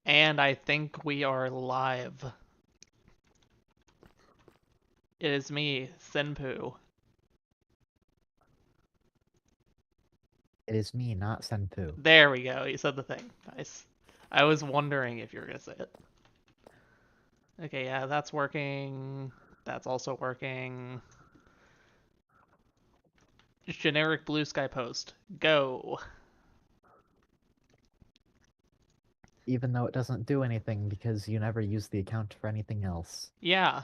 And I think we are live. It is me, Senpoo. It is me, not Senpoo. There we go. You said the thing. Nice. I was wondering if you were gonna say it. Okay, yeah, that's working. That's also working. Generic blue sky post. Go. Even though it doesn't do anything because you never use the account for anything else. Yeah,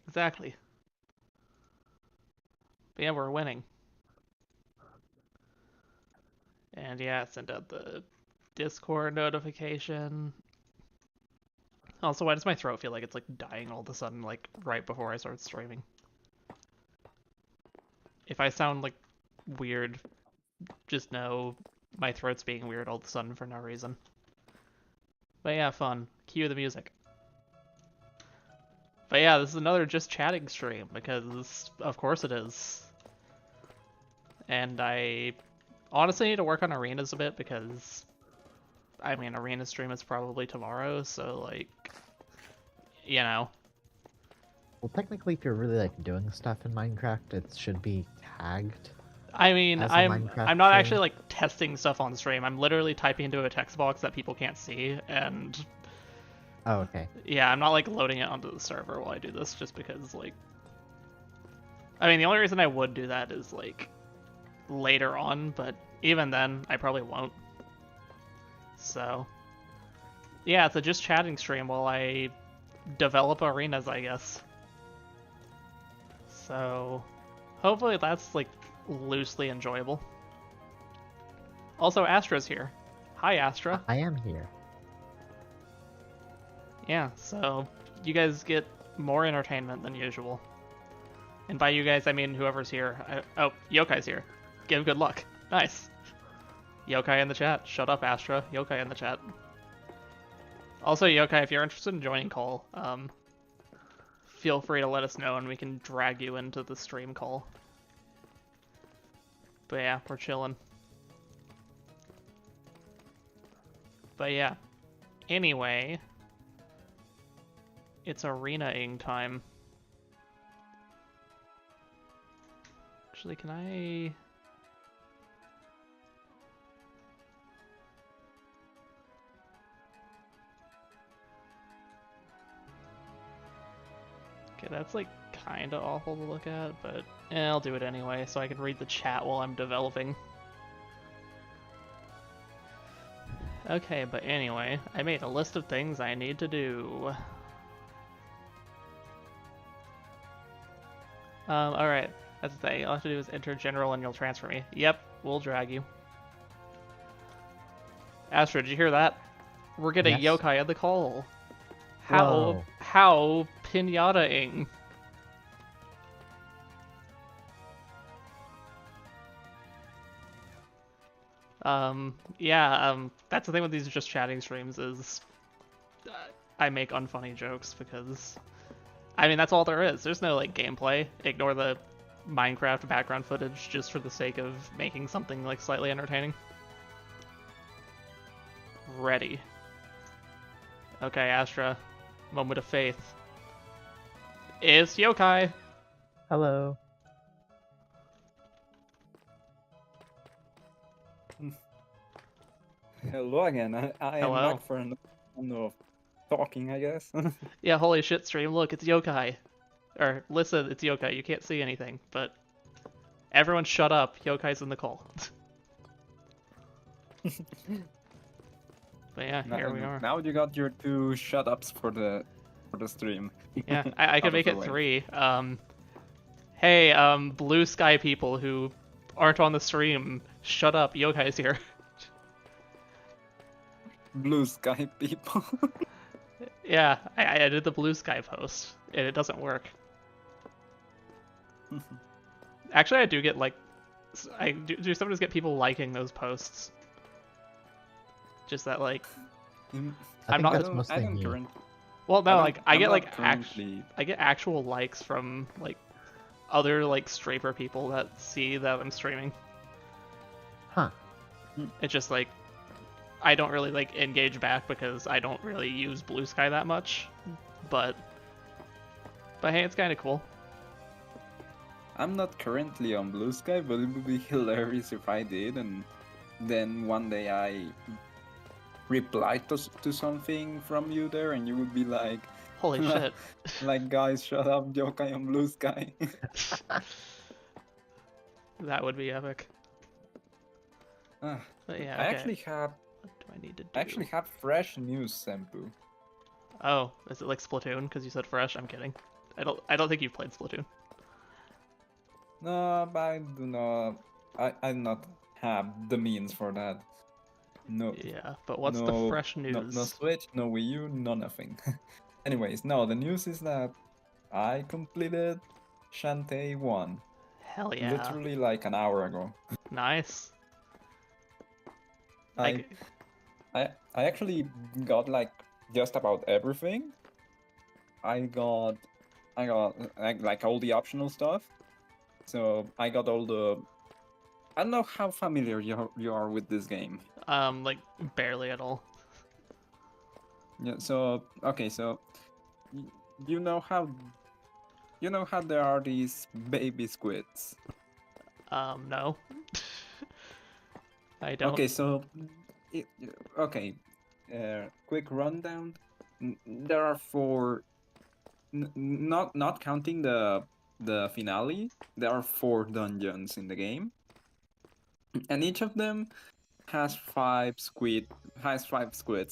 exactly. But yeah, we're winning. And yeah, send out the Discord notification. Also, why does my throat feel like it's like dying all of a sudden, like right before I start streaming? If I sound like weird, just know my throat's being weird all of a sudden for no reason. But yeah, fun. Cue the music. But yeah, this is another just chatting stream because of course it is. And I honestly need to work on arenas a bit because I mean arena stream is probably tomorrow, so like you know. Well, technically, if you're really doing stuff in Minecraft, it should be tagged I mean, as a I'm Minecraft not actually stream. like testing stuff on stream. I'm literally typing into a text box that people can't see, and Oh, okay. yeah, I'm not like loading it onto the server while I do this just because like I mean, the only reason I would do that is like later on, but even then I probably won't. So, yeah, it's a just chatting stream while I develop arenas, I guess. So, hopefully that's like loosely enjoyable. Also, Astra's here. Hi, Astra. I am here. Yeah, so you guys get more entertainment than usual. And by you guys, I mean whoever's here. Oh, Yokai's here. Give good luck. Nice. Yokai in the chat. Shut up, Astra. Yokai in the chat. Also, Yokai, if you're interested in joining call, feel free to let us know and we can drag you into the stream call. But yeah, we're chilling. But yeah. Anyway, it's arena-ing time. Actually, can I... Okay, that's like kinda awful to look at, but I'll do it anyway so I can read the chat while I'm developing. Okay, but anyway, I made a list of things I need to do. Alright, that's the thing. All I have to do is enter general and you'll transfer me. Yep, we'll drag you. Astra, did you hear that? We're getting Yes. yokai at the call. Whoa. How pinata-ing. Yeah, that's the thing with these just chatting streams is I make unfunny jokes because, I mean, that's all there is. There's no, like, gameplay. Ignore the Minecraft background footage just for the sake of making something, like, slightly entertaining. Ready. Okay, Astra. Moment of faith. It's Yokai! Hello. Hello again. I am Hello. back for another round of talking, I guess. Yeah, holy shit, stream. Look, it's Yokai. Or, listen, it's Yokai. You can't see anything, but everyone shut up. Yokai's in the call. But yeah, here we are. Now you got your two shut ups for the stream. Yeah, I Out could of make the it way. 3. Hey, blue sky people who aren't on the stream, shut up. Yokai's here. Blue sky people. Yeah, I did the blue sky post, and it doesn't work. Actually, I do get, like, I do sometimes get people liking those posts. Just that, like, I I'm think not- that's mostly I don't me. current. well, no, like, I I'm get, not like, currently. I get actual likes from, like, other, like, straper people that see that I'm streaming. Huh. It's just, like, I don't really like engage back because I don't really use Blue Sky that much. But hey, it's kind of cool. I'm not currently on Blue Sky, but it would be hilarious if I did, and then one day I replied to something from you there, and you would be like, Holy shit. like, guys, shut up, Yokai on Blue Sky. That would be epic. Ah, But yeah, I okay. actually have What do I need to do? I actually have fresh news, Senpoo. Oh, is it like Splatoon? Because you said fresh. I'm kidding. I don't think you've played Splatoon. No, but I do not. I do not have the means for that. No. Yeah, but what's no, the fresh news? No Switch, no Wii U, no nothing. Anyways, no, the news is that I completed Shantae 1. Hell yeah. Literally like an hour ago. Nice. I actually got like just about everything. I got like all the optional stuff. So I got all the. I don't know how familiar you are with this game. Like barely at all. Yeah. So okay. So you know how there are these baby squids. No. I don't. Okay. So okay. Quick rundown. There are 4. Not counting the finale. There are 4 dungeons in the game, and each of them has 5 squids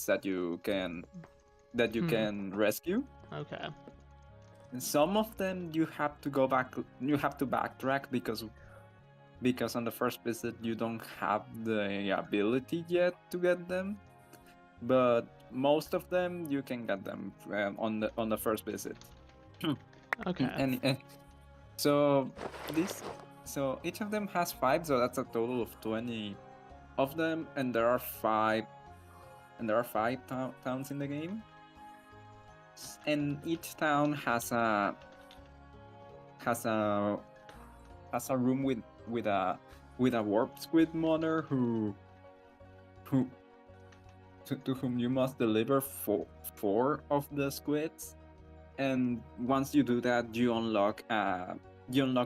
that you can rescue. Okay. Some of them you have to go back. You have to backtrack because on the first visit you don't have the ability yet to get them. But most of them you can get them on the first visit. Okay. And so each of them has 5, so that's a total of 20 of them, and there are 5 towns in the game, and each town has a room with a warp squid mother who to whom you must deliver 4 of the squids, and once you do that, you unlock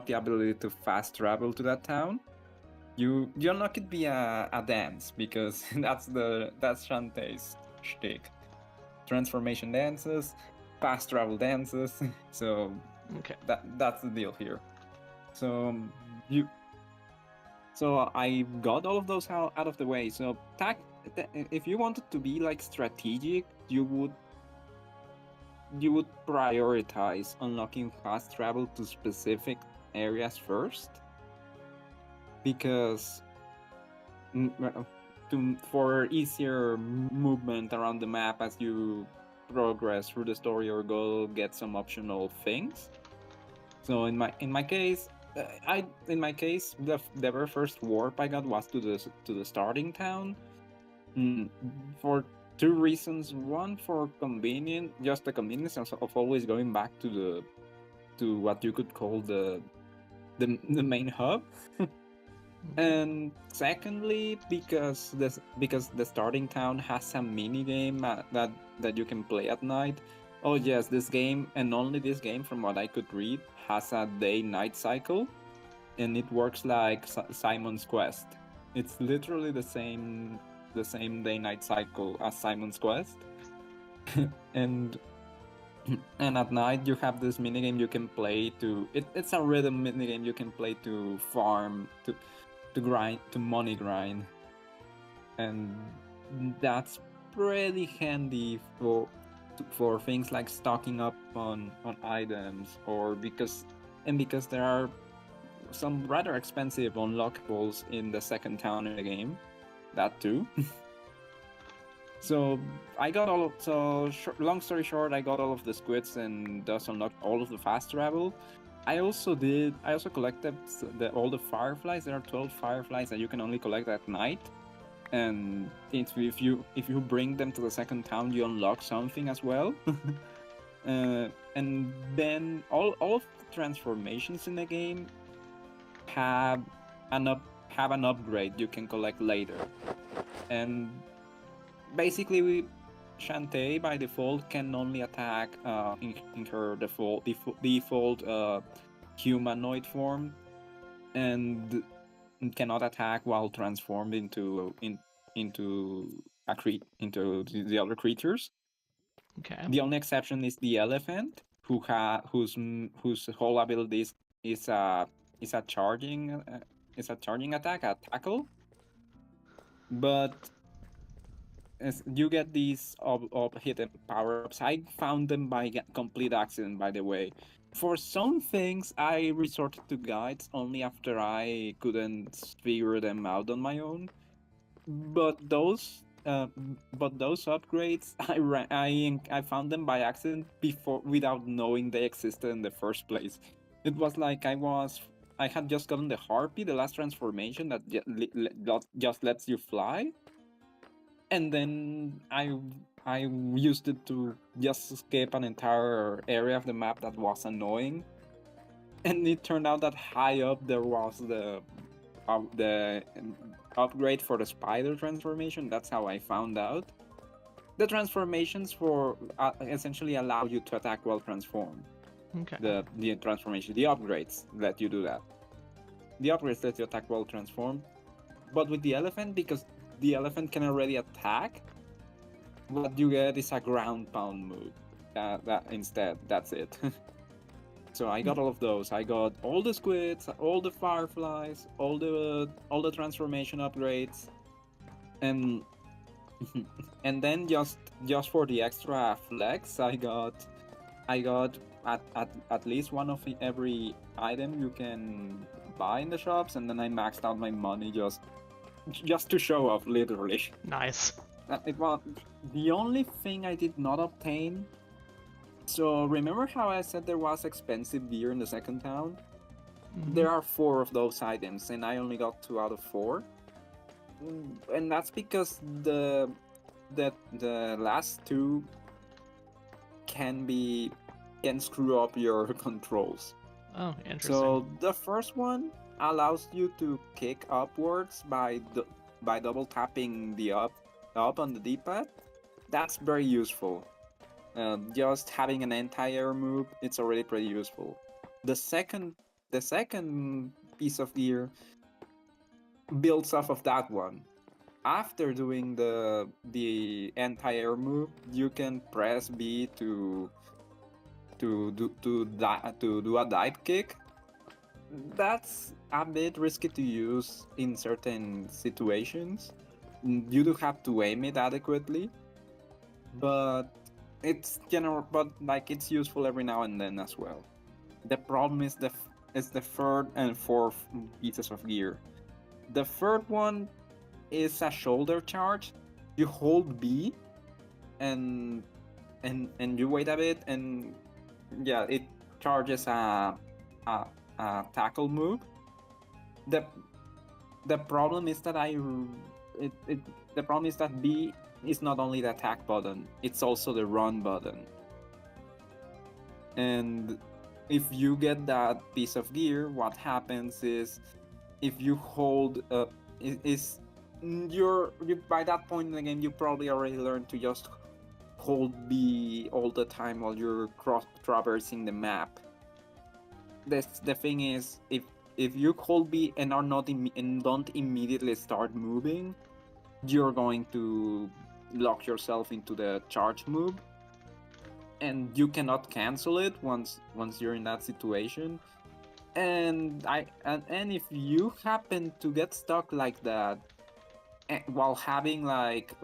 the ability to fast travel to that town. You unlock it via a dance, because that's Shantae's shtick. Transformation dances, fast travel dances. So Okay. that's the deal here. So I got all of those out of the way. So if you wanted to be like strategic, you would prioritize unlocking fast travel to specific areas first, because for easier movement around the map as you progress through the story or go get some optional things. So in my case, the very first warp I got was to the starting town, for 2 reasons. One, for just the convenience of always going back to what you could call the main hub. And secondly, because the starting town has a mini game that you can play at night. Oh yes, this game, and only this game, from what I could read, has a day-night cycle, and it works like Simon's Quest. It's literally the same day-night cycle as Simon's Quest. and at night you have this minigame you can play it's a rhythm minigame you can play to farm, to grind, to money grind, and that's pretty handy for things like stocking up on items, or because there are some rather expensive unlockables in the second town in the game, that too. So I got long story short, I got all of the squids and thus unlocked all of the fast travel. I also collected all the fireflies. There are 12 fireflies that you can only collect at night, and if you bring them to the second town, you unlock something as well. And then all of the transformations in the game have an upgrade you can collect later, and basically, Shantae by default can only attack in her default humanoid form, and cannot attack while transformed into the other creatures. Okay. The only exception is the elephant, whose whole ability is a is a charging is a charging attack, a tackle. But as you get these hidden power ups, I found them by complete accident. By the way, for some things I resorted to guides only after I couldn't figure them out on my own. But those upgrades, I found them by accident before, without knowing they existed in the first place. It was like I had just gotten the harpy, the last transformation that just lets you fly, and then I used it to just escape an entire area of the map that was annoying, and it turned out that high up there was the upgrade for the spider transformation. That's how I found out. The transformations for essentially allow you to attack while transformed. Okay. The transformation, the upgrades let you do that. The upgrades let you attack while transformed, but with the elephant, because the elephant can already attack, what you get is a ground pound move. That instead, that's it. So I got all of those. I got all the squids, all the fireflies, all the transformation upgrades, and and then just for the extra flex, I got at least one of every item you can buy in the shops, and then I maxed out my money just to show off, literally. Nice. It was the only thing I did not obtain. So remember how I said there was expensive gear in the second town? Mhm. There are 4 of those items, and I only got 2 out of 4. And that's because the last 2 can screw up your controls. Oh, interesting. So the first one allows you to kick upwards by double tapping the up on the D-pad. That's very useful. Just having an anti-air move, it's already pretty useful. The second piece of gear builds off of that one. After doing the anti-air move, you can press B to do a dive kick. That's a bit risky to use in certain situations. You do have to aim it adequately, but it's it's useful every now and then as well. The problem is the third and fourth pieces of gear. The third one is a shoulder charge. You hold B and you wait a bit, and yeah, it charges a tackle move. The problem is that the problem is that B is not only the attack button, it's also the run button. And if you get that piece of gear, what happens is, if you hold by that point in the game, you probably already learned to just hold B all the time while you're traversing the map. The thing is, if you hold B and are not and don't immediately start moving, you're going to lock yourself into the charge move, and you cannot cancel it once you're in that situation. And if you happen to get stuck like that while having like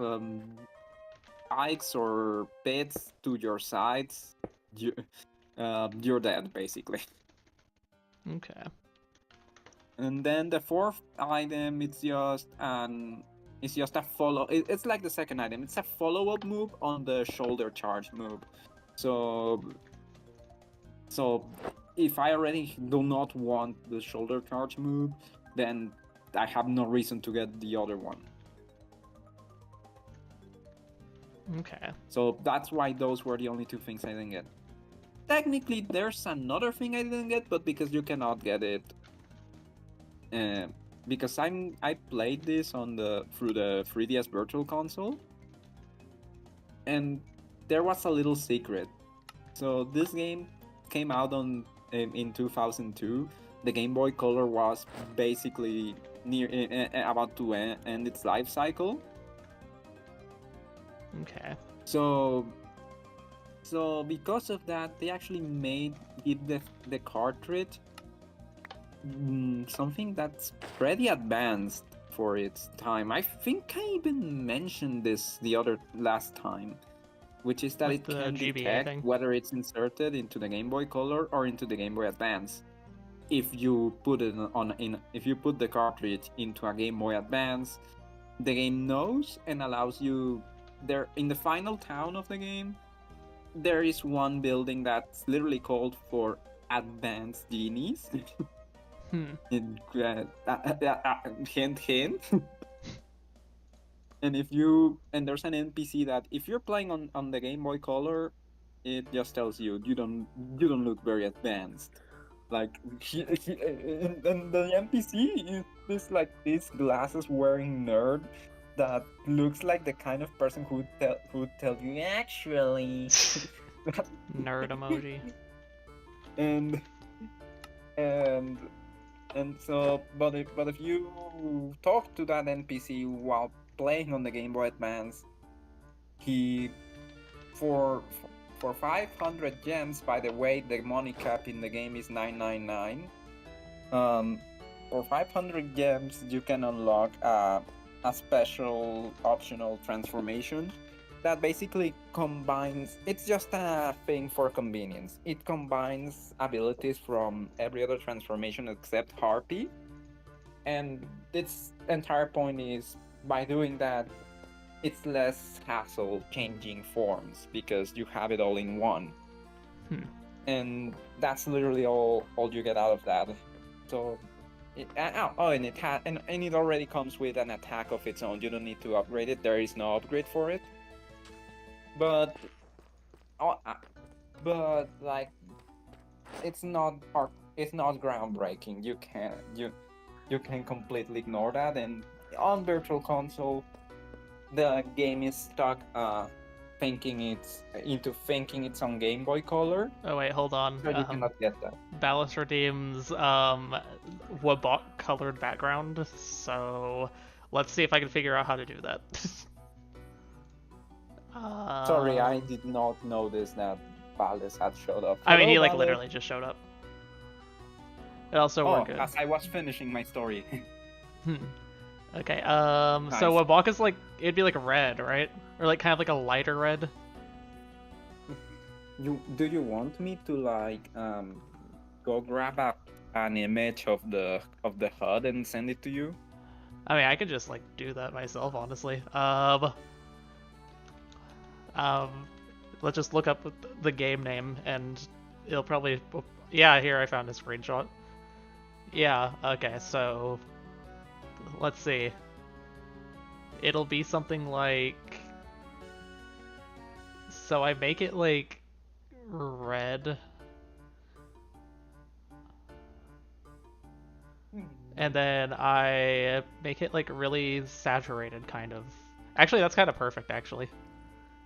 spikes or pits to your sides, you're dead basically. Okay. And then the fourth item, it's just a follow. It's like the second item. It's a follow-up move on the shoulder charge move. So if I already do not want the shoulder charge move, then I have no reason to get the other one. Okay. So that's why those were the only 2 things I didn't get. Technically, there's another thing I didn't get, but because you cannot get it, because I played this through the 3DS Virtual Console, And there was a little secret. So this game came out in 2002. The Game Boy Color was basically about to end its life cycle. Okay. So because of that, they actually made the cartridge something that's pretty advanced for its time. I think I even mentioned this the other last time, which is that With it the can GBA detect thing? whether it's inserted into the Game Boy Color or into the Game Boy Advance. If you put it if you put the cartridge into a Game Boy Advance, the game knows and allows you there in the final town of the game. There is one building that's literally called for advanced genies. Hint, hint. And there's an NPC that if you're playing on the Game Boy Color, it just tells you you don't look very advanced. Like and the NPC is this glasses wearing nerd that looks like the kind of person who would tell you actually. Nerd emoji. and and so but if you talk to that NPC while playing on the Game Boy Advance, he for 500 gems. By the way, the money cap in the game is 999. For 500 gems, you can unlock a special optional transformation that basically combines. It's just a thing for convenience. It combines abilities from every other transformation except Harpy, and its entire point is by doing that, it's less hassle changing forms because you have it all in one. And that's literally all you get out of that. So and it already comes with an attack of its own. You don't need to upgrade it. There is no upgrade for it. But like it's not groundbreaking. You can completely ignore that. And on Virtual Console, the game is stuck thinking it's on Game Boy Color. Oh wait, hold on. So you cannot get that. Ballast Redeem's Wabot colored background, so let's see if I can figure out how to do that. Sorry, I did not notice that Ballast had showed up. I mean, he Hello, like Ballast. literally just showed up. It also worked good. As I was finishing my story. Okay, Nice. so Wabaka's like, it'd be like red, right? Or like kind of like a lighter red. Do you want me to like go grab an image of the HUD and send it to you? I mean, I could just like do that myself, honestly. Let's just look up the game name and it'll probably, yeah, here I found a screenshot. Yeah, okay, so let's see. It'll be something like, so I make it like red, and then I make it like really saturated, kind of. Actually, that's kind of perfect, actually.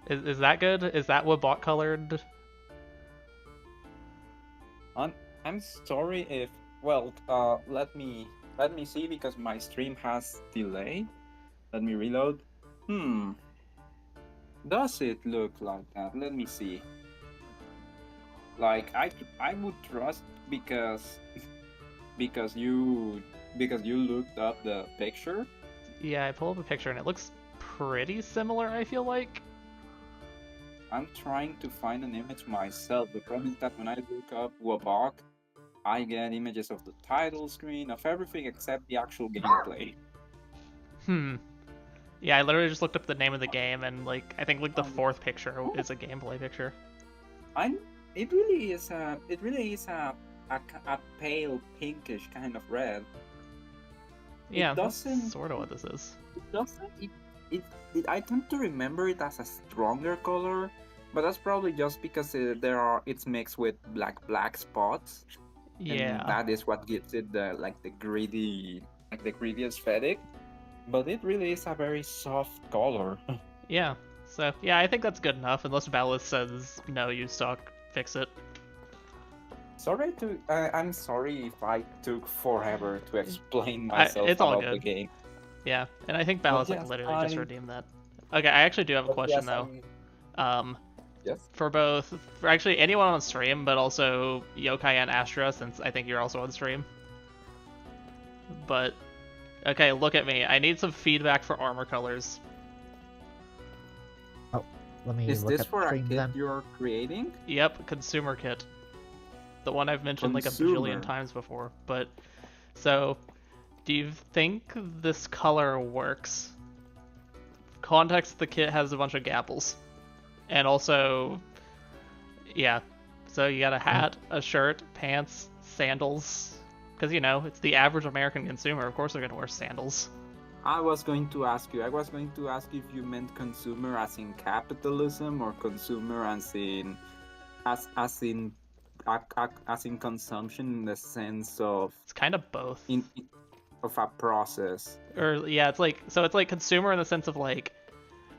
Is that good? Is that what bot colored? I'm sorry if let me see because my stream has delay. Let me reload. Does it look like that? Let me see. Like I would trust because you looked up the picture. Yeah, I pulled up a picture and it looks pretty similar, I feel like. I'm trying to find an image myself. The problem is that when I look up Wabak, I get images of the title screen, of everything except the actual gameplay. Yeah, I literally just looked up the name of the game and like I think like the fourth picture is a gameplay picture. It really is a pale pinkish kind of red. Yeah, that's sort of what this is. I tend to remember it as a stronger color, but that's probably just because it's mixed with black spots. Yeah, and that is what gives it the greedy aesthetic. But it really is a very soft color. Yeah, So yeah, I think that's good enough. Unless Ballas says no, you suck, fix it. I'm sorry if I took forever to explain myself It's all about the good. game. Yeah, and I think But Ballas like yes, literally just redeemed that. Okay, I actually do have a question though. Yes. For both, for actually anyone on stream, but also Yokai and Astra, since I think you're also on stream. But okay, look at me. I need some feedback for armor colors. Oh, let me Is look this at for the a stream kit then. you're creating? Yep, consumer kit. The one I've mentioned like a bajillion times before. But so, do you think this color works? Context: the kit has a bunch of gapples, and also, yeah. So you got a hat, a shirt, pants, sandals. Because you know it's the average American consumer. Of course they're gonna wear sandals. I was going to ask you if you meant consumer as in capitalism or consumer as in as in consumption in the sense of It's kind of both. Of a process. Or yeah, it's like consumer in the sense of like,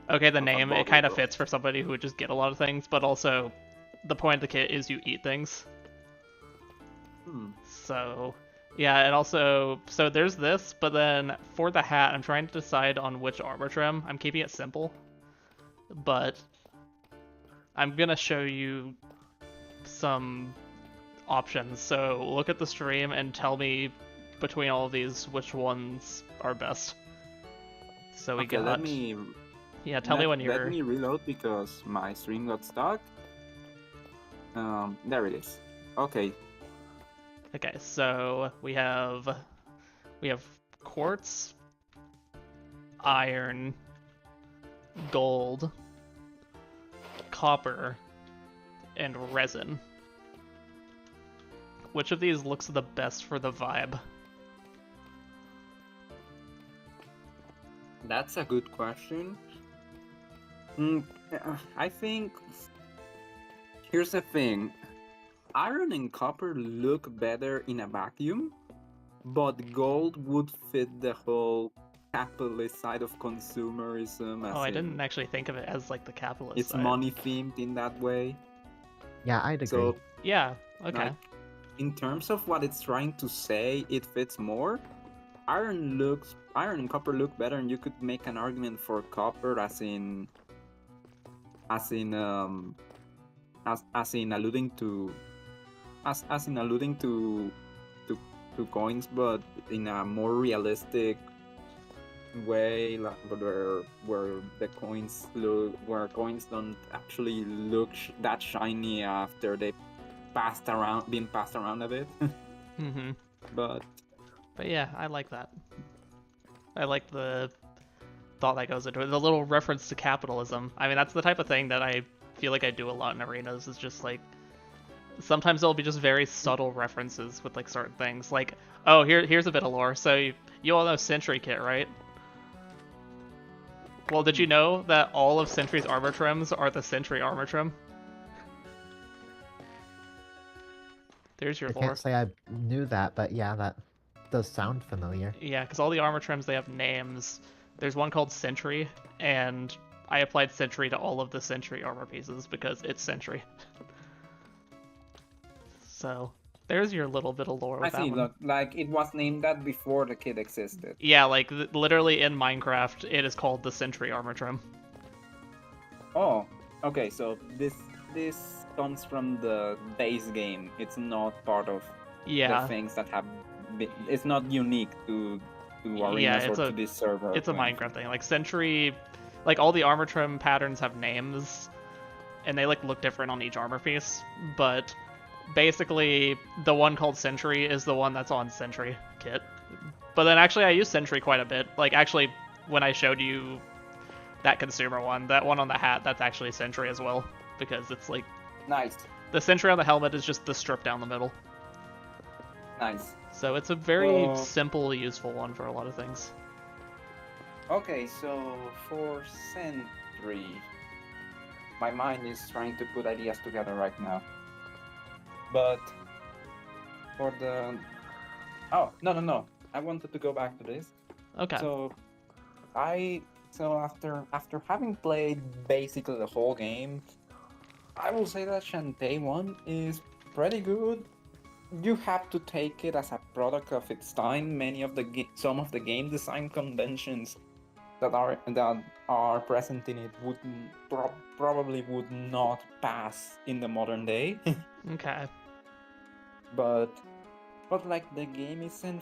okay, the name it kind of fits for somebody who would just get a lot of things, but also the point of the kit is you eat things. So yeah, and also so there's this, but then for the hat, I'm trying to decide on which armor trim. I'm keeping it simple, but I'm gonna show you some options. So look at the stream and tell me between all of these which ones are best. So we got. Let me. Yeah, tell me when you're. Let me reload because my stream got stuck. There it is. Okay. Okay, so we have quartz, iron, gold, copper, and resin. Which of these looks the best for the vibe? That's a good question. I think here's the thing. Iron and copper look better in a vacuum, but gold would fit the whole capitalist side of consumerism. Oh, I didn't actually think of it as like the capitalist It's side. money themed in that way. Yeah, I'd agree. So, yeah, okay. Like, in terms of what it's trying to say, it fits more. Iron and copper look better, and you could make an argument for copper as in alluding to coins, but in a more realistic way, like where coins don't actually look that shiny after they been passed around a bit. Mm-hmm. But yeah, I like that. I like the thought that goes into it. The little reference to capitalism. I mean, that's the type of thing that I feel like I do a lot in arenas, is just like sometimes there'll be just very subtle references with like certain things. Like, oh, here's a bit of lore. So you all know Sentry Kit, right? Well, did you know that all of Sentry's armor trims are the Sentry armor trim? There's your lore. I can't say I knew that, but yeah, that does sound familiar. Yeah, because all the armor trims, they have names. There's one called Sentry, and I applied Sentry to all of the Sentry armor pieces because it's Sentry. So there's your little bit of lore with I see. that one. Like it was named that before the kit existed. Yeah, like literally in Minecraft, it is called the Sentry armor trim. Oh, okay. So this comes from the base game. It's not part of the things that have been, it's not unique to arenas or to this server. It's a Minecraft thing. Like Sentry, like all the armor trim patterns have names, and they like look different on each armor piece, but basically the one called Sentry is the one that's on Sentry Kit. But then actually I use Sentry quite a bit. Like actually when I showed you that consumer one, that one on the hat, that's actually Sentry as well, because it's like nice. The Sentry on the helmet is just the strip down the middle. Nice. So it's a very simple, useful one for a lot of things. Okay, so for Sentry, my mind is trying to put ideas together right now. But for the... Oh, no. I wanted to go back to this. Okay. So So after having played basically the whole game, I will say that Shantae 1 is pretty good. You have to take it as a product of its time. Some of the game design conventions that are present in it probably would not pass in the modern day. Okay. but like the game isn't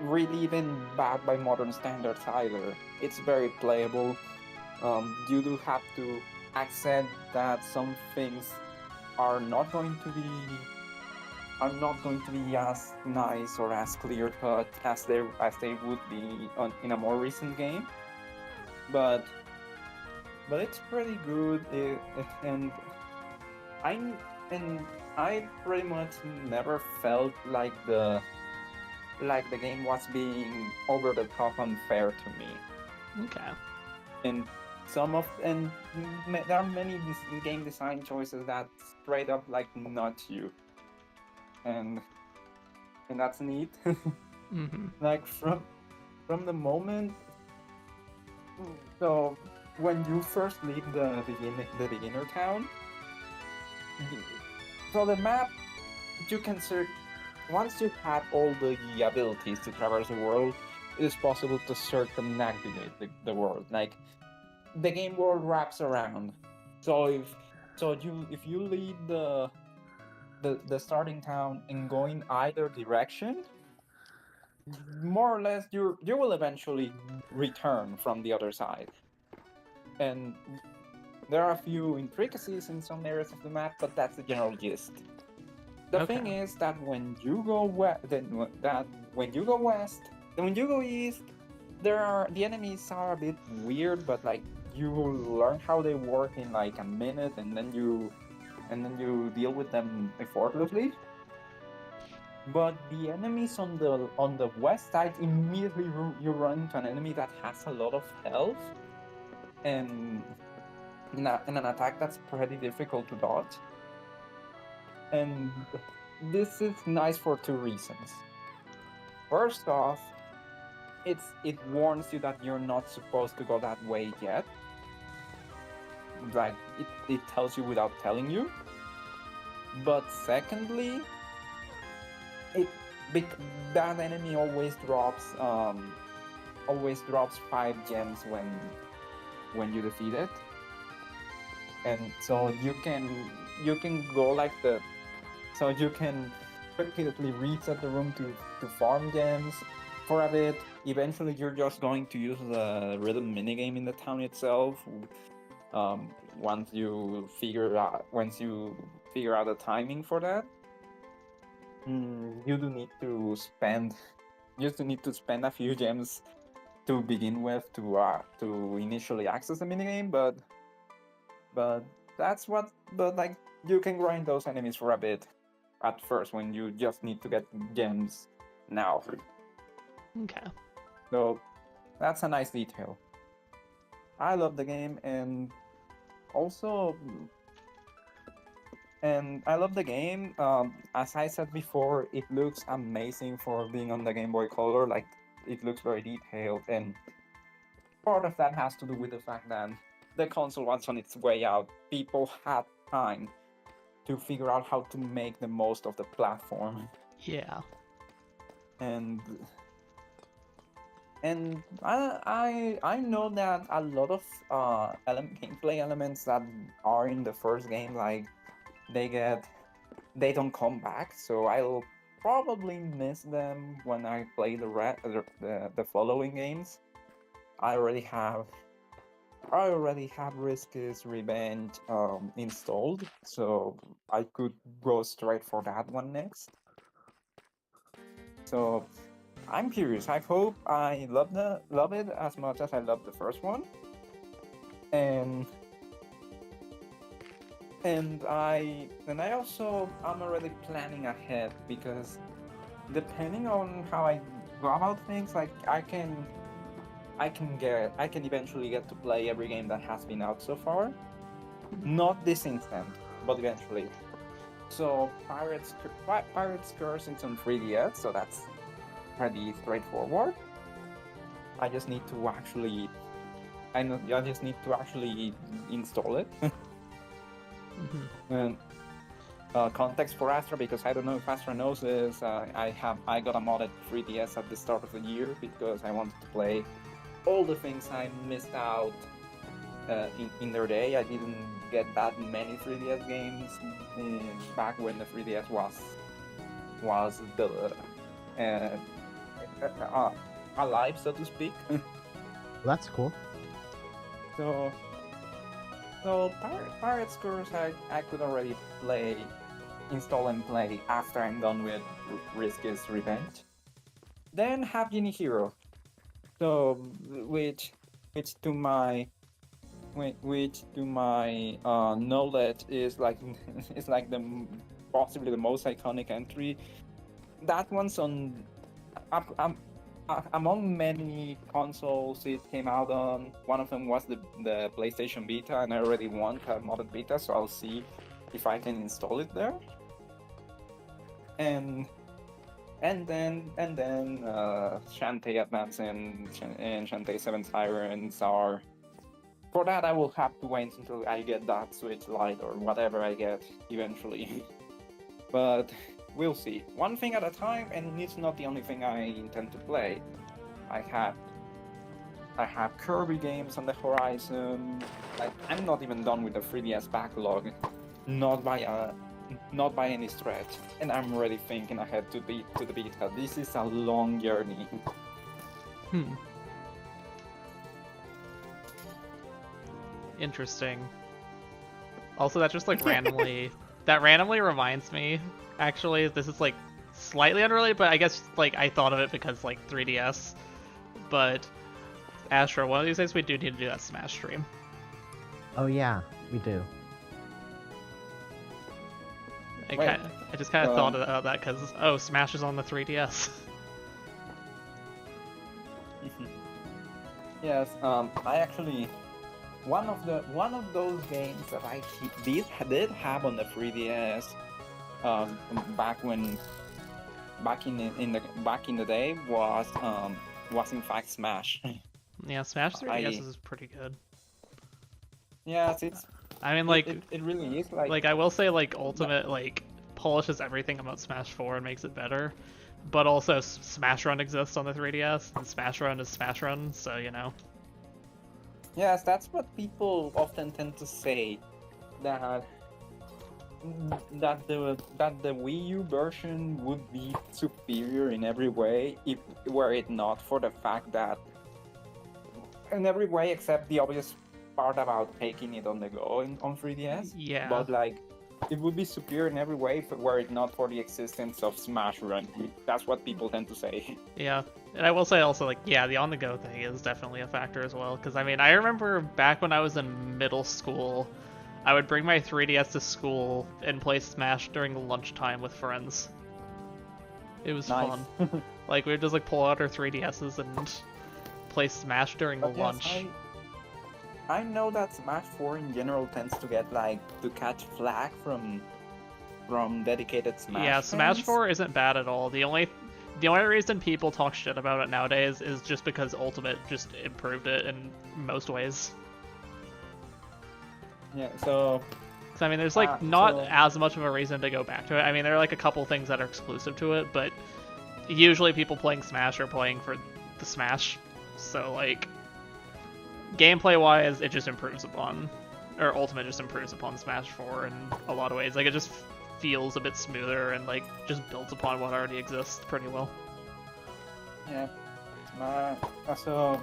really even bad by modern standards either. It's very playable. You do have to accept that some things are not going to be as nice or as clear cut as they would be in a more recent game. But it's pretty good. And I and I pretty much never felt like the game was being over the top unfair to me. Okay. And there are many game design choices that straight up like nut you, and that's neat. Mm-hmm. Like from the moment, so when you first leave the beginner town, so the map you can search. Once you have all the abilities to traverse the world, it is possible to circumnavigate the world. Like the game world wraps around. So if you leave the starting town and go in either direction, more or less you will eventually return from the other side. And there are a few intricacies in some areas of the map, but that's the general gist. The thing Okay. is that when you go west, when you go east, the enemies are a bit weird, but like you learn how they work in like a minute, and then you deal with them effortlessly. But the enemies on the west side, immediately you run into an enemy that has a lot of health, and and an attack that's pretty difficult to dodge. And this is nice for two reasons. First off, it warns you that you're not supposed to go that way yet. Like it tells you without telling you. But secondly, it bec- that enemy always drops 5 gems when you defeat it. And so you can go like so you can repeatedly reset the room to farm gems for a bit. Eventually, you're just going to use the rhythm minigame in the town itself. Once you figure out the timing for that, you do need to spend a few gems to begin with to initially access the minigame, but like you can grind those enemies for a bit at first when you just need to get gems now. Okay. So that's a nice detail. I love the game, and also I love the game. As I said before, it looks amazing for being on the Game Boy Color. Like it looks very detailed, and part of that has to do with the fact that the console was on its way out. People had time to figure out how to make the most of the platform. Yeah. And I know that a lot of gameplay elements that are in the first game, like they don't come back. So I'll probably miss them when I play the following games. I already have Risk's Revenge installed, so I could go straight for that one next. So I'm curious. I hope I love it as much as I love the first one. And I also I'm already planning ahead, because depending on how I go about things, like I can eventually get to play every game that has been out so far. Not this instant, but eventually. So Pirates Curse is on 3DS, so that's pretty straightforward. I just need to actually, I just need to actually install it. And context for Astra, because I don't know if Astra knows this. I got a modded 3DS at the start of the year because I wanted to play all the things I missed out in their day. I didn't get that many 3DS games back when the 3DS was the alive, so to speak. That's cool. So Pirate's Curse I could already install and play after I'm done with Risk's Revenge. Then have Genie Hero. So which to my knowledge is like is like possibly the most iconic entry. That one's on among many consoles it came out on. One of them was the PlayStation Vita, and I already want a modded Vita, so I'll see if I can install it there. And then Shantae Advance and Shantae 7 Sirens are. For that, I will have to wait until I get that Switch Lite or whatever I get eventually. But we'll see. One thing at a time, and it's not the only thing I intend to play. I have Kirby games on the horizon. Like, I'm not even done with the 3DS backlog, not by any stretch. And I'm already thinking ahead to the beta. This is a long journey. Interesting. Also, that just like randomly reminds me. Actually, this is like slightly unrelated, but I guess like I thought of it because like 3DS. But Astra, one of these days we do need to do that Smash stream. Oh yeah, we do. I just kind of thought about that because Smash is on the 3DS. Yes, I actually one of those games that I did have on the 3DS back in the day was in fact Smash. Yeah, Smash 3DS is pretty good. Yes, it's. I mean, like it really is like I will say like Ultimate like polishes everything about Smash 4 and makes it better, but also Smash Run exists on the 3DS, and Smash Run is Smash Run, so you know. Yes, that's what people often tend to say, that the Wii U version would be superior in every way were it not for the fact that in every way except the obvious part about taking it on the go on 3DS. Yeah. But like, it would be superior in every way were it not for the existence of Smash Run. That's what people tend to say. Yeah. And I will say also, like, yeah, the on-the-go thing is definitely a factor as well. Because, I mean, I remember back when I was in middle school, I would bring my 3DS to school and play Smash during lunchtime with friends. It was fun. Like, we would just, like, pull out our 3DSs and play Smash during lunch. Yes, I know that Smash 4 in general tends to get, like, to catch flack from dedicated Smash Yeah, fans. Smash 4 isn't bad at all. The only reason people talk shit about it nowadays is just because Ultimate just improved it in most ways. Yeah, so I mean, there's like not as much of a reason to go back to it. I mean, there are like a couple things that are exclusive to it, but usually people playing Smash are playing for the Smash. So like, gameplay-wise, it just improves upon, or Ultimate just improves upon Smash 4 in a lot of ways. Like, it just feels a bit smoother and like just builds upon what already exists pretty well. Yeah. So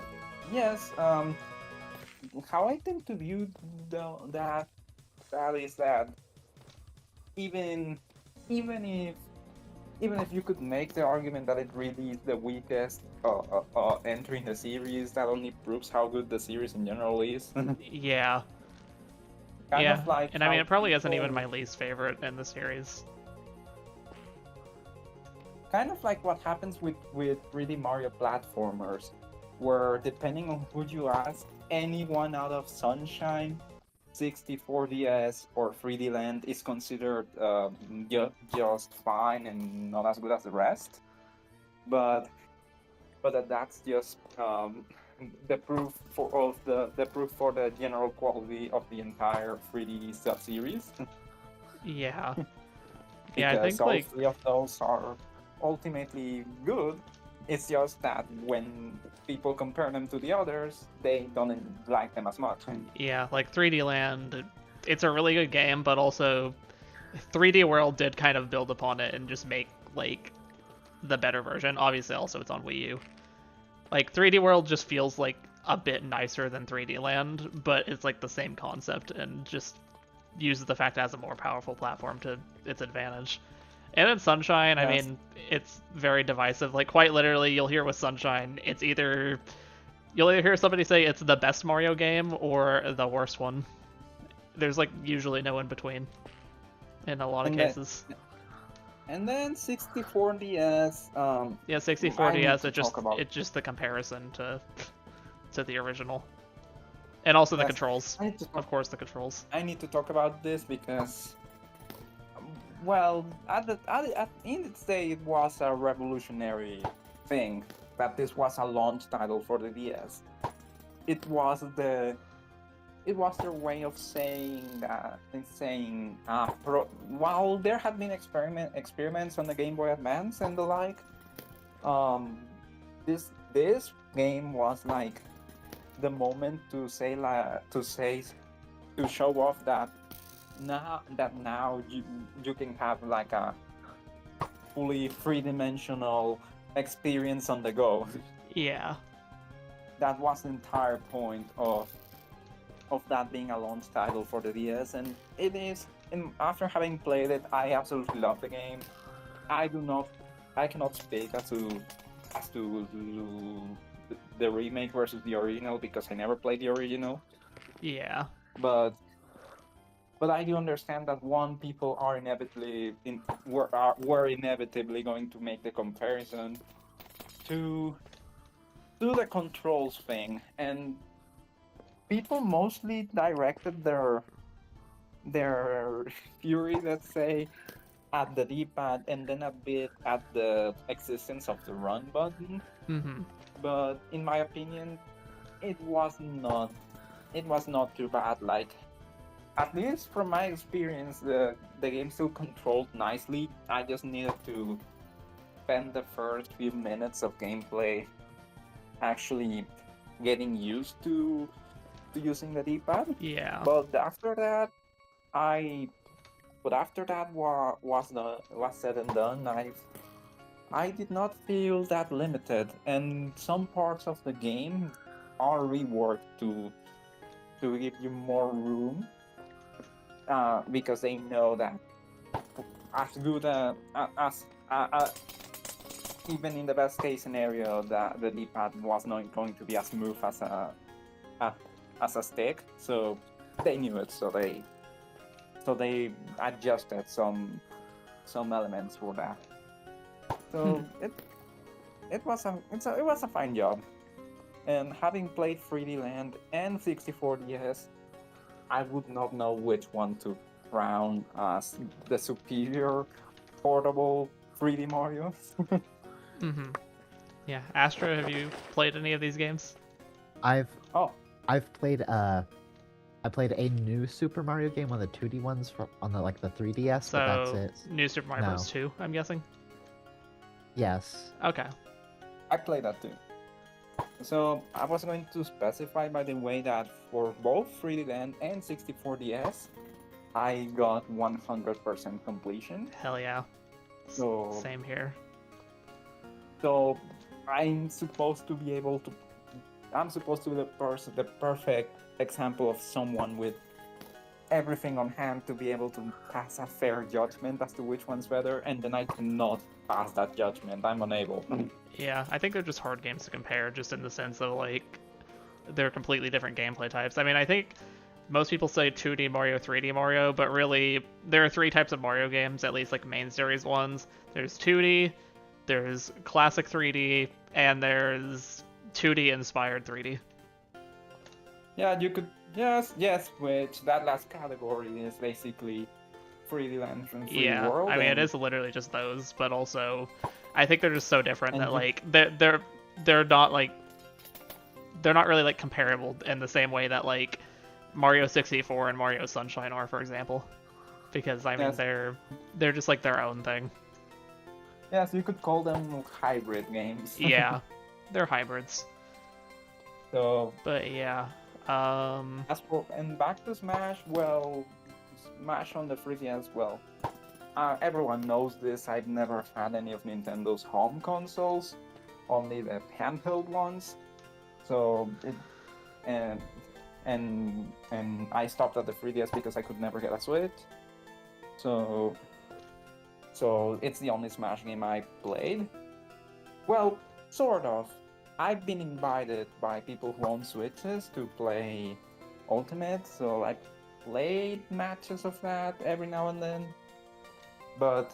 yes. How I tend to view that is that even if you could make the argument that it really is the weakest entry in the series, that only proves how good the series in general is. Yeah. Kind of like, and I mean, it probably isn't even my least favorite in the series. Kind of like what happens with 3D Mario platformers, where depending on who you ask, anyone out of Sunshine, 64DS, or 3D Land is considered just fine and not as good as the rest. But but that's just the proof for the general quality of the entire 3D sub-series. Yeah. Yeah, I Because think all like three of those are ultimately good. It's just that when people compare them to the others, they don't like them as much. yeah, like 3D Land, it's a really good game, but also 3D World did kind of build upon it and just make like the better version. Obviously, also it's on Wii U. Like 3D World just feels like a bit nicer than 3D Land, but it's like the same concept and just uses the fact it has a more powerful platform to its advantage. And then Sunshine, I Yes. mean, it's very divisive. Like quite literally, you'll hear with Sunshine, you'll either hear somebody say it's the best Mario game or the worst one. There's like usually no in between in a lot of And then, cases. and then 64 DS. Yeah, 64 I need DS, to talk about. it's just the comparison to the original. And also the Yes, controls. I need to talk, Of course the controls. I need to talk about this because, well, in its day, it was a revolutionary thing that this was a launch title for the DS. It was their way of saying while there had been experiments on the Game Boy Advance and the like, um, this game was like the moment to show off that now you can have like a fully three-dimensional experience on the go. Yeah. That was the entire point of that being a launch title for the DS, and it is. And after having played it, I absolutely love the game. I cannot speak as to the remake versus the original because I never played the original. Yeah. But I do understand that people are were inevitably going to make the comparison to the controls thing, and people mostly directed their fury, let's say, at the D-pad and then a bit at the existence of the run button. Mm-hmm. But in my opinion, it was not too bad. Like, at least from my experience, the game still controlled nicely. I just needed to spend the first few minutes of gameplay actually getting used to using the D-pad. Yeah. But after that, was said and done, I did not feel that limited, and some parts of the game are reworked to give you more room, because they know that as good as even in the best case scenario, that the D-pad was not going to be as smooth as a stick, so they knew it, so they adjusted some elements for that. So it was a fine job. And having played 3D Land and 64 DS, I would not know which one to crown as the superior portable 3D Mario. Mm-hmm. Yeah. Astra, have you played any of these games? I've Oh, played I played a new Super Mario game, one of the 2D ones on the 3DS, but that's So, it. New Super Mario Bros. 2, I'm guessing? Yes. Okay. I played that too. So I was going to specify, by the way, that for both 3D Land and 64 DS, I got 100% completion. Hell yeah. So Same here. So I'm supposed to be the perfect example of someone with everything on hand to be able to pass a fair judgment as to which one's better, and then I cannot pass that judgment. I'm unable. Yeah, I think they're just hard games to compare, just in the sense of, like, they're completely different gameplay types. I mean, I think most people say 2D Mario, 3D Mario, but really, there are three types of Mario games, at least, like, main series ones. There's 2D, there's classic 3D, and there's 2D inspired 3D. Yeah, you could. Yes, which that last category is basically 3D Land and 3D World. I mean, it and- is literally just those, but also, I think they're just so different And that, you- like, they're they're not like they're not really like comparable in the same way that like Mario 64 and Mario Sunshine are, for example, because I mean Yes. they're just like their own thing. Yes, you could call them hybrid games. Yeah, they're hybrids. So But yeah, as for and back to Smash, well, Smash on the 3DS, well, everyone knows this. I've never had any of Nintendo's home consoles, only the handheld ones. So and I stopped at the 3DS because I could never get a Switch. So it's the only Smash game I played. Well, sort of. I've been invited by people who own Switches to play Ultimate, so I played matches of that every now and then. But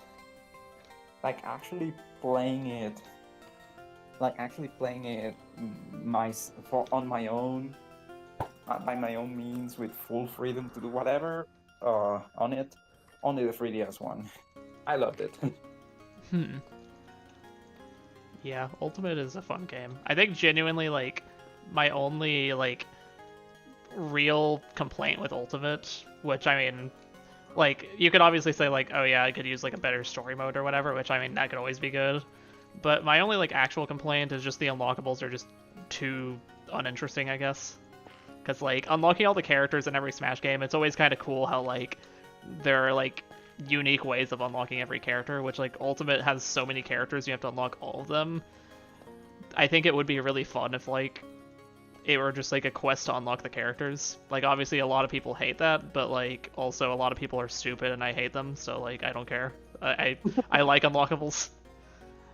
like actually playing it on my own, by my own means, with full freedom to do whatever on it, only the 3DS one. I loved it. Yeah, Ultimate is a fun game. I think genuinely like my only like real complaint with Ultimate, which I mean, like you could obviously say like, oh yeah, I could use like a better story mode or whatever, which I mean that could always be good. But my only like actual complaint is just the unlockables are just too uninteresting, I guess. Because like unlocking all the characters in every Smash game, it's always kind of cool how like there are like unique ways of unlocking every character, which like Ultimate has so many characters, you have to unlock all of them. I think it would be really fun if like it were just like a quest to unlock the characters. Like obviously a lot of people hate that, but like also a lot of people are stupid and I hate them, so like I don't care. I like unlockables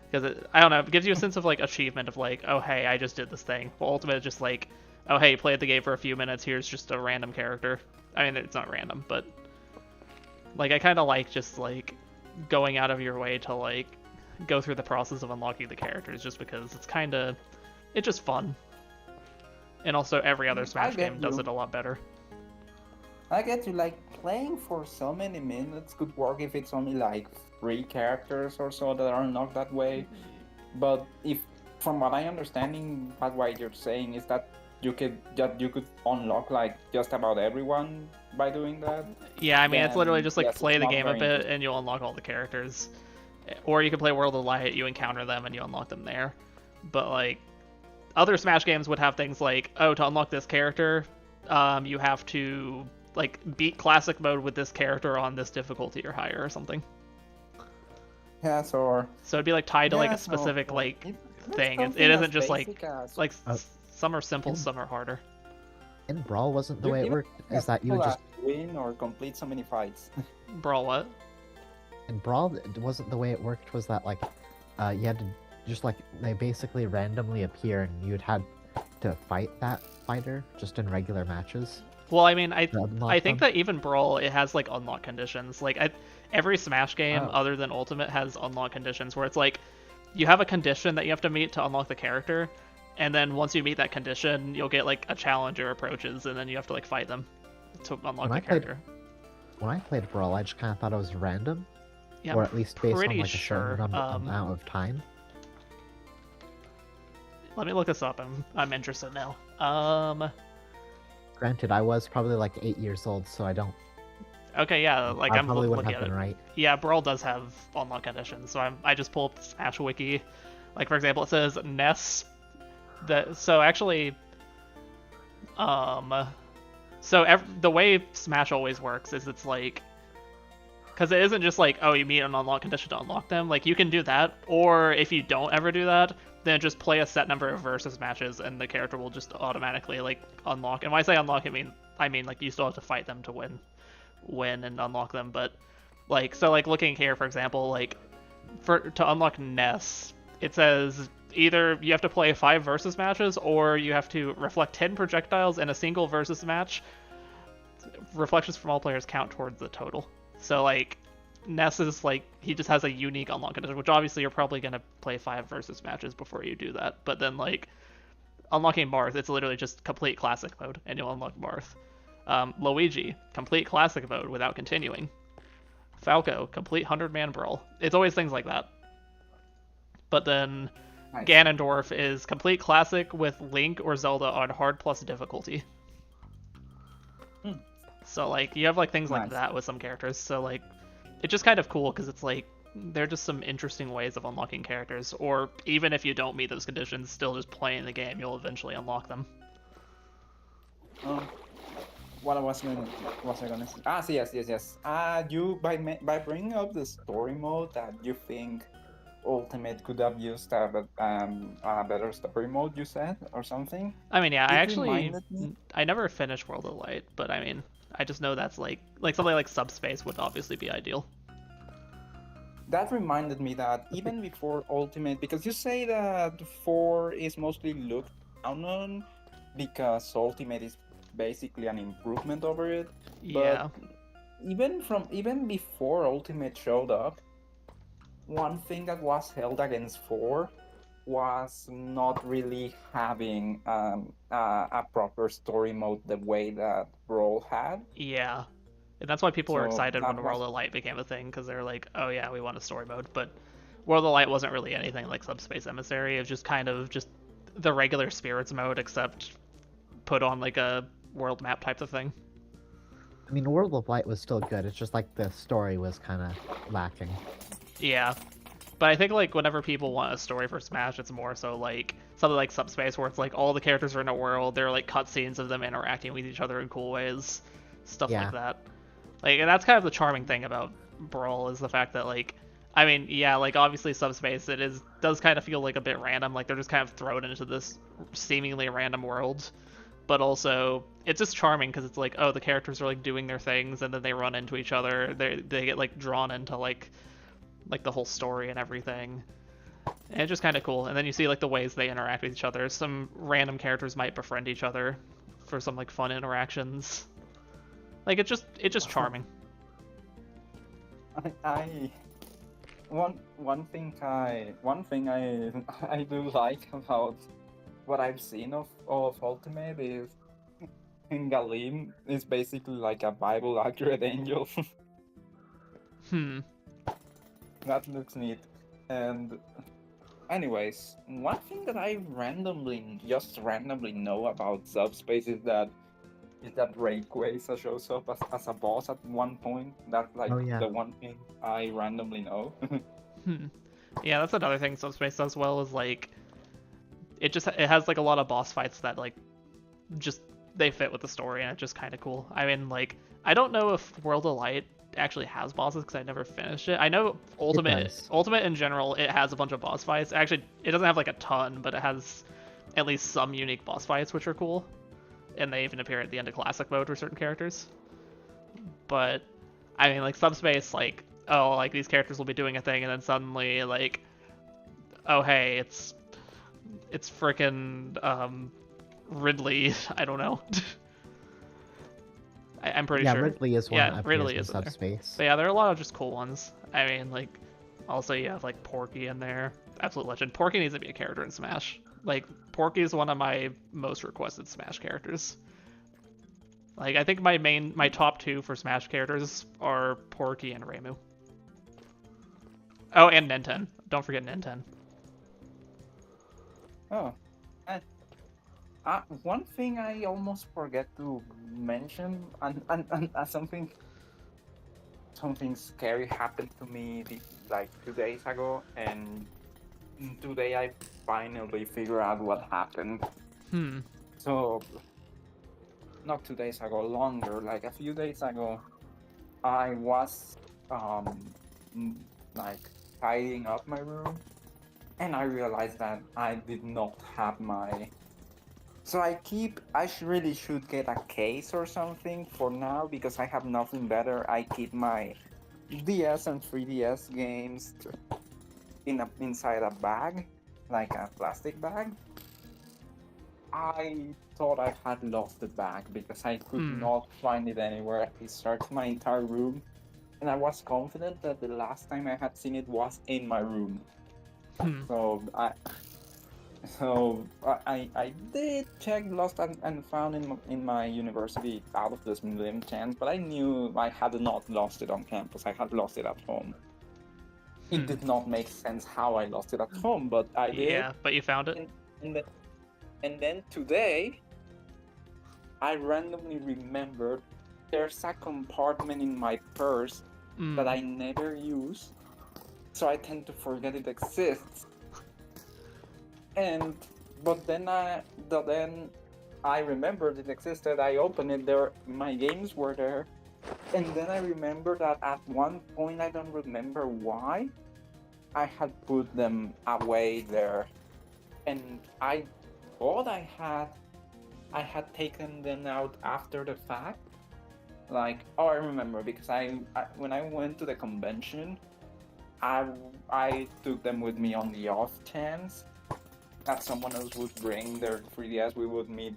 because I don't know, it gives you a sense of like achievement of like, oh hey, I just did this thing. Well, Ultimate is just like, oh hey, played the game for a few minutes, here's just a random character. I mean it's not random, but like I kind of like just like going out of your way to like go through the process of unlocking the characters, just because it's just fun. And also every other Smash game does it a lot better. I get you, like playing for so many minutes could work if it's only like 3 characters or so that are unlocked that way. But if, from what I understanding, what you're saying is that you could unlock like just about everyone by doing that. Yeah, I mean it's literally just like yes, play it's the not game a very bit interesting. and you'll unlock all the characters. Or you can play World of Light, you encounter them and you unlock them there. But like other Smash games would have things like, oh, to unlock this character, you have to like beat classic mode with this character on this difficulty or higher or something. Yes, or So it'd be like tied to like a yes, or- specific or like even thing. It something isn't as just like basic as- some are simple, in- some are harder. In Brawl, wasn't the way it even worked is that you would just win or complete so many fights. Brawl what? in Brawl it wasn't the way it worked was that like you had to just like they basically randomly appear and you'd had to fight that fighter just in regular matches. Well, I mean, I to unlock think them. that even Brawl, it has like unlock conditions. Like every Smash game Oh. other than Ultimate has unlock conditions where it's like you have a condition that you have to meet to unlock the character, and then once you meet that condition, you'll get like a challenge or approaches, and then you have to like fight them to unlock When the I played- character. When I played Brawl, I just kind of thought it was random, Yeah, or at least based on pretty like a certain sure, amount of time. let me look this up. I'm interested now. Granted, I was probably like 8 years old, so I don't. Okay, yeah, like I I'm probably wouldn't looking have at been it. right. Yeah, Brawl does have unlock conditions, so I just pull up the Smash Wiki. Like for example, it says Ness. So actually, the way Smash always works is it's like, because it isn't just like, oh, you meet an unlock condition to unlock them. Like you can do that, or if you don't ever do that, then just play a set number of versus matches, and the character will just automatically like unlock. And when I say unlock, I mean like you still have to fight them to win and unlock them. But like so, like looking here, for example, like to unlock Ness, it says either you have to play 5 versus matches, or you have to reflect 10 projectiles in a single versus match. Reflections from all players count towards the total. So like Ness is like, he just has a unique unlock condition, which obviously you're probably gonna play 5 versus matches before you do that. But then like unlocking Marth, it's literally just complete classic mode and you'll unlock Marth. Luigi, complete classic mode without continuing. Falco, complete 100-man brawl. It's always things like that. But then Nice. Ganondorf is complete classic with Link or Zelda on hard plus difficulty. Hmm. So like you have like things like Nice. that with some characters. So like it's just kind of cool because it's like they're just some interesting ways of unlocking characters. Or even if you don't meet those conditions, still just playing the game, you'll eventually unlock them. What was I gonna say? Ah, so yes. You by bringing up the story mode, that you think Ultimate could have used a better story mode, you said, or something. I mean, yeah, It reminded me. I never finished World of Light, but I mean, I just know that's like something like Subspace would obviously be ideal. That reminded me that even before Ultimate, because you say that 4 is mostly looked down on because Ultimate is basically an improvement over it. Yeah. But even before Ultimate showed up, one thing that was held against 4 was not really having a proper story mode the way that Brawl had. Yeah. And that's why people were So excited when that World was of Light became a thing, because they're like, oh yeah, we want a story mode. But World of Light wasn't really anything like Subspace Emissary. It was just kind of just the regular Spirits mode, except put on like a world map type of thing. I mean, World of Light was still good. It's just like the story was kind of lacking. Yeah. But I think like whenever people want a story for Smash, it's more so like something like Subspace, where it's like all the characters are in a world, there are like cutscenes of them interacting with each other in cool ways, stuff Yeah. like that. Like, and that's kind of the charming thing about Brawl, is the fact that like, I mean, yeah, like obviously Subspace does kind of feel like a bit random, like they're just kind of thrown into this seemingly random world, but also it's just charming because it's like, oh, the characters are like doing their things and then they run into each other, they get like drawn into like the whole story and everything. And it's just kind of cool. And then you see like the ways they interact with each other. Some random characters might befriend each other for some like fun interactions. Like it's just charming. I one thing I I do like about what I've seen of Ultimate is Galim is basically like a Bible accurate angel. That looks neat. And anyways, one thing that I randomly know about Subspace is that Rayquaza shows up as a boss at one point. That's like Oh, yeah. the one thing I randomly know. Yeah, that's another thing Subspace does well, is like it has like a lot of boss fights that like just they fit with the story, and it's just kind of cool. I mean, like I don't know if World of Light actually has bosses because I never finished it. I know Ultimate in general, it has a bunch of boss fights. Actually, it doesn't have like a ton, but it has at least some unique boss fights which are cool, and they even appear at the end of Classic mode for certain characters. But I mean, like Subspace, like oh, like these characters will be doing a thing, and then suddenly like, oh hey, it's freaking Ridley. I don't know. I'm pretty sure. Yeah, Ridley is one Yeah, that Ridley appears is in in there. Subspace. But yeah, there are a lot of just cool ones. I mean, like, also you have like Porky in there. Absolute legend. Porky needs to be a character in Smash. Like, Porky is one of my most requested Smash characters. Like, I think my top two for Smash characters are Porky and Reimu. Oh, and Ninten. Don't forget Ninten. Oh, and one thing I almost forget to mention, and something scary happened to me like 2 days ago, and today I finally figured out what happened. So, not 2 days ago, longer, like a few days ago, I was like tidying up my room, and I realized that I did not have my. So really should get a case or something for now, because I have nothing better. I keep my DS and 3DS games inside a bag, like a plastic bag. I thought I had lost the bag because I could not find it anywhere. I searched my entire room, and I was confident that the last time I had seen it was in my room. So I did check lost and found in my university out of this slim chance, but I knew I had not lost it on campus. I had lost it at home. It did not make sense how I lost it at home, but I did. Yeah, but you found it. And then today, I randomly remembered there's a compartment in my purse that I never use, so I tend to forget it exists. But then I remembered it existed. I opened it there. My games were there, and then I remember that at one point, I don't remember why, I had put them away there, and I thought I had taken them out after the fact. Like, oh, I remember because when I went to the convention, I took them with me on the off chance that someone else would bring their 3DS. We would meet.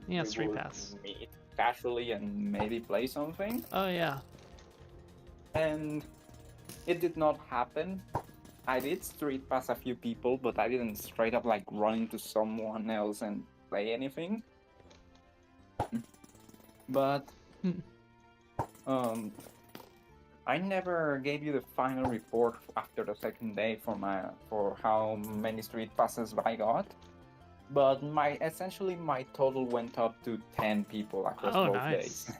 Yeah, we Street would Pass. meet casually and maybe play something. Oh yeah. And it did not happen. I did Street Pass a few people, but I didn't straight up like run into someone else and play anything. But I never gave you the final report after the second day for how many Street Passes I got. But essentially my total went up to 10 people across both nice. days.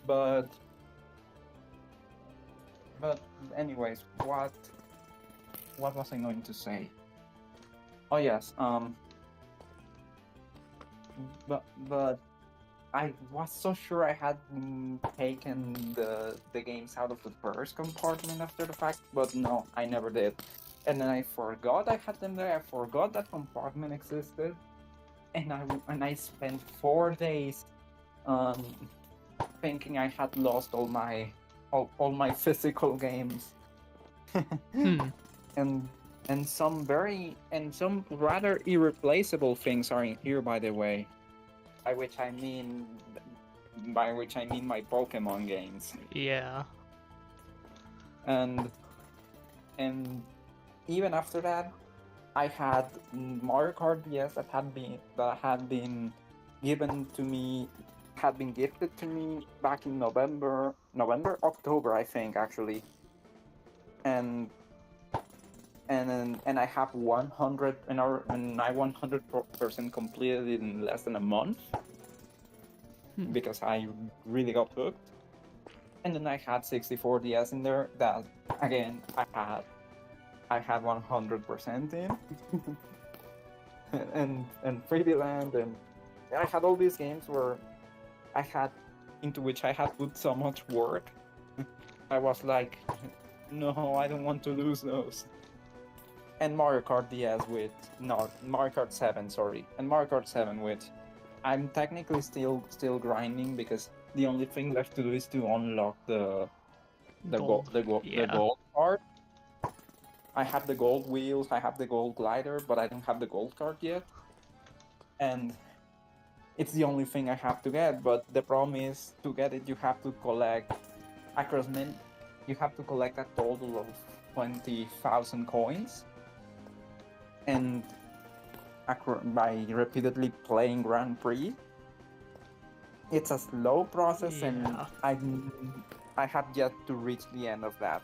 But anyways, what was I going to say? Oh yes, but I was so sure I had taken the games out of the purse compartment after the fact, but no, I never did. And then I forgot I had them there. I forgot that compartment existed, and I spent 4 days thinking I had lost all my physical games. And some rather irreplaceable things are in here, by the way. By which I mean my Pokemon games. Yeah. And even after that, I had Mario Kart DS that had been gifted to me back in October, I think, actually. And I have 100 and I 100% completed it in less than a month because I really got hooked. And then I had 64 DS in there that again I had 100% in. and 3D Land, and I had all these games into which I had put so much work. I was like, no, I don't want to lose those. And Mario Kart 7, sorry. And Mario Kart 7, which I'm technically still grinding because the only thing left to do is to unlock the gold part. I have the gold wheels, I have the gold glider, but I don't have the gold card yet. And it's the only thing I have to get, but the problem is to get it you have to collect a total of 20,000 coins. And by repeatedly playing Grand Prix, it's a slow process, and I have yet to reach the end of that.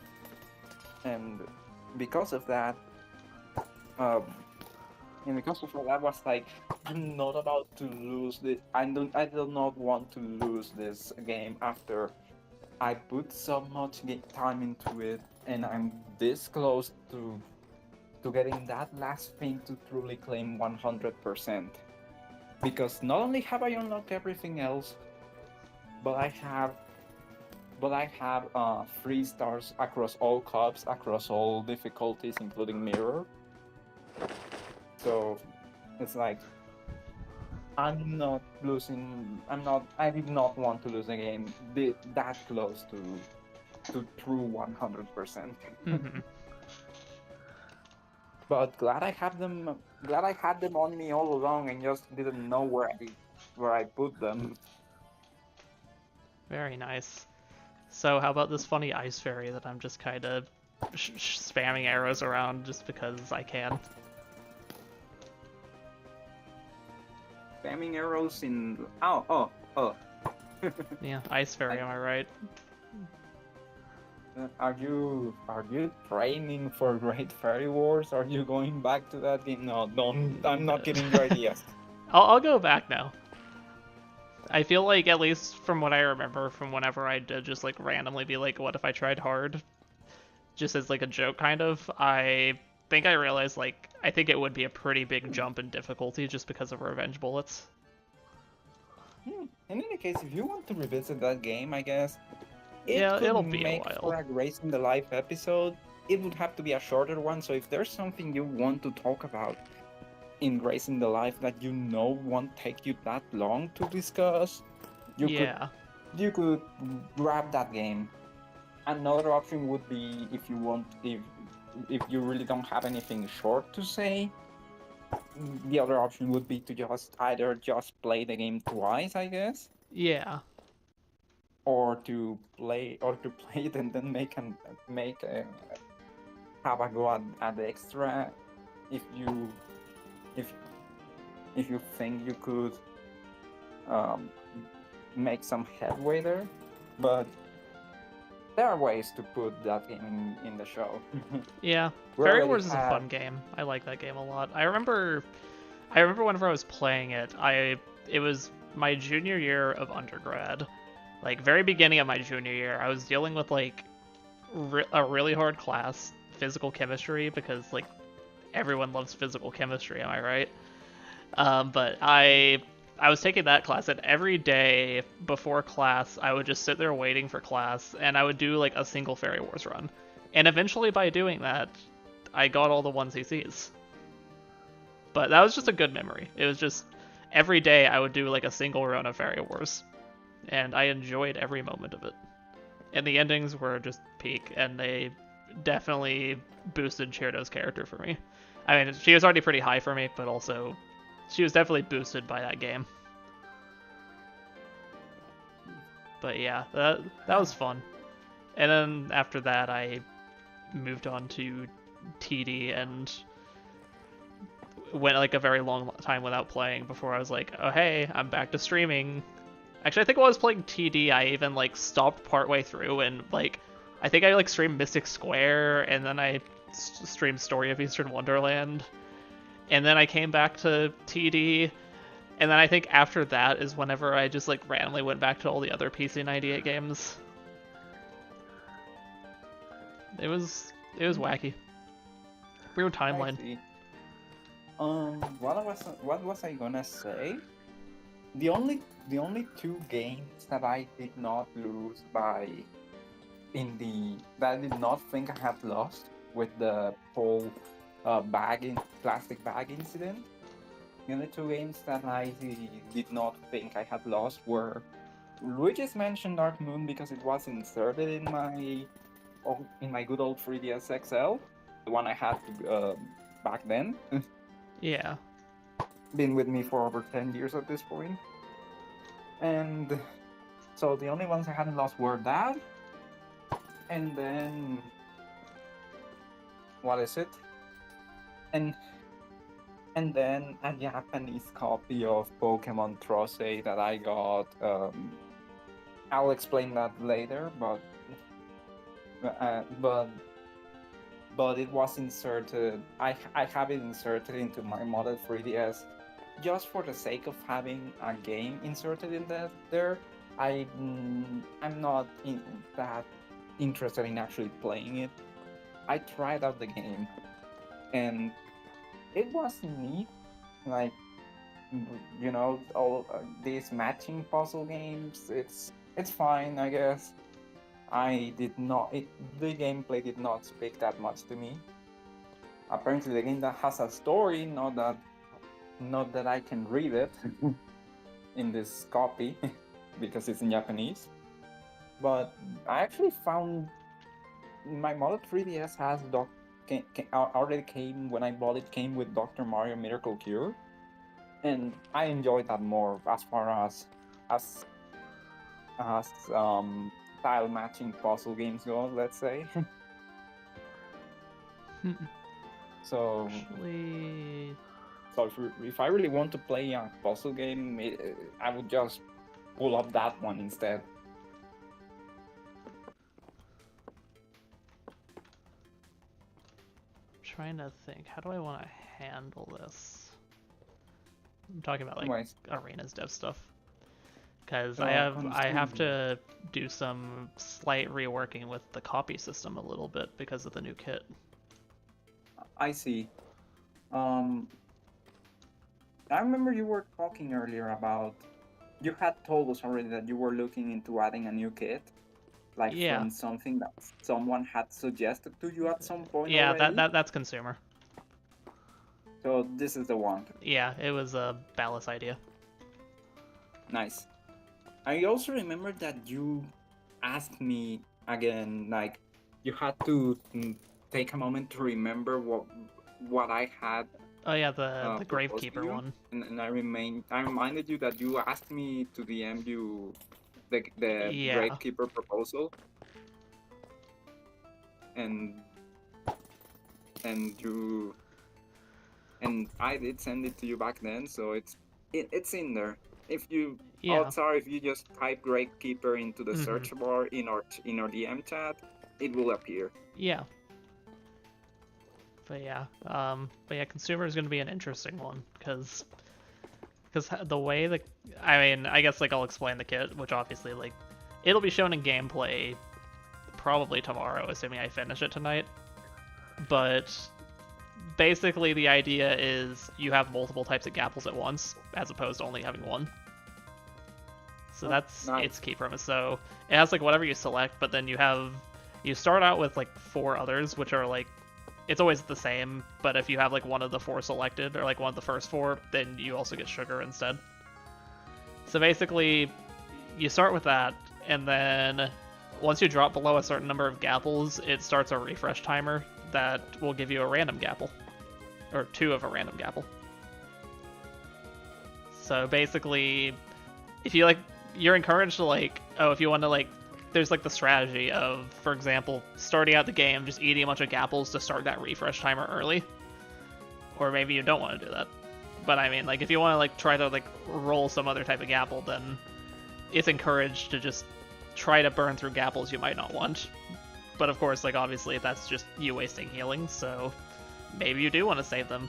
And because of that, I was like, I'm not about to lose this. I do not want to lose this game after I put so much time into it, and I'm this close to getting that last thing to truly claim 100%. Because not only have I unlocked everything else, but I have 3 stars across all cups, across all difficulties, including mirror. So it's like I did not want to lose a game that close to true 100%. But glad I had them on me all along and just didn't know where I put them. Very nice. So how about this funny ice fairy that I'm just kind of spamming arrows around just because I can? Spamming arrows in... Oh. Yeah, ice fairy, am I right? Are you training for Great Fairy Wars? Are you going back to that game? No, don't. I'm not giving you ideas. I'll go back now. I feel like, at least from what I remember from whenever I did just like randomly be like, what if I tried hard? Just as like a joke kind of, I think I realized like, I think it would be a pretty big jump in difficulty just because of revenge bullets. In any case, if you want to revisit that game, I guess it Yeah, could it'll be a make for while. a Grace in the Life episode. It would have to be a shorter one, so if there's something you want to talk about in Grace in the Life that you know won't take you that long to discuss, you could Yeah. you could grab that game. Another option would be if you really don't have anything short to say, the other option would be to just either just play the game twice, I guess, Yeah. or to play it and then make a have a go at the extra if you if if you think you could um, make some headway there, but there are ways to put that game in the show. Yeah. We Fairy already Wars is a have fun game. I like that game a lot. I remember whenever I was playing it, it was my junior year of undergrad. Like very beginning of my junior year, I was dealing with like a really hard class, physical chemistry, because like everyone loves physical chemistry, am I right? But I was taking that class, and every day before class, I would just sit there waiting for class, and I would do like a single Fairy Wars run. And eventually, by doing that, I got all the 1CCs. But that was just a good memory. It was just every day I would do like a single run of Fairy Wars, and I enjoyed every moment of it. And the endings were just peak, and they definitely boosted Chirito's character for me. I mean, she was already pretty high for me, but also she was definitely boosted by that game. But yeah, that was fun. And then after that, I moved on to TD and went like a very long time without playing before I was like, oh hey, I'm back to streaming. Actually, I think while I was playing TD, I even like stopped partway through and like I think I like streamed Mystic Square, and then I streamed Story of Eastern Wonderland, and then I came back to TD, and then I think after that is whenever I just like randomly went back to all the other PC98 games. It was wacky. Weird timeline. I see. What was I gonna say? The only two games that I did not lose that I did not think I had lost with the whole plastic bag incident. The only two games that I did not think I had lost were Luigi's Mansion Dark Moon, because it was inserted in my good old 3DS XL, the one I had back then. Yeah. Been with me for over 10 years at this point. And so the only ones I hadn't lost were that, and then what is it? And then a Japanese copy of Pokemon Trose that I got. I'll explain that later, but it was inserted. I have it inserted into my model 3DS just for the sake of having a game inserted in there. I'm not that interested in actually playing it. I tried out the game, and it was neat. Like, all these matching puzzle games. It's fine, I guess. The gameplay did not speak that much to me. Apparently, the game that has a story, not that I can read it in this copy because it's in Japanese. But I actually found my Model 3DS already came when I bought it. Came with Dr. Mario Miracle Cure, and I enjoyed that more as far as style matching puzzle games go. Let's say. So. Actually, So if I really want to play a puzzle game, I would just pull up that one instead. trying to think. How do I want to handle this? I'm talking about like Anyways, arenas dev stuff. Because so I have consumer. to do some slight reworking with the copy system a little bit because of the new kit. I see. I remember you were talking earlier about. You had told us already that you were looking into adding a new kit, like Yeah. from something that someone had suggested to you at some point Yeah, already. that's consumer. So this is the one. Yeah, it was a Ballas idea. Nice. I also remember that you asked me again, like you had to take a moment to remember what I had Oh yeah, the proposed to Gravekeeper you, one. and I reminded you that you asked me to DM you the Yeah. Gravekeeper proposal, and you and I did send it to you back then, so it's in there. If you Yeah. odds are if you just type Gravekeeper into the Mhm. search bar in our DM chat, it will appear. Yeah. But yeah, consumer is going to be an interesting one because the way I guess like I'll explain the kit, which obviously like it'll be shown in gameplay probably tomorrow, assuming I finish it tonight. But basically the idea is you have multiple types of gapples at once, as opposed to only having one. So that's nice. its key premise. So it has like whatever you select, but then you start out with like 4 others, which are like it's always the same, but if you have like one of the 4 selected or like one of the first 4, then you also get sugar instead. So basically you start with that, and then once you drop below a certain number of gapples, it starts a refresh timer that will give you a random gapple, or 2 of a random gapple. So basically, if you like, you're encouraged to like, if you want to like, there's like the strategy of, for example, starting out the game just eating a bunch of gapples to start that refresh timer early, or maybe you don't want to do that. But I mean, like if you want to like try to like roll some other type of gapple, then it's encouraged to just try to burn through gapples you might not want. But of course, like obviously that's just you wasting healing, so maybe you do want to save them.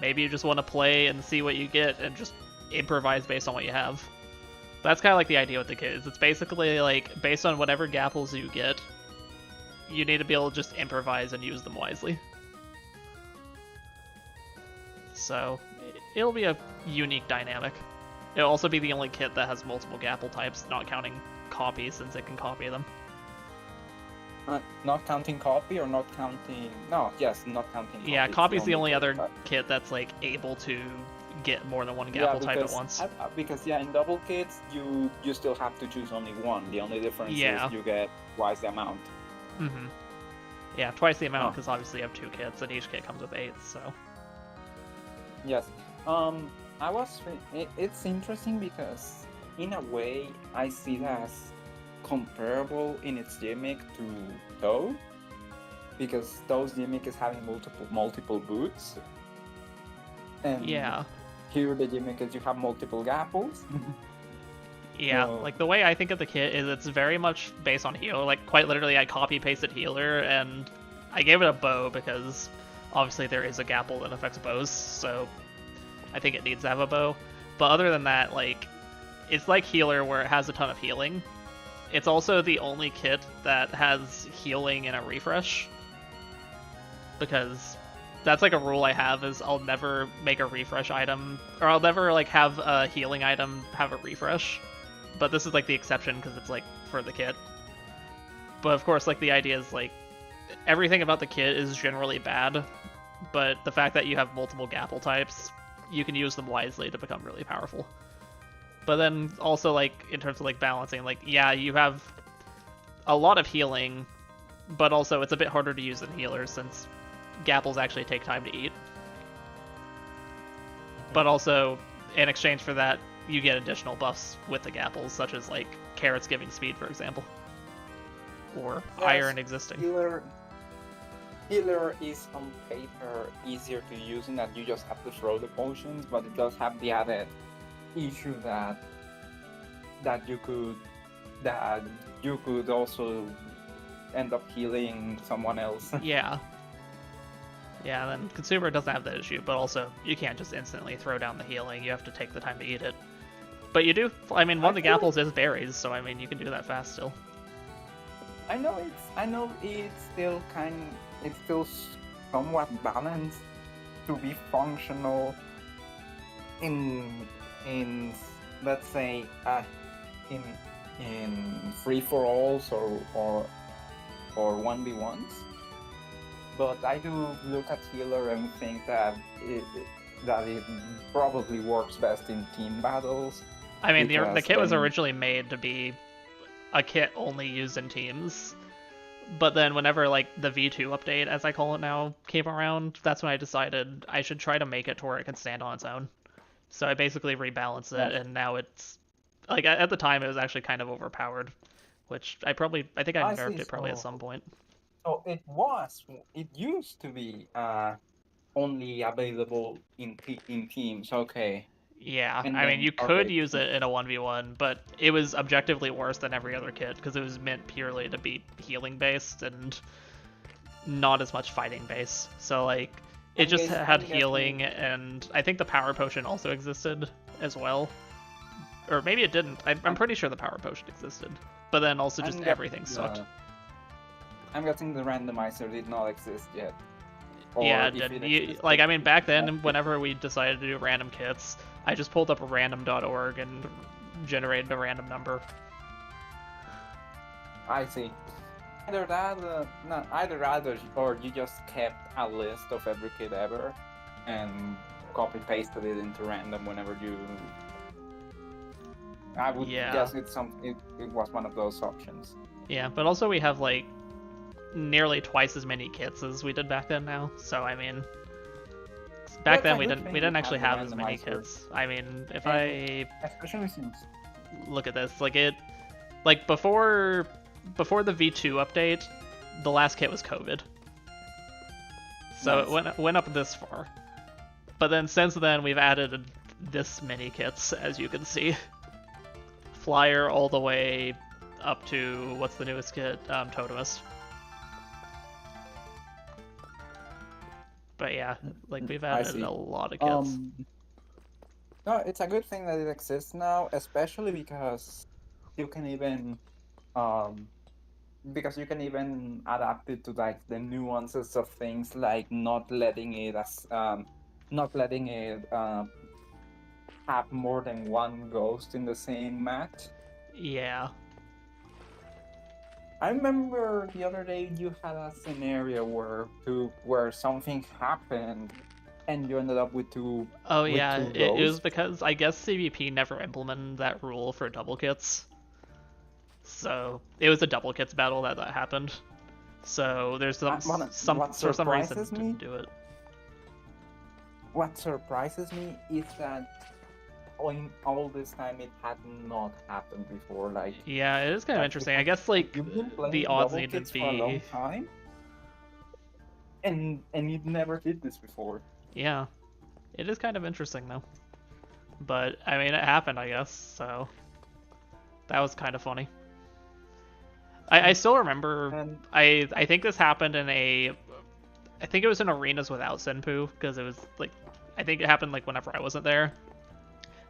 Maybe you just want to play and see what you get and just improvise based on what you have. That's kind of like the idea with the kids. It's basically like based on whatever gapples you get, you need to be able to just improvise and use them wisely. So it'll be a unique dynamic. It'll also be the only kit that has multiple gapple types, not counting copy, since it can copy them. Not counting copy or not counting... No, yes, not counting copy. Yeah, copy's the only other kit that's like able to get more than one gapple type at once. Because in double kits, you still have to choose only one. The only difference is you get twice the amount. Mm-hmm. Yeah, twice the amount, because obviously you have 2 kits, and each kit comes with 8, so... Yes. It's interesting because, in a way, I see it as comparable in its gimmick to Toad, because Toad's gimmick is having multiple boots. And here the gimmick is you have multiple gapples. Yeah, like the way I think of the kit is it's very much based on healer. Like quite literally, I copy-pasted healer, and I gave it a bow because obviously there is a gapple that affects bows, so I think it needs to have a bow. But other than that, like, it's like healer where it has a ton of healing. It's also the only kit that has healing in a refresh, because that's like a rule I have is I'll never make a refresh item, or I'll never like have a healing item have a refresh. But this is like the exception because it's like for the kit. But of course, like the idea is like everything about the kit is generally bad, but the fact that you have multiple gapple types, you can use them wisely to become really powerful. But then also like in terms of like balancing, like yeah, you have a lot of healing, but also it's a bit harder to use than healers since gapples actually take time to eat. But also in exchange for that, you get additional buffs with the gapples, such as like carrots giving speed, for example, or iron existing. Healer is on paper easier to use in that you just have to throw the potions, but it does have the added issue that you could also end up healing someone else. Yeah. Yeah, then consumer doesn't have that issue, but also you can't just instantly throw down the healing. You have to take the time to eat it. But you do. I mean, one of the apples is berries, so I mean, you can do that fast still. I know it's still it's still somewhat balanced to be functional in let's say in free for alls or 1v1s. But I do look at healer and think that it probably works best in team battles. I mean, the because kit was then- originally made to be a kit only used in teams. But then whenever like the V2 update, as I call it now, came around, that's when I decided I should try to make it to where it can stand on its own. So I basically rebalanced it, Yeah. and now it's like at the time it was actually kind of overpowered, which I think I I nerfed see, it probably at so- some point. So it used to be only available in teams. Okay. Yeah, And I mean, then- you could okay. use it in a 1v1, but it was objectively worse than every other kit because it was meant purely to be healing based and not as much fighting based. So like it just I'm had guessing- healing, and I think the power potion also existed as well. Or maybe it didn't. I'm pretty sure the power potion existed. But then also just I'm everything guessing sucked. I'm guessing the randomizer did not exist yet. Yeah, if it didn't. it You, existed- like I mean, back then, whenever we decided to do random kits, I just pulled up random.org and generated a random number. I see. Either that, or you just kept a list of every kid ever, and copy pasted it into random whenever you. I would Yeah. guess it was one of those options. Yeah, but also we have like nearly twice as many kits as we did back then now. So I mean, back That's then a we good didn't thing we to didn't actually have have the as many randomizer. kits. I mean, if And- I Especially since look at this, like before the V2 update, the last kit was COVID. So Nice. it went up this far. But then since then we've added this many kits, as you can see. Flyer all the way up to what's the newest kit? Totemus. But yeah, like we've I added see. a lot of kits. No, it's a good thing that it exists now, especially because you can even adapt it to like the nuances of things, like not letting it have more than one ghost in the same match. Yeah. I remember the other day you had a scenario where something happened and you ended up with two. Oh with yeah, two it was ghosts. because I guess CVP never implemented that rule for double kits. So it was a double kits battle that happened. So there's what for some reason surprises me? didn't do it. What surprises me is that in all this time it had not happened before. Like Yeah, it is kind of Like, interesting. I guess like you've been playing the odds double need to kits for a long be time, and you never did this before. yeah. It is kind of interesting though. But I mean, it happened, I guess. So that was kind of funny. I still remember. And I think this happened in I think it was in arenas without Senpoo, because it was like, I think it happened like whenever I wasn't there.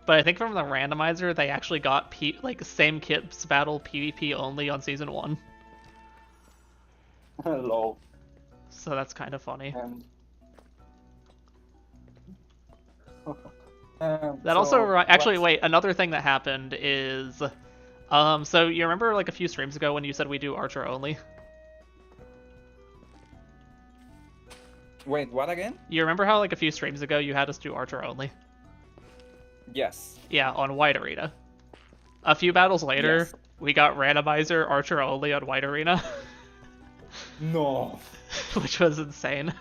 But I think from the randomizer they actually got same kits battle PvP only on season 1. hello. So that's kind of funny. And That also actually wait, another thing that happened is so you remember like a few streams ago when you said we do Archer only? Wait, what again? You remember how like a few streams ago you had us do Archer only? Yes. Yeah, on White Arena. A few battles later, Yes. we got randomizer Archer only on White Arena, No. which was insane.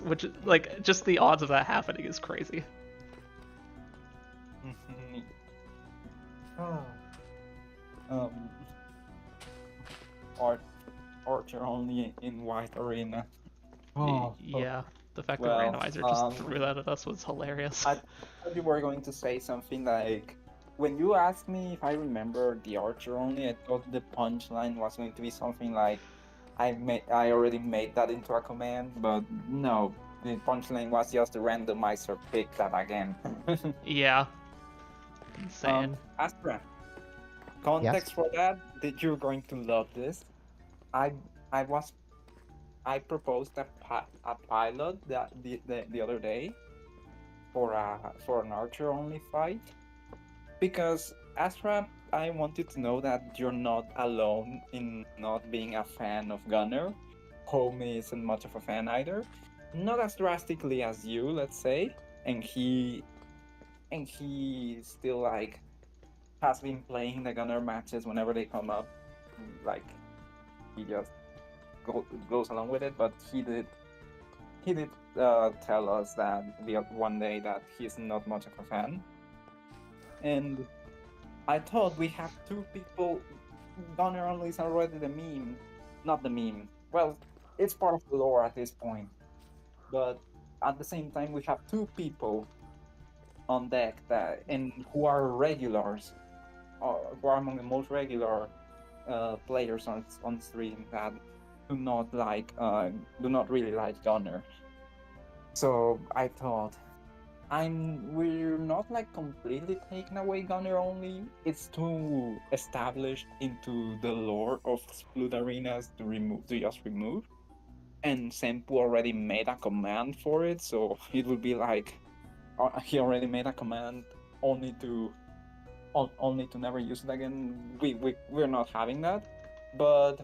Which, like, just the odds of that happening is crazy. um, Archer only in White Arena. Yeah, the fact Well, that randomizer just threw that at us was hilarious. I thought you were going to say something like, when you asked me if I remember the Archer only, I thought the punchline was going to be something like, I already made that into a command, but no, the punchline was just the randomizer pick that again. Yeah. Insane. Astra, Yes. context for that, that you're going to love this. I I was I proposed a pilot that the other day for an archer only fight because Astra, I wanted to know that you're not alone in not being a fan of Gunner. Homie isn't much of a fan either. Not as drastically as you, let's say. And he still like has been playing the Gunner matches whenever they come up. Like he just goes along with it, but he did tell us that the one day that he's not much of a fan. And I thought we have two people. Gunner only is already the meme, not the meme. Well, it's part of the lore at this point, but at the same time we have two people on deck that and who are regulars, who are among the most regular players on stream that do not really like Gunner. So I thought we're not like completely taking away Gunner only. It's too established into the lore of Split Arenas to just remove. And Senpoo already made a command for it, so it would be like he already made a command only to only to never use it again. We're not having that, but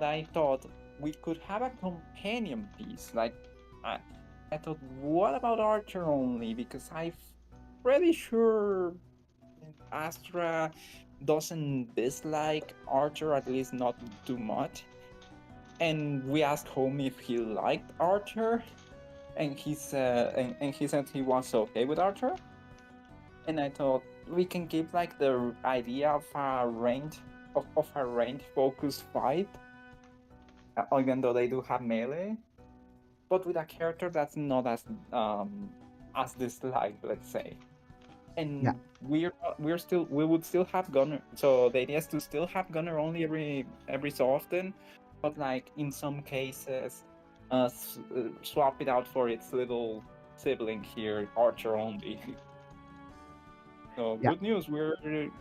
I thought we could have a companion piece. Like I thought, what about Archer only? Because I'm pretty sure Astra doesn't dislike Archer, at least not too much. And we asked Homie if he liked Archer, and he said he was okay with Archer. And I thought we can give like the idea of a range focused fight, even though they do have melee, but with a character that's not as disliked, let's say. Yeah. And we would still have Gunner. So the idea is to still have Gunner only every so often, but like in some cases, swap it out for its little sibling here, Archer only. So Yeah. good news, we're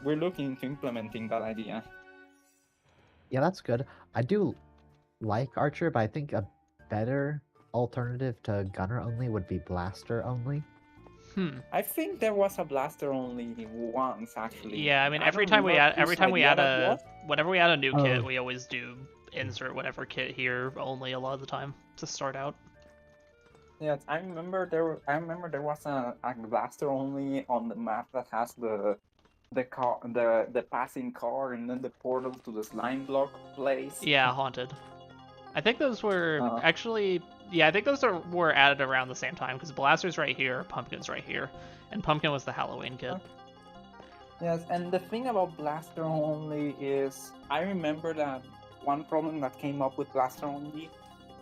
looking into implementing that idea. Yeah, that's good. I do like Archer, but I think a better alternative to Gunner only would be Blaster only. I think there was a blaster only once actually. Yeah, I mean I every don't time we remember add whose idea that was. whenever we add a new kit, Oh. we always do insert whatever kit here only a lot of the time to start out. Yes, I remember there was a blaster only on the map that has the passing car and then the portal to the slime block place. Yeah, haunted. I think those were Uh, actually, yeah, I think those were added around the same time because Blaster's right here, Pumpkin's right here, and Pumpkin was the Halloween kit. yes, and the thing about blaster only is I remember that one problem that came up with blaster only.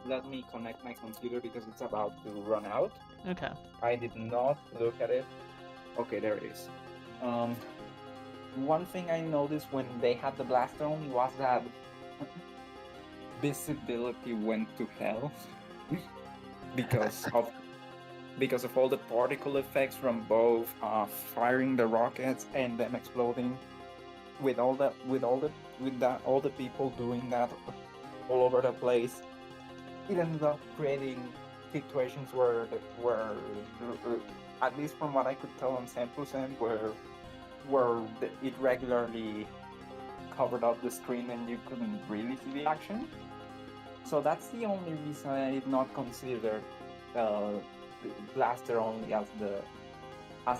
Let me connect my computer because it's about to run out. Okay. I did not look at it. Okay, there it is. One thing I noticed when they had the blaster only was that visibility went to hell because of all the particle effects from both firing the rockets and them exploding all the people doing that all over the place. It ended up creating situations where at least from what I could tell on Senpoo's end, where it regularly covered up the screen and you couldn't really see the action. So that's the only reason I did not consider Blaster only as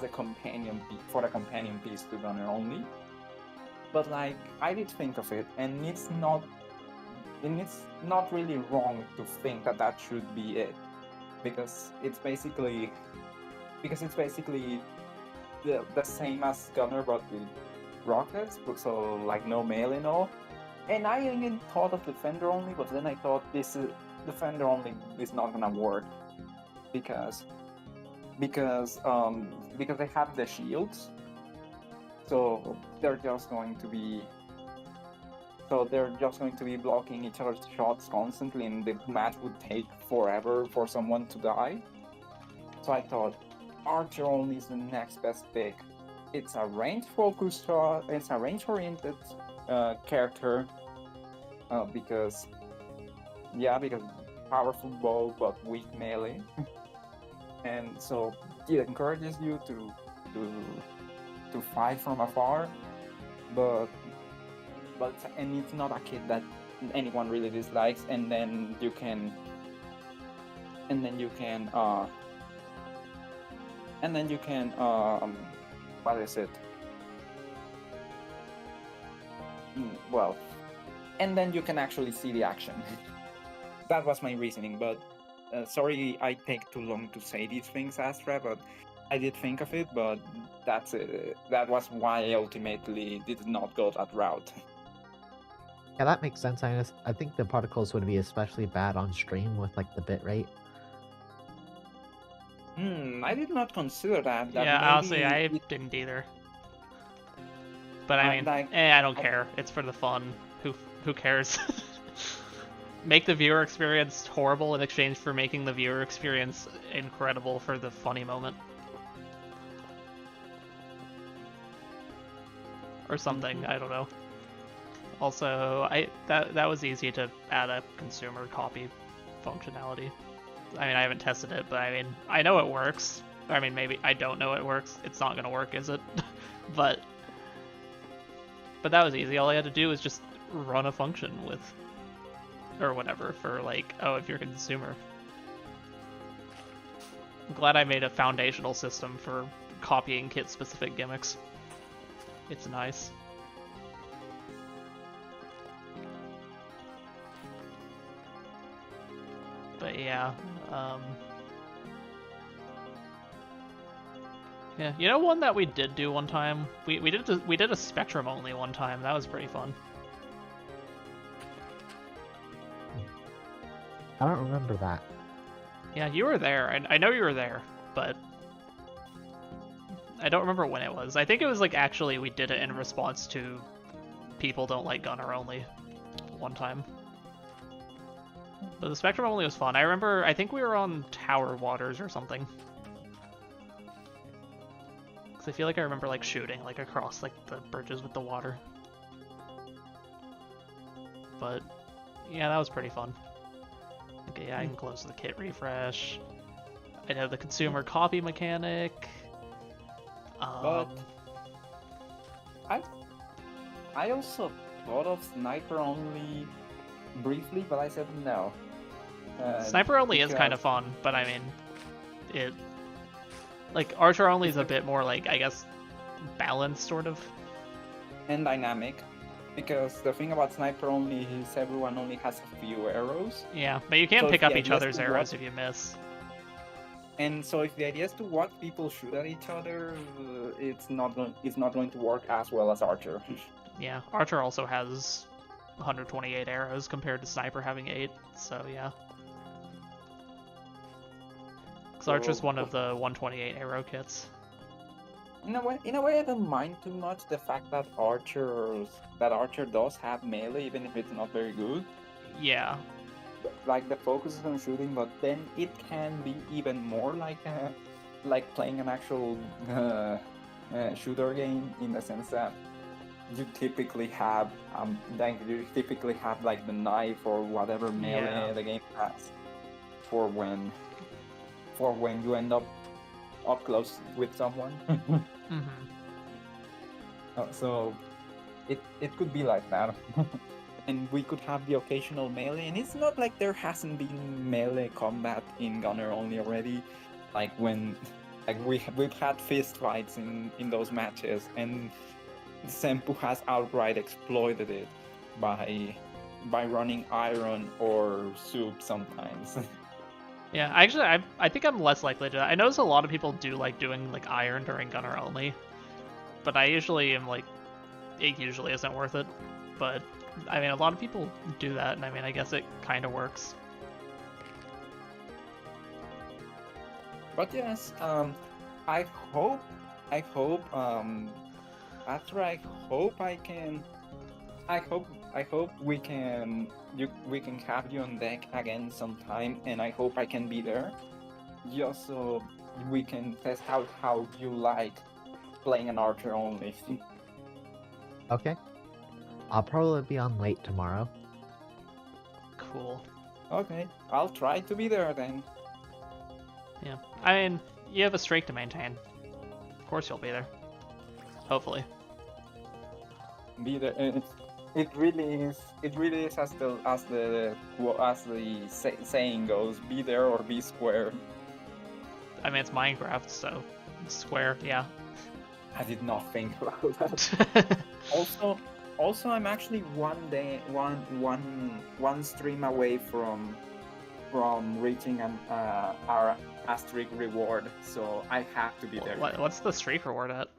the companion for the companion piece to Gunner only. But like I did think of it, and it's not really wrong to think that should be it, because it's basically the same as Gunner but with rockets, so like no melee and all. And I even thought of Defender only, but then I thought Defender only is not gonna work because they have the shields, so they're just going to be So they're just going to be blocking each other's shots constantly, and the match would take forever for someone to die. So I thought, Archer only is the next best pick. It's a range-focused shot. It's a range-oriented character because powerful bow but weak melee, and so it encourages you to fight from afar, but and it's not a kit that anyone really dislikes, and then you can what is it? Well, and then you can actually see the action. That was my reasoning, but sorry I take too long to say these things, Astra, but I did think of it, but that's it. That was why I ultimately did not go that route. Yeah, that makes sense. I think the particles would be especially bad on stream with like the bitrate. I did not consider that. Yeah, maybe honestly, I it- didn't either. But I mean, like, I don't care. It's for the fun. Who cares? Make the viewer experience horrible in exchange for making the viewer experience incredible for the funny moment. Or something, I don't know. Also, that was easy to add a consumer copy functionality. I mean, I haven't tested it, but I mean, I know it works. I mean, maybe I don't know it works. It's not gonna work, is it? but that was easy. All I had to do was just run a function with, or whatever, for like, oh, if you're a consumer. I'm glad I made a foundational system for copying kit-specific gimmicks. It's nice. But yeah, yeah. You know one that we did do one time? We did a Spectrum only one time. That was pretty fun. I don't remember that. Yeah, you were there. I know you were there, but I don't remember when it was. I think it was like actually we did it in response to people don't like Gunner only one time. But the Spectrum only was fun. I remember, I think we were on Tower Waters or something. Because I feel like I remember like shooting like across like the bridges with the water. But yeah, that was pretty fun. Okay, yeah, I can close the kit refresh. I'd have the consumer copy mechanic. But I also thought of sniper only briefly, but I said no. Sniper only is kind of fun, but I mean, it like Archer only is a bit more like, I guess, balanced sort of. And dynamic, because the thing about sniper only is everyone only has a few arrows. Yeah, but you can So pick if up the each idea is other's to arrows watch- if you miss. And so if the idea is to watch people shoot at each other, it's not going to work as well as Archer. Yeah, Archer also has 128 arrows compared to Sniper having 8, so yeah. Because Archer's one of the 128 arrow kits. In a way, I don't mind too much the fact that Archer does have melee, even if it's not very good. Yeah. Like the focus is on shooting, but then it can be even more like playing an actual shooter game, in the sense that you typically have like the knife or whatever melee the game has for when you end up close with someone. So it could be like that. And we could have the occasional melee, and it's not like there hasn't been melee combat in Gunner only already. Like when we've had fist fights in those matches, and Senpoo has outright exploited it by running iron or soup sometimes. Yeah, actually, I think I'm less likely to. I notice a lot of people do like doing like iron during Gunner only, but I usually am like, it usually isn't worth it. But I mean, a lot of people do that, and I mean, I guess it kind of works. But yes, I hope, after I hope I can I hope we can have you on deck again sometime, and I hope I can be there, just so we can test out how you like playing an archer only. Okay. I'll probably be on late tomorrow. Cool. Okay, I'll try to be there then. Yeah. I mean, you have a streak to maintain. Of course you'll be there. Hopefully. Be there. It really is. It really is as the saying goes: be there or be square. I mean, it's Minecraft, so it's square, yeah. I did not think about that. Also, I'm actually one stream away from reaching our asterisk reward, so I have to be there. What's the streak reward at?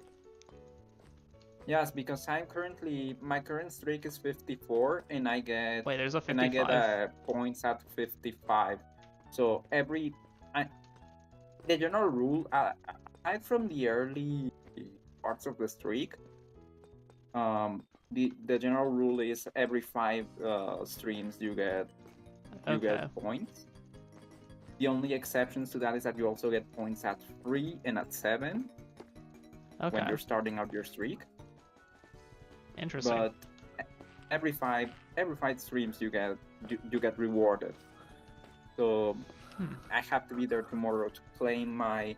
Yes, because my current streak is 54, and I get Wait, there's a 55. and I get points at 55. So the general rule, aside from the early parts of the streak, the general rule is every 5 streams you get points. The only exceptions to that is that you also get points at 3 and at 7 when you're starting out your streak. Interesting. But every five streams you get rewarded. So I have to be there tomorrow to claim my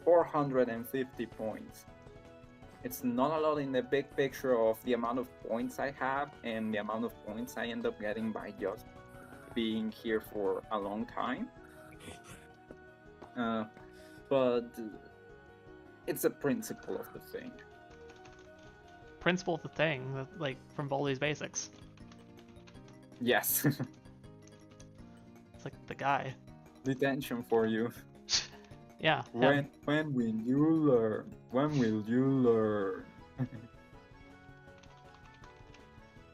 450 points. It's not a lot in the big picture of the amount of points I have and the amount of points I end up getting by just being here for a long time. But it's a principle of the thing. Principle of the thing, like from Baldi's Basics. Yes. It's like the guy. Detention for you. Yeah. When will you learn? When will you learn?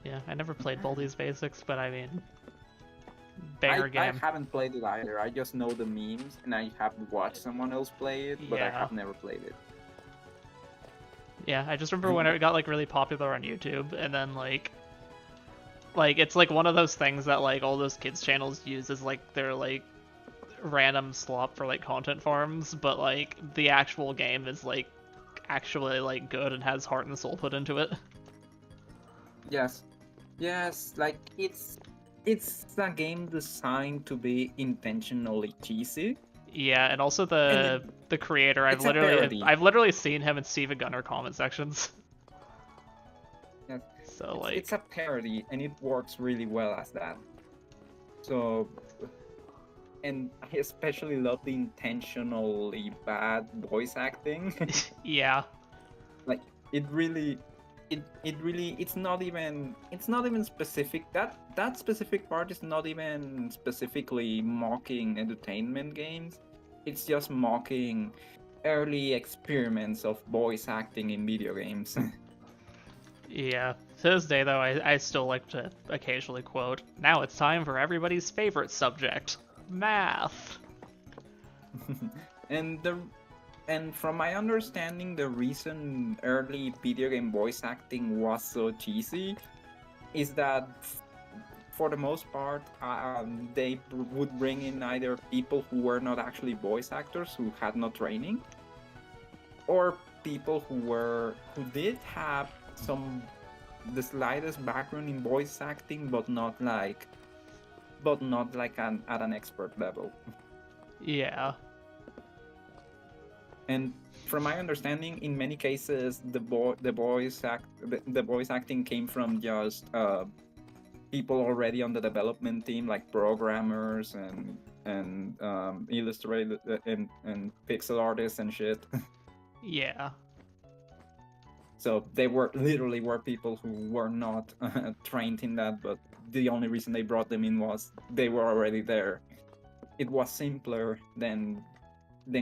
Yeah, I never played Baldi's Basics, but I mean, banger game. I haven't played it either. I just know the memes, and I have watched someone else play it, but I have never played it. Yeah, I just remember when it got like really popular on YouTube, and then like it's like one of those things that like all those kids channels use as like their like random slop for like content farms, but like the actual game is like actually like good and has heart and soul put into it. Yes, like it's a game designed to be intentionally cheesy. Yeah, and also the creator, I've literally seen him in Steven Gunner comment sections. Yes. So like it's a parody, and it works really well as that. So, and I especially love the intentionally bad voice acting. Yeah. Like it's not even specific. That specific part is not even specifically mocking entertainment games. It's just mocking early experiments of voice acting in video games. Yeah. To this day, though, I still like to occasionally quote, "Now it's time for everybody's favorite subject, math." And from my understanding, the reason early video game voice acting was so cheesy is that, for the most part, they would bring in either people who were not actually voice actors, who had no training, or people who did have the slightest background in voice acting, but not at an expert level. Yeah. And from my understanding, in many cases, the voice acting came from just people already on the development team, like programmers and illustrator and pixel artists and shit. Yeah. So they were people who were not trained in that, but the only reason they brought them in was they were already there. It was simpler than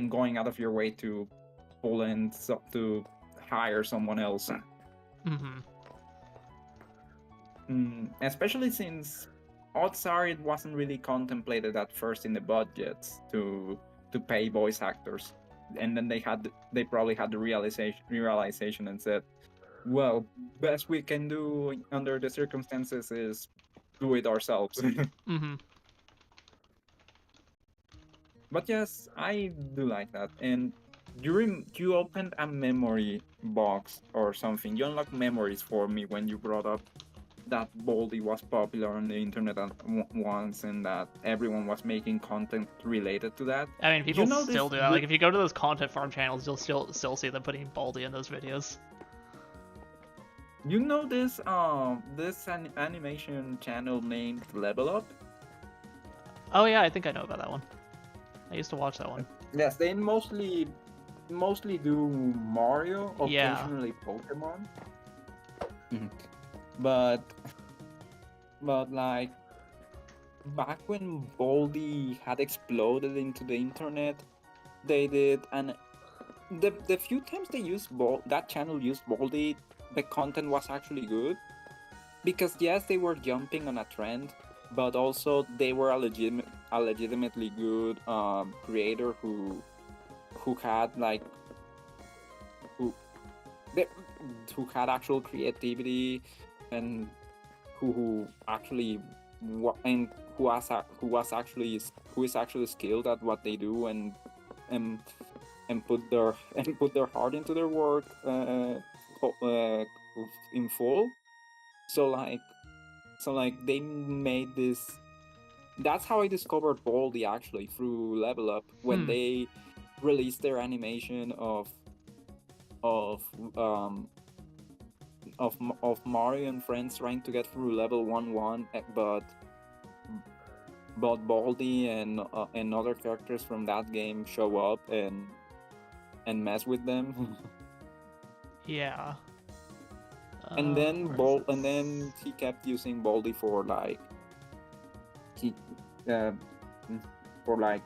going out of your way to pull in to hire someone else. Especially since odds are it wasn't really contemplated at first in the budgets to pay voice actors, and then they probably had the realization and said, well, best we can do under the circumstances is do it ourselves. Mm-hmm. But yes, I do like that. And you opened a memory box or something. You unlocked memories for me when you brought up that Baldi was popular on the internet once, and that everyone was making content related to that. I mean, You people know still this. do that. Like, if you go to those content farm channels, you'll still see them putting Baldy in those videos. You know this. This animation channel named Level Up. Oh yeah, I think I know about that one. I used to watch that one. Yes, they mostly do Mario, Yeah. occasionally Pokemon. Mhm. But like back when Baldi had exploded into the internet, they did, and the few times they used that channel used Baldi, the content was actually good because yes, they were jumping on a trend, but also they were a legitimately good creator who had like who they, who had actual creativity and who actually and who is actually skilled at what they do and and put their and put their heart into their work in full. So like they made this. That's how I discovered Baldi actually through Level Up when Hmm. they released their animation of um of Mario and friends trying to get through level 1-1, but Baldi and other characters from that game show up and mess with them. Yeah. and then Where is And this? then he kept using Baldi for like he uh, for like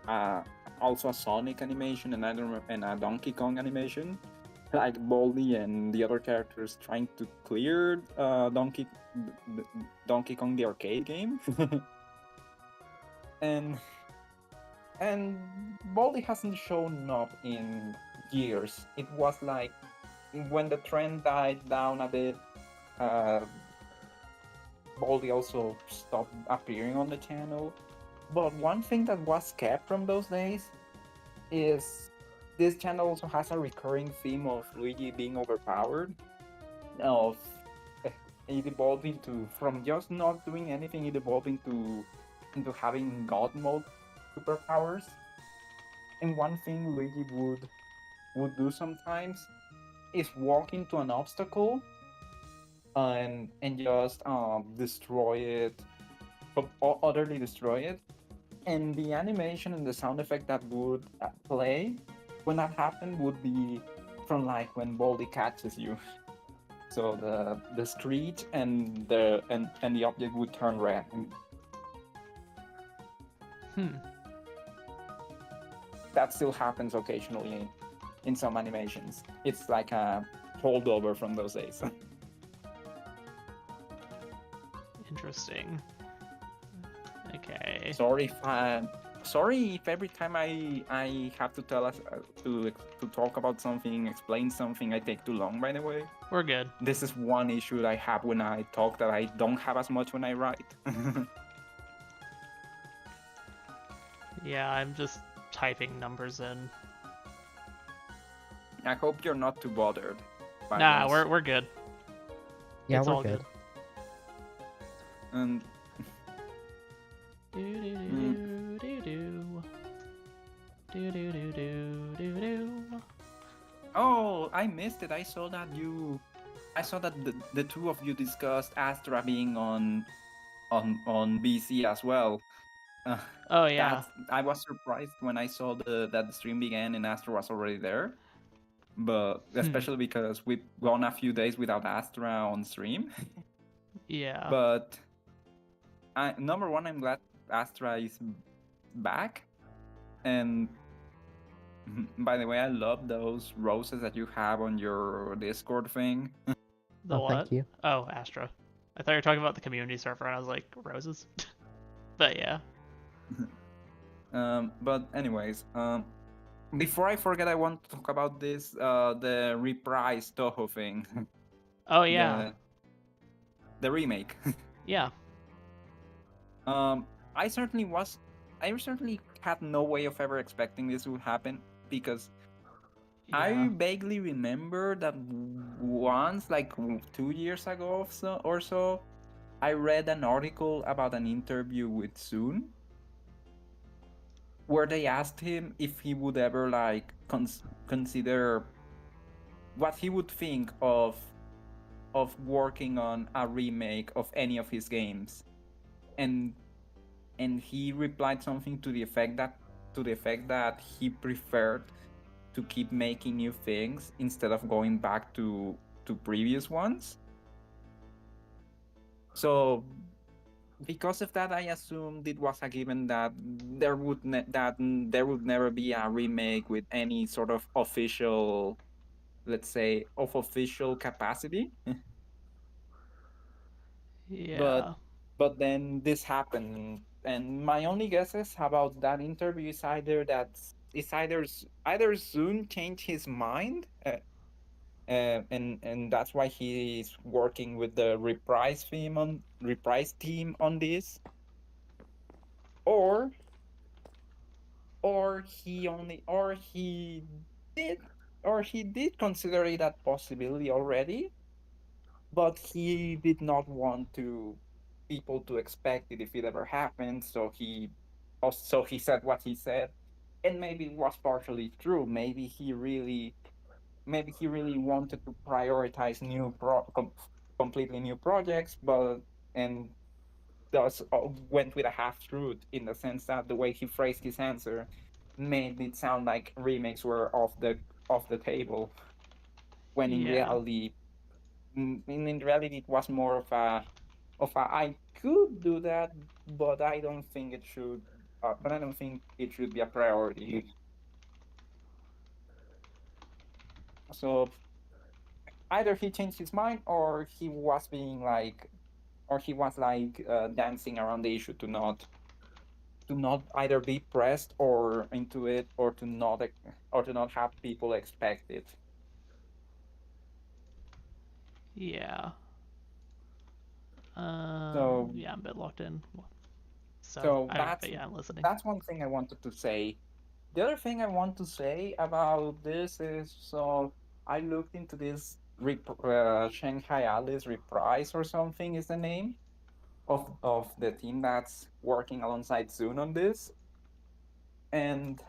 uh also a Sonic animation and I don't remember, and a Donkey Kong animation. Like Baldi and the other characters trying to clear Donkey Kong the arcade game. and and Baldi hasn't shown up in years. It was like when the trend died down a bit, uh, Baldi also stopped appearing on the channel. But one thing that was kept from those days is this channel also has a recurring theme of Luigi being overpowered, of it evolving to from just not doing anything, it evolved into having God mode superpowers. And one thing Luigi would do sometimes is walk into an obstacle and just destroy it, utterly destroy it. And the animation and the sound effect that would play when that happened would be from like when Baldi catches you. So the screech and the object would turn red. Hmm. That still happens occasionally in some animations. It's like a holdover from those days. Interesting. Okay. Sorry if every time I have to tell us to talk about something, explain something, I take too long. By the way, We're good. this is one issue that I have when I talk that I don't have as much when I write. Yeah, I'm just typing numbers in. I hope you're not too bothered by Nah, this. we're good. Yeah, It's we're all good. And Do do do do do do do do do do do. oh, I missed it. I saw that the two of you discussed Astra being on BC as well. Uh, Oh yeah. I was surprised when I saw that the stream began and Astra was already there. But Hmm. especially because we've gone a few days without Astra on stream. Yeah. But number one, I'm glad Astra is back. And by the way, I love those roses that you have on your Discord thing. The Oh, what? thank you. Oh, Astra. I thought you were talking about the community server, and I was like, roses. But yeah. But anyways, before I forget, I want to talk about this the reprise Toho thing. Oh yeah, the remake. yeah, um, I certainly was. I certainly had no way of ever expecting this would happen because yeah, I vaguely remember that once, like 2 years ago or so, I read an article about an interview with Soon where they asked him if he would ever like consider what he would think of working on a remake of any of his games, and he replied something to the effect that he preferred to keep making new things instead of going back to previous ones. So because of that, I assumed it was a given that there would never be a remake with any sort of official, let's say, of official capacity. but yeah, but then this happened, and my only guesses about that interview is either Zoom changed his mind, and that's why he's working with the reprise team on this, or or did he did consider it a possibility already, but he did not want to people to expect it if it ever happened, so he said what he said. And maybe it was partially true. Maybe he really wanted to prioritize completely new projects, but and thus went with a half truth in the sense that the way he phrased his answer made it sound like remakes were off the table, when yeah, in reality it was more of a I could do that, but I don't think it should. But I don't think it should be a priority. So either he changed his mind, or he was like dancing around the issue to not either be pressed or into it, or to not have people expect it. yeah. So Yeah, I'm a bit locked in. So so but yeah, I'm listening. that's one thing I wanted to say. The other thing I want to say about this is, so I looked into this Shanghai Alice Reprise or something is the name of the team that's working alongside Zoom on this. And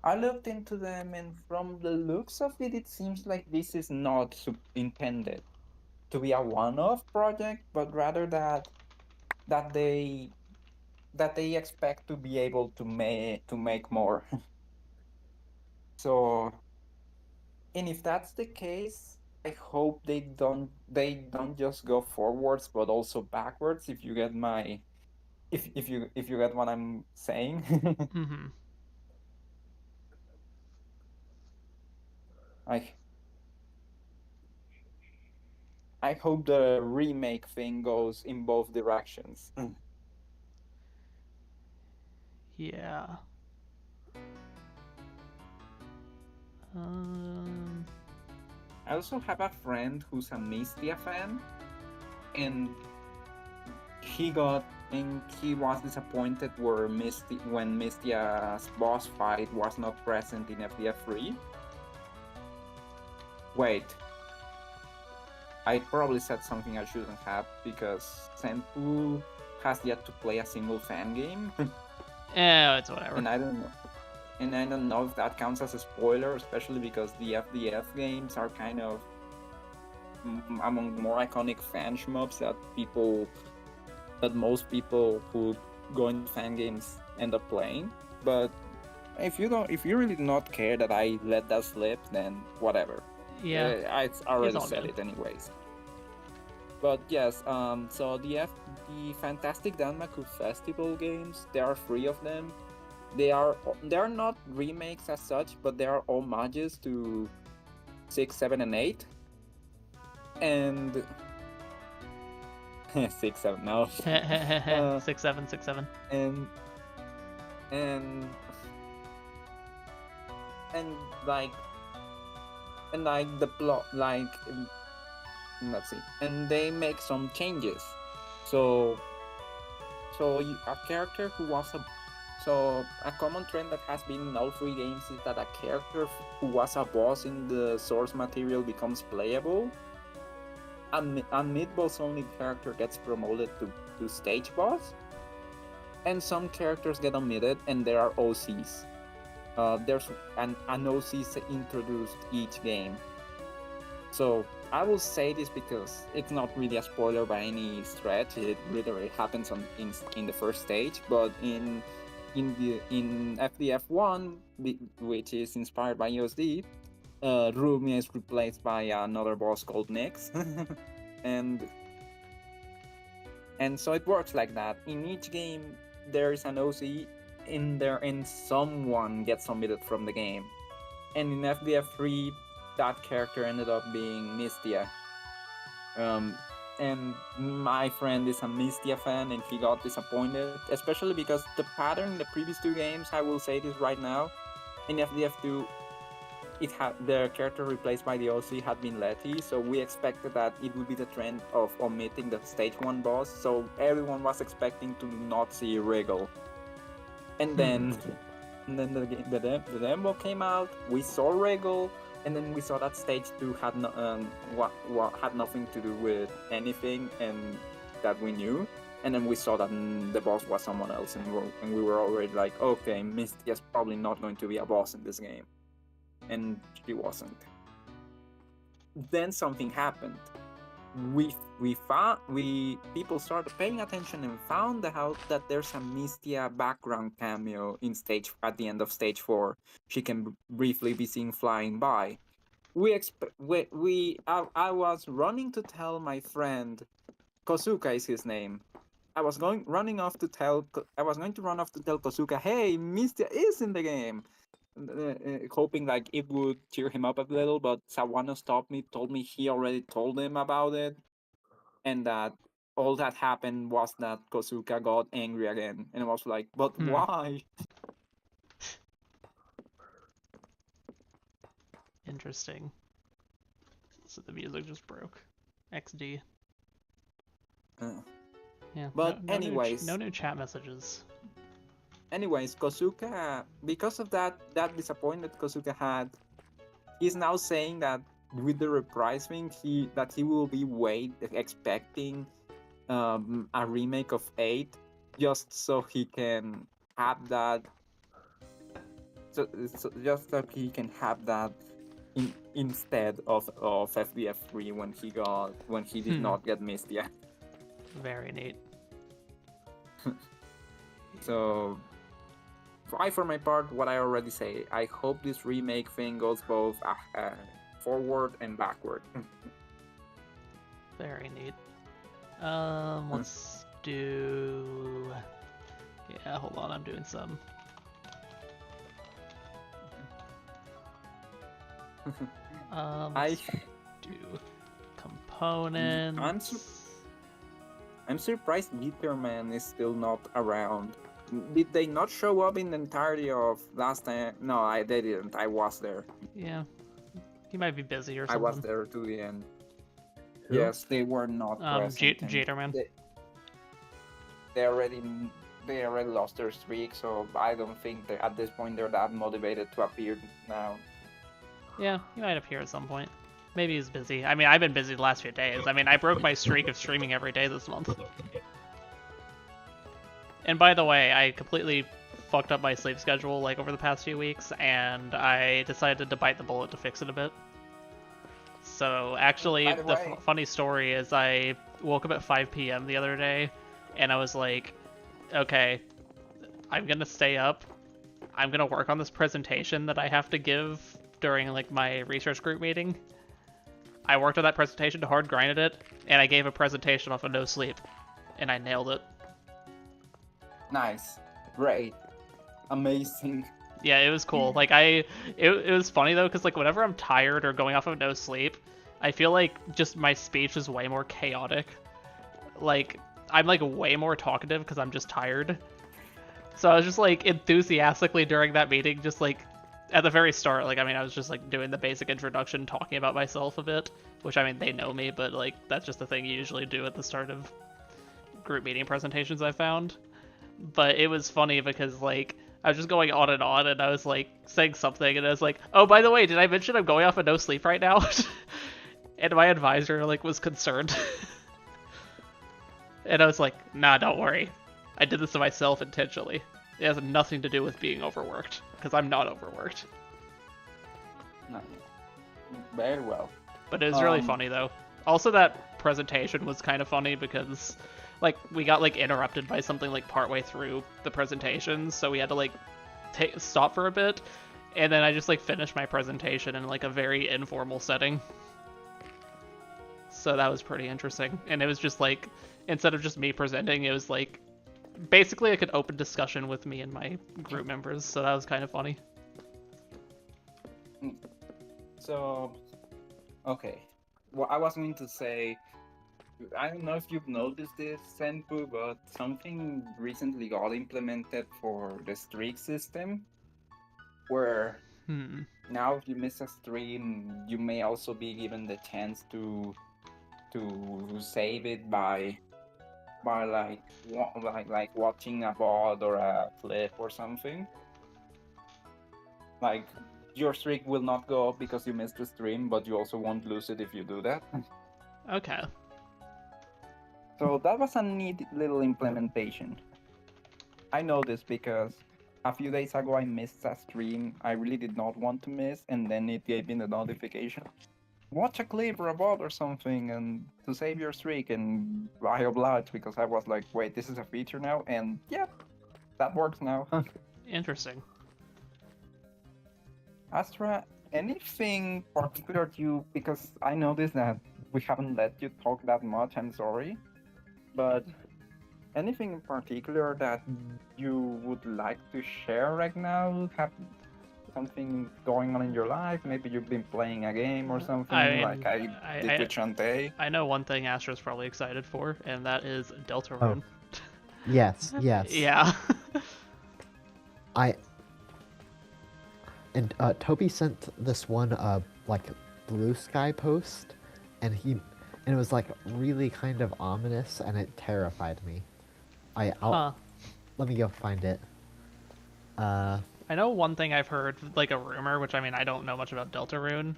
I looked into them, and from the looks of it, it seems like this is not intended to be a one-off project, but rather that they that they expect to be able to make more. So, and if that's the case, I hope they don't just go forwards but also backwards. If you get my if you get what I'm saying. Mm-hmm. I I hope the remake thing goes in both directions. Yeah. Um. I also have a friend who's a Mystia fan, and he was disappointed when Mystia's boss fight was not present in FDF3. Wait, I probably said something I shouldn't have, because Senpoo has yet to play a single fan game, Yeah, it's whatever. and I don't know. And I don't know if that counts as a spoiler, especially because the FDF games are kind of among more iconic fan shmups that most people who go into fan games end up playing. But if you really do not care that I let that slip, then whatever. Yeah. I It's already all said good. it anyways. But yes, so the Fantastic Danmaku Festival games, there are 3 of them. They are not remakes as such, but they are homages to 6, 7, and 8. And 6, 7, no. 6-7, 6-7. and and and like and like the plot, let's see, and they make some changes. So a character who was a common trend that has been in all three games is that a character who was a boss in the source material becomes playable. A mid-boss only character gets promoted to stage boss, and some characters get omitted, and there are OCs. There's an OC introduced each game. So I will say this because it's not really a spoiler by any stretch. It literally happens in the first stage, but in FDF1, which is inspired by EOSD, Rumi is replaced by another boss called Nyx, and so it works like that. In each game, there is an OC in there, and someone gets omitted from the game. And in FDF3, that character ended up being Mystia. And my friend is a Mystia fan, and he got disappointed, especially because the pattern in the previous two games, I will say this right now, in FDF2, the character replaced by the OC had been Letty, so we expected that it would be the trend of omitting the stage 1 boss, so everyone was expecting to not see Wriggle. And then the demo came out, we saw Wriggle, and then we saw that stage 2 had had nothing to do with anything, and that we knew. And then we saw that the boss was someone else, and we were already like, okay, Misty is probably not going to be a boss in this game. And she wasn't. Then something happened. People started paying attention and found out that there's a Mystia background cameo at the end of stage 4. She can briefly be seen flying by. I was running to tell my friend, Kosuka is his name. I was going to run off to tell Kosuka, hey, Mystia is in the game. Hoping like it would cheer him up a little, but Sawano stopped me, told me he already told him about it, and that all that happened was that Kosuka got angry again, and I was like, but why? Interesting. So the music just broke. XD. Yeah. But anyways, no new chat messages. Anyways, Kosuka, because of that disappointment Kosuka had, he's now saying that with the reprise thing, he will be expecting a remake of 8, just so he can have that. So just so he can have that instead of FBF3 when he did not get Mystia. Very neat. So. For my part, what I already say, I hope this remake thing goes both forward and backward. Very neat. Let's do. Yeah, hold on, I'm doing some. Let's do components. I'm surprised Gitterman is still not around. Did they not show up in the entirety of last time? No, they didn't. I was there. Yeah. He might be busy or something. I was there to the end. Who? Yes, they were not present. Jaderman. They already lost their streak, so I don't think at this point they're that motivated to appear now. Yeah, he might appear at some point. Maybe he's busy. I mean, I've been busy the last few days. I mean, I broke my streak of streaming every day this month. And by the way, I completely fucked up my sleep schedule like over the past few weeks, and I decided to bite the bullet to fix it a bit. So actually, the funny story is I woke up at 5 p.m. the other day, and I was like, okay, I'm gonna stay up. I'm gonna work on this presentation that I have to give during like my research group meeting. I worked on that presentation, hard grinded it, and I gave a presentation off of no sleep, and I nailed it. Nice. Great. Amazing. Yeah, it was cool. Like it was funny though, because like whenever I'm tired or going off of no sleep, I feel like just my speech is way more chaotic. Like I'm like way more talkative because I'm just tired. So I was just like enthusiastically during that meeting, just like at the very start, like, I mean, I was just like doing the basic introduction, talking about myself a bit, which, I mean, they know me, but like that's just the thing you usually do at the start of group meeting presentations, I found. But it was funny because like I was just going on, and I was like saying something, and I was like, oh, by the way, did I mention I'm going off of no sleep right now? And my advisor like was concerned. And I was like, nah, don't worry. I did this to myself intentionally. It has nothing to do with being overworked, because I'm not overworked. No. Very well. But it was really funny, though. Also, that presentation was kind of funny because, like, we got, like, interrupted by something, like, partway through the presentation, so we had to, like, stop for a bit, and then I just, like, finished my presentation in, like, a very informal setting. So that was pretty interesting. And it was just, like, instead of just me presenting, it was, like, basically like an open discussion with me and my group members, so that was kind of funny. So, okay. Well, I was going to say, I don't know if you've noticed this, Senpoo, but something recently got implemented for the streak system, where now if you miss a stream, you may also be given the chance to save it by like watching a VOD or a clip or something. Like, your streak will not go up because you missed the stream, but you also won't lose it if you do that. Okay. So that was a neat little implementation. I know this because a few days ago I missed a stream I really did not want to miss, and then it gave me the notification. Watch a clip or a VOD or something and to save your streak, and I obliged because I was like, wait, this is a feature now, and yeah, that works now. Interesting. Astra, anything particular you, because I noticed that we haven't let you talk that much, I'm sorry, but anything in particular that you would like to share right now? Have something going on in your life? Maybe you've been playing a game or something, I mean, like I did with Shantae. I know one thing Astra's probably excited for, and that is Deltarune. Oh. Yes, yes. Yeah. And Toby sent this one like blue sky post, and it was like really kind of ominous, and it terrified me. Let me go find it. I know one thing I've heard, like a rumor, which I mean I don't know much about Deltarune,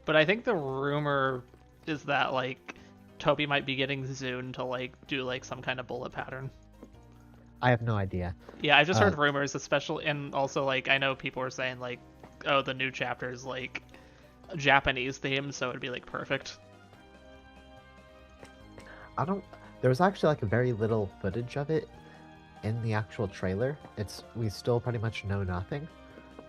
but I think the rumor is that like Toby might be getting Zune to like do like some kind of bullet pattern. I have no idea. Yeah, I just heard rumors, especially, and also like I know people are saying like, oh, the new chapter is like Japanese themed, so it'd be like perfect. There was actually like very little footage of it in the actual trailer. We still pretty much know nothing.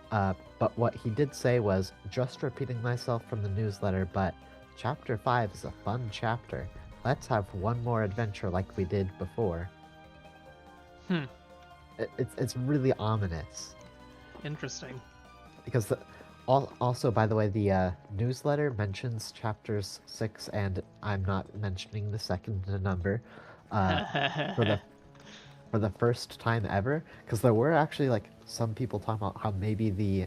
But what he did say was, just repeating myself from the newsletter, but Chapter 5 is a fun chapter. Let's have one more adventure like we did before. It's really ominous. Interesting. Because also, by the way, the newsletter mentions chapters 6, and I'm not mentioning the second number, for the first time ever, because there were actually like some people talking about how maybe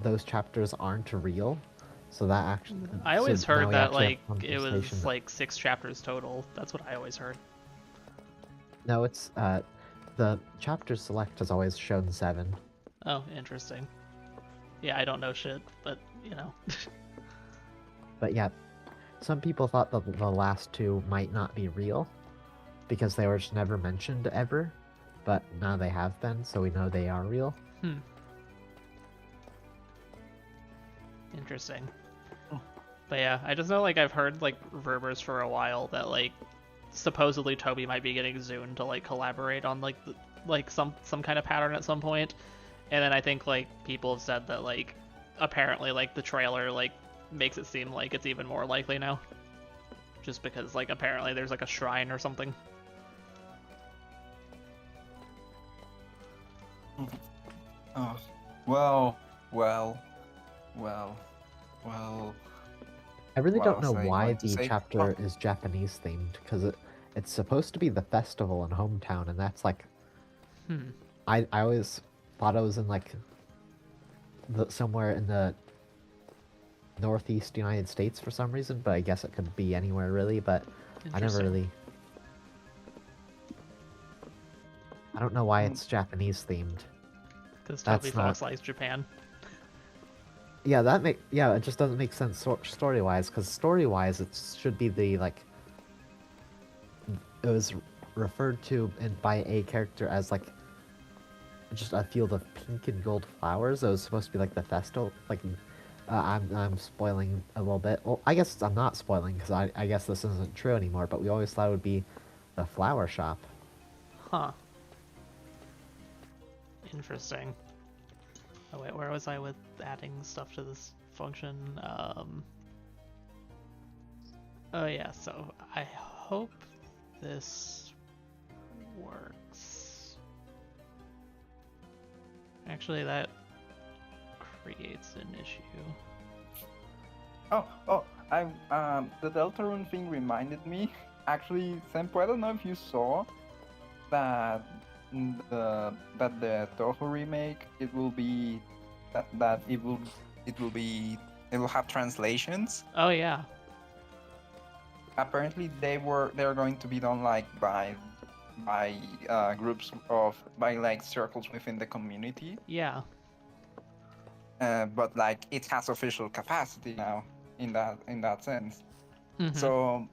those chapters aren't real. So that actually, I always so heard that like have it was like 6 chapters total. That's what I always heard. No, it's the chapter select has always shown 7. Oh, interesting. Yeah, I don't know shit, but you know. But yeah, some people thought that the last 2 might not be real because they were just never mentioned ever, but now they have been, so we know they are real. Interesting. But yeah, I just know like I've heard like rumors for a while that like supposedly Toby might be getting Zune to like collaborate on like some kind of pattern at some point. And then I think like people have said that like apparently like the trailer like makes it seem like it's even more likely now. Just because like apparently there's like a shrine or something. Oh, well. I really don't know was I why going to the say? chapter is Japanese themed, because it's supposed to be the festival in hometown, and that's like, I always thought I was in like somewhere in the Northeast United States for some reason, but I guess it could be anywhere really. But I never Interesting. really. I don't know why Hmm. it's Japanese themed. Because That's Toby not- Fox likes Japan. Yeah, it just doesn't make sense story wise. Because story wise, it should be the like. It was referred to by a character as like just a field of pink and gold flowers. It was supposed to be like the festival. Like, I'm spoiling a little bit. Well, I guess I'm not spoiling because I guess this isn't true anymore. But we always thought it would be the flower shop. Huh. Interesting. Oh wait, where was I with adding stuff to this function? Oh yeah, so I hope this works. Actually, that creates an issue. The Deltarune thing reminded me. Actually, Senpoo, I don't know if you saw that the Toho remake, it will be that it will have translations. Oh yeah. Apparently, they're going to be done like by groups by like circles within the community. Yeah. But like it has official capacity now in that sense. Mhm. So,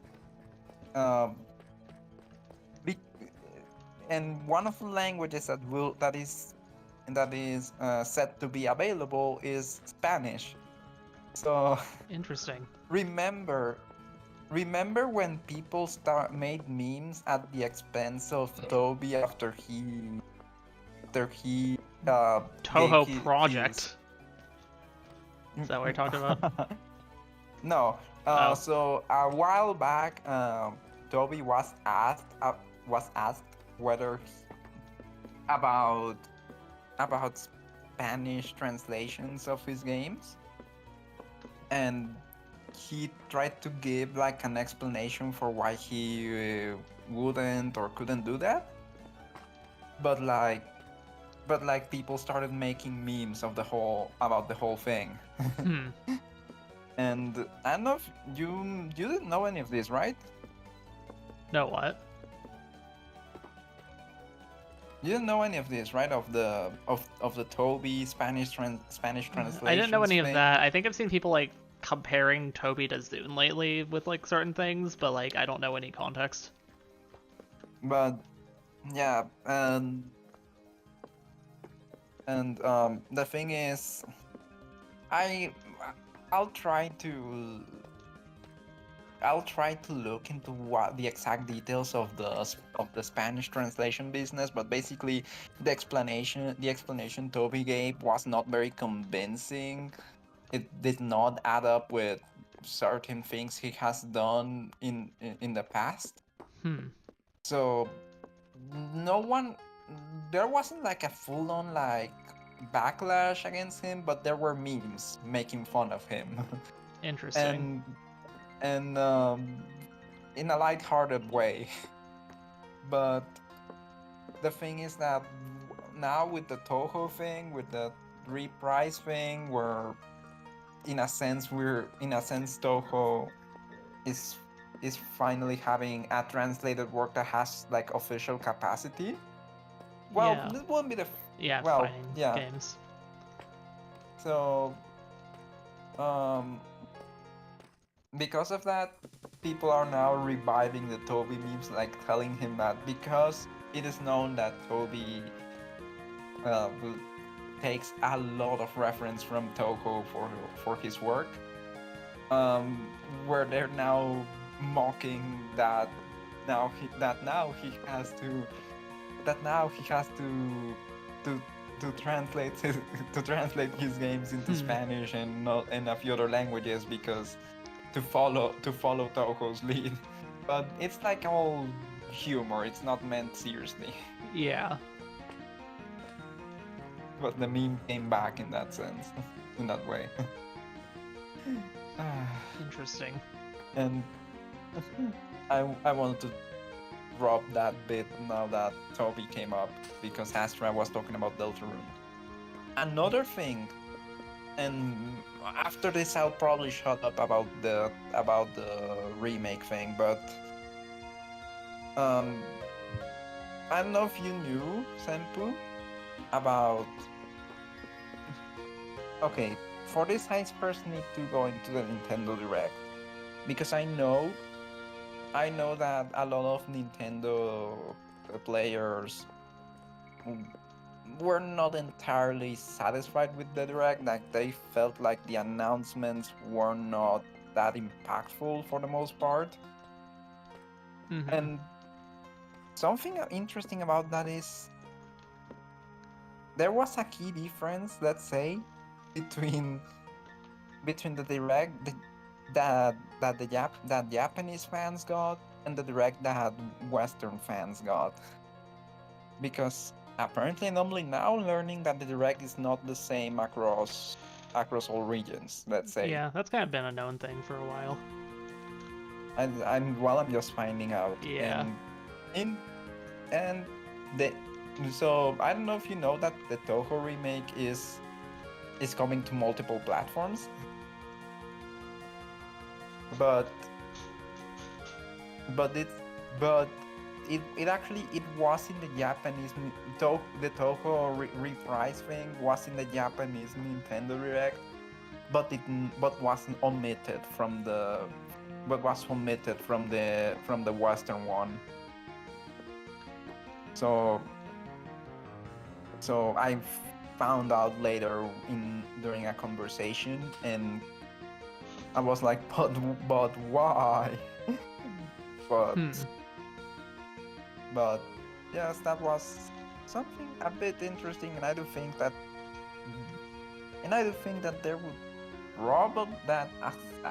and one of the languages that is set to be available is Spanish. So Interesting. remember when people made memes at the expense of Toby after he Toho gave Project. Is that what you're talking about? No. Oh. So a while back, Toby was asked whether about Spanish translations of his games, and he tried to give like an explanation for why he wouldn't or couldn't do that, but like people started making memes of about the whole thing. Hmm. And I don't know if you didn't know any of this, right? No, what? You didn't know any of this, right? Of the Toby Spanish translation. I didn't know any of that. I think I've seen people like comparing Toby to Zune lately with like certain things, but like I don't know any context. But yeah, and the thing is, I'll try to look into what the exact details of the Spanish translation business, but basically the explanation Toby gave was not very convincing. It did not add up with certain things he has done in the past. Hmm. So there wasn't like a full-on like backlash against him, but there were memes making fun of him. Interesting. and in a light-hearted way. But the thing is that now with the Toho thing, with the reprise thing, where in a sense Toho is finally having a translated work that has like official capacity. Well, yeah. this won't be the Yeah, well, fighting yeah. games. So, because of that, people are now reviving the Toby memes, like telling him that because it is known that Toby takes a lot of reference from Toho for his work, where they're now mocking that now he has to translate his games into Spanish and a few other languages because to follow Toho's lead. But it's like all humor, it's not meant seriously. Yeah. But the meme came back in that sense, in that way. Interesting. And I wanted to drop that bit now that Toby came up because Astra was talking about Deltarune. Another thing and after this, I'll probably shut up about the remake thing. But um, I don't know if you knew, Senpoo, about. Okay, for this, I first need to go into the Nintendo Direct because I know that a lot of Nintendo players were not entirely satisfied with the direct. Like they felt like the announcements were not that impactful for the most part. Mm-hmm. And something interesting about that is there was a key difference, let's say, between the direct that Japanese fans got and the direct that Western fans got. Because apparently I'm only now learning that the direct is not the same across all regions, let's say. Yeah, that's kind of been a known thing for a while. I'm just finding out. Yeah. In and the so I don't know if you know that the Toho remake is coming to multiple platforms. But but it's but it actually it was in the Japanese the Toho reprise thing was in the Japanese Nintendo Direct, but wasn't omitted from the was omitted from the Western one. So I found out later during a conversation, and I was like, but why? but Hmm. but yes, that was something a bit interesting, and I do think that there would probably that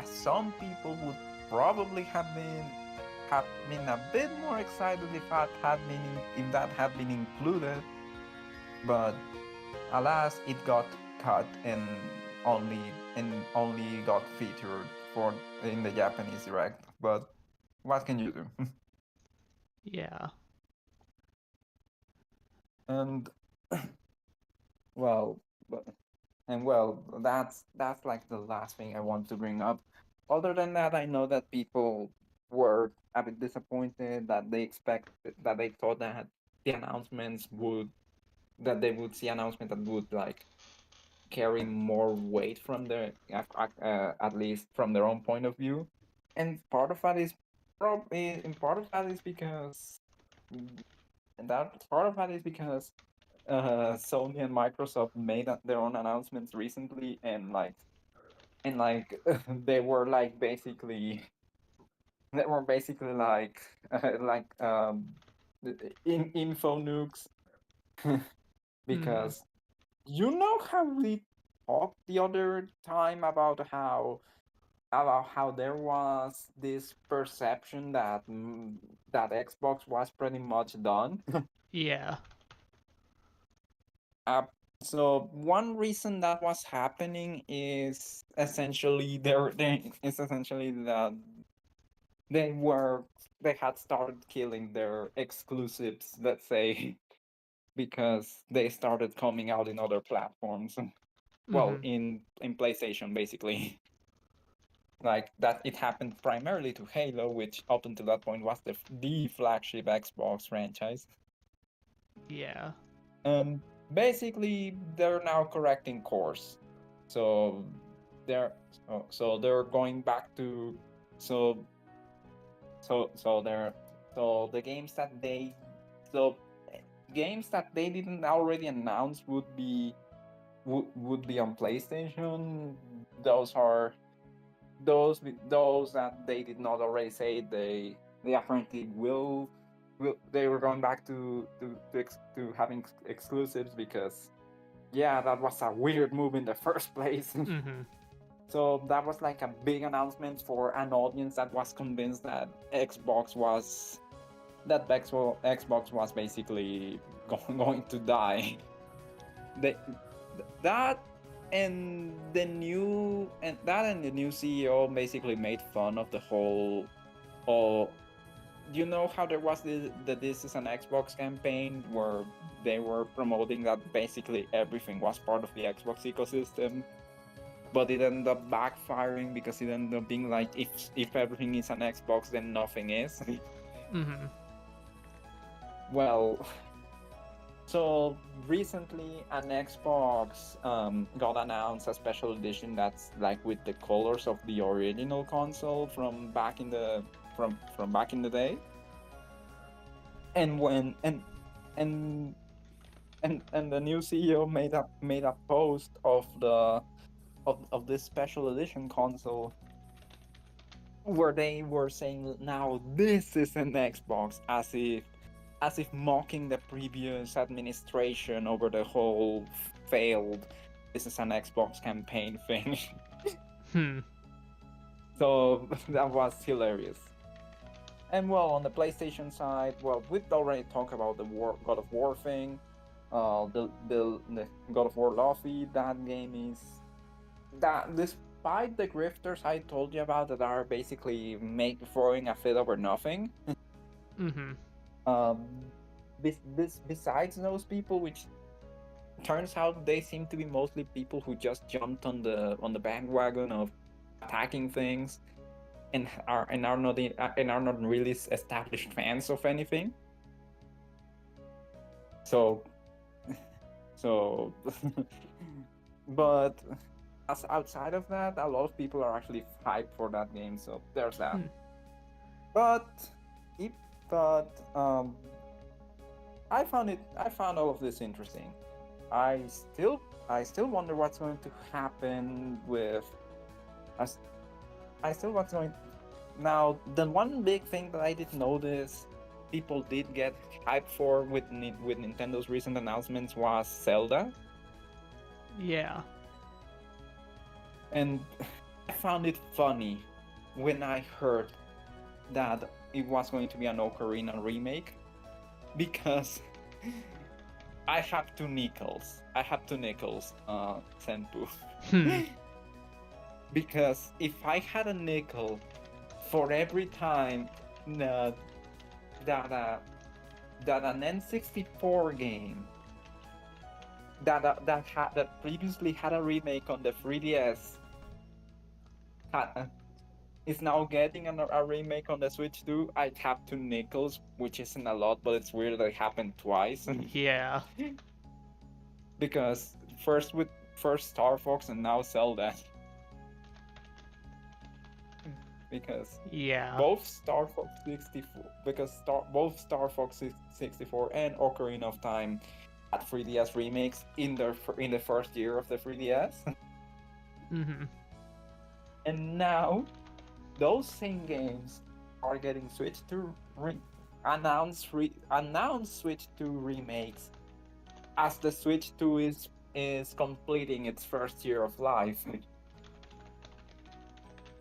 some people would probably have been a bit more excited if that had been included, but alas, it got cut and only got featured in the Japanese direct. But what can you do? Yeah. And well, that's like the last thing I want to bring up. Other than that, I know that people were a bit disappointed that they thought that the announcements would that they would see announcement that would like carry more weight from at least from their own point of view, and part of that is probably and part of that is because and that part of that is because Sony and Microsoft made their own announcements recently, and they were like basically like info nukes Hmm. because you know how we talked the other time about how there was this perception that that Xbox was pretty much done. Yeah. uh, so one reason that was happening is essentially that they were they had started killing their exclusives, let's say, because they started coming out in other platforms. Well, Mm-hmm. in PlayStation, basically. Like that, it happened primarily to Halo, which up until that point was the flagship Xbox franchise. Yeah. Basically, they're now correcting course. So they're they're going back to so so they're so the games that they so games that they didn't already announce would be on PlayStation. Those are those that they did not already say they apparently will they were going back to having exclusives because yeah, that was a weird move in the first place. Mm-hmm. So that was like a big announcement for an audience that was convinced that Xbox was basically going to die. They, that and the new CEO basically made fun of the whole. Oh, you know how there was the This Is an Xbox campaign where they were promoting that basically everything was part of the Xbox ecosystem. but it ended up backfiring because it ended up being like, if everything is an Xbox, then nothing is. Mm-hmm. Well, so recently an Xbox got announced, a special edition that's like with the colors of the original console from back in the from back in the day. And when and and the new CEO made a post of the of this special edition console where they were saying, now this is an Xbox, as if mocking the previous administration over the whole failed this is an Xbox campaign thing. Hmm. So that was hilarious. And well, on the PlayStation side, well, we've already talked about the God of War thing. The God of War Luffy, that game is that, despite the grifters I told you about that are basically throwing a fit over nothing. Mm-hmm. Um, besides those people, which turns out they seem to be mostly people who just jumped on the bandwagon of attacking things and are not and are not really established fans of anything. So so, but as outside of that, a lot of people are actually hyped for that game. So there's that. Hmm. But it, but I found all of this interesting. I still I still wonder what's going to happen with us. I still what's going now. The one big thing that I did notice people did get hyped for with with Nintendo's recent announcements was Zelda, Yeah. and I found it funny when I heard that it was going to be an Ocarina remake because I have two nickels. I have two nickels, Senpoo. Hmm. Because if I had a nickel for every time that that an N64 game that previously had a remake on the 3DS had, is now getting a remake on the Switch too, I'd have two nickels, which isn't a lot, but it's weird that it happened twice. Yeah. Because first Star Fox and now Zelda. Because Yeah. both Star Fox 64, both Star Fox 64 and Ocarina of Time had 3DS remakes in the first year of the 3DS, Mm-hmm. and now those same games are getting switched to announced Switch 2 remakes as the Switch 2 is completing its first year of life.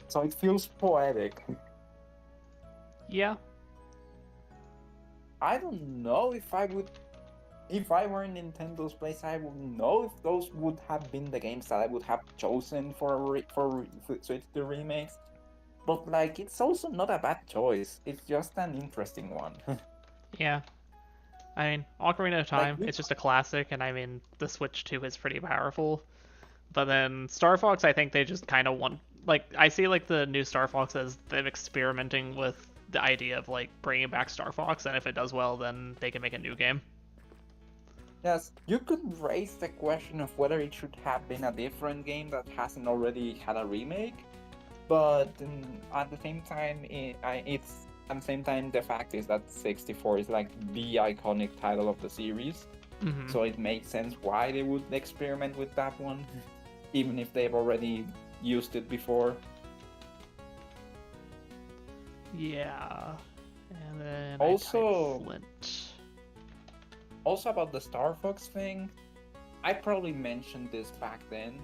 So it feels poetic. Yeah. I don't know if I would, if I were in Nintendo's place, I wouldn't know if those would have been the games that I would have chosen for Switch 2 remakes. But like, it's also not a bad choice. It's just an interesting one. Yeah. I mean, Ocarina of Like, Time, it's just a classic, and I mean, the Switch 2 is pretty powerful. But then Star Fox, I think they just kind of want, like, I see like the new Star Fox as them experimenting with the idea of like bringing back Star Fox, and if it does well, then they can make a new game. yes, you could raise the question of whether it should have been a different game that hasn't already had a remake, but at the same time, it's at the same time the fact is that 64 is like the iconic title of the series, Mm-hmm. so it makes sense why they would experiment with that one, even if they've already used it before. Yeah. And then Also- I type Flint. Also about the Star Fox thing, I probably mentioned this back then,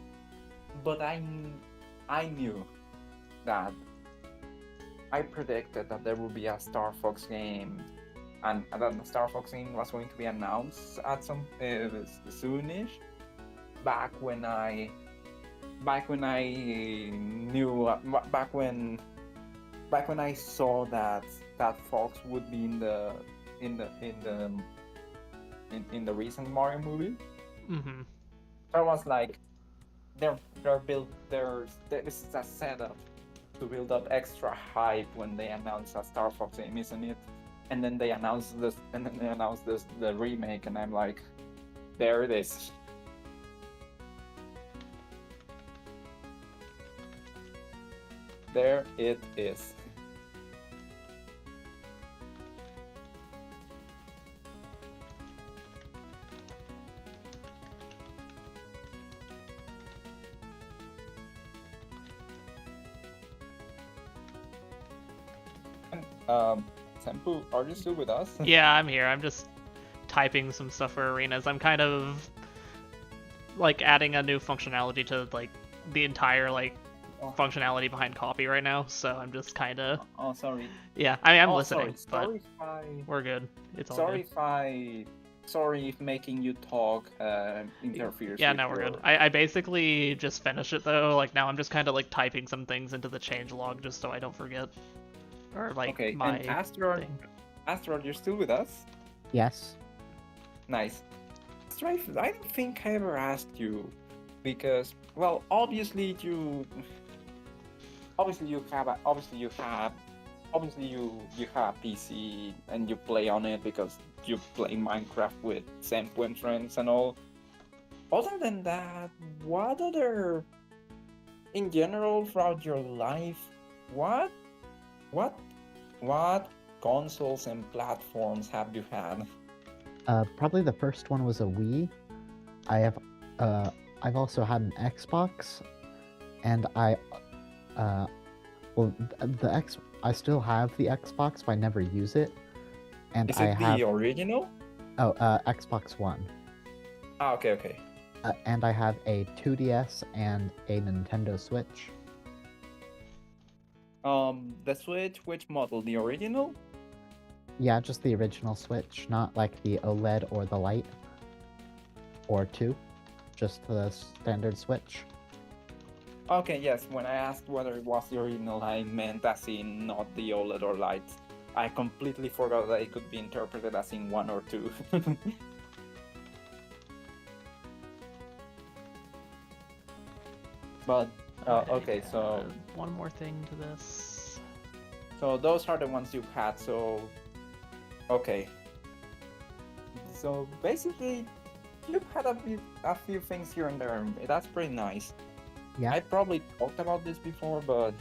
but I knew that I predicted that there would be a Star Fox game, and that the Star Fox game was going to be announced at some soonish. Back when I knew back when I saw that Fox would be in the in the recent Mario movie. Mm-hmm. I was like, they're built this is a setup to build up extra hype when they announce a Star Fox game, isn't it? And then they announce this the remake, and I'm like, there it is. There it is. Senpoo, are you still with us? Yeah, I'm here. I'm just typing some stuff for arenas. I'm kind of like adding a new functionality to like the entire like Oh. functionality behind copy right now, so I'm just kind of Oh, sorry. yeah. I mean, I'm Oh, listening, sorry if I but we're good. It's all sorry good. sorry if making you talk interferes. Yeah, with no, we're your... good. I basically just finished it though. Like now I'm just kind of like typing some things into the change log just so I don't forget. Or like Okay, my and Asteroid, thing. Asteroid, you're still with us? Yes. Nice. Strife, I don't think I ever asked you because, well, obviously you have PC and you play on it because you play Minecraft with Senpoo and friends and all. Other than that, what other, in general, throughout your life, what what what consoles and platforms have you had? Probably the first one was a Wii. I've also had an Xbox, and I still have the Xbox, but I never use it. And Is I it have the original? Xbox One. Ah, okay. And I have a 2DS and a Nintendo Switch. The Switch, which model? The original? Yeah, just the original Switch, not like the OLED or the Lite or 2, just the standard Switch. Okay, yes. When I asked whether it was the original, I meant as in not the OLED or Lite. I completely forgot that it could be interpreted as in one or two. But okay, so one more thing to this. So those are the ones you've had. So okay. So basically, you've had a few things here and there. That's pretty nice. Yeah. I probably talked about this before, but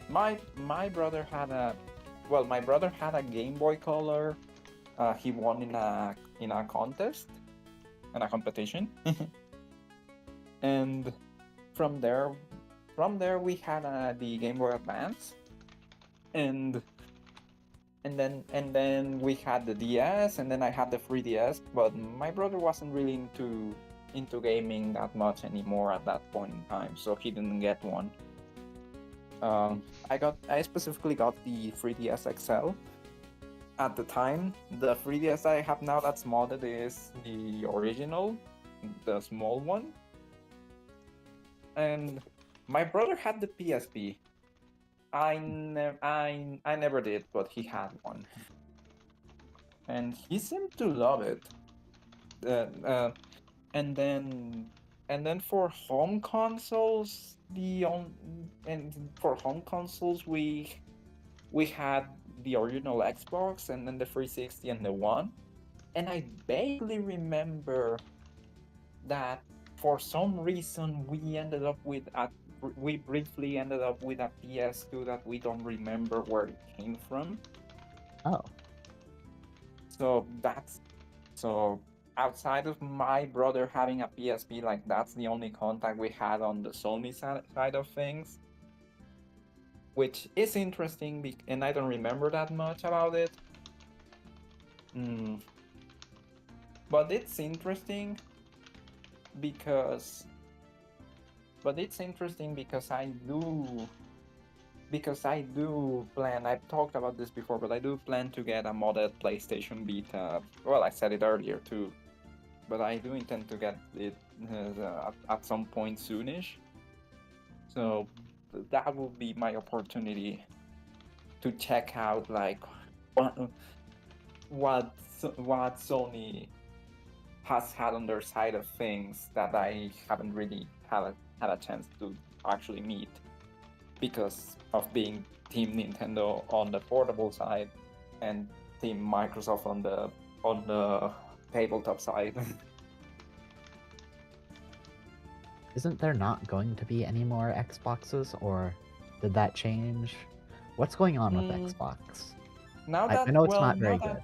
my brother had a Game Boy Color. He won in a contest, in a competition, and from there we had the Game Boy Advance, and then we had the DS, and then I had the 3DS. But my brother wasn't really into gaming that much anymore at that point in time, so he didn't get one. I specifically got the 3DS XL. At the time, the 3DS I have now that's modded is the original, the small one. And my brother had the PSP. I never did, but he had one, and he seemed to love it. And then for home consoles, we had the original Xbox, and then the 360 and the One. And I vaguely remember that for some reason we briefly ended up with a PS2 that we don't remember where it came from. Oh. So outside of my brother having a PSP, like that's the only contact we had on the Sony side of things, which is interesting, and I don't remember that much about it. But it's interesting because I do plan, I've talked about this before, but I do plan to get a modded PlayStation Vita. Well, I said it earlier too, but I do intend to get it at some point soonish. So that will be my opportunity to check out like what Sony has had on their side of things that I haven't really had a chance to actually meet because of being Team Nintendo on the portable side and Team Microsoft on the tabletop side. Isn't there not going to be any more Xboxes, or did that change? What's going on with Xbox? Now I that know it's well, not very good.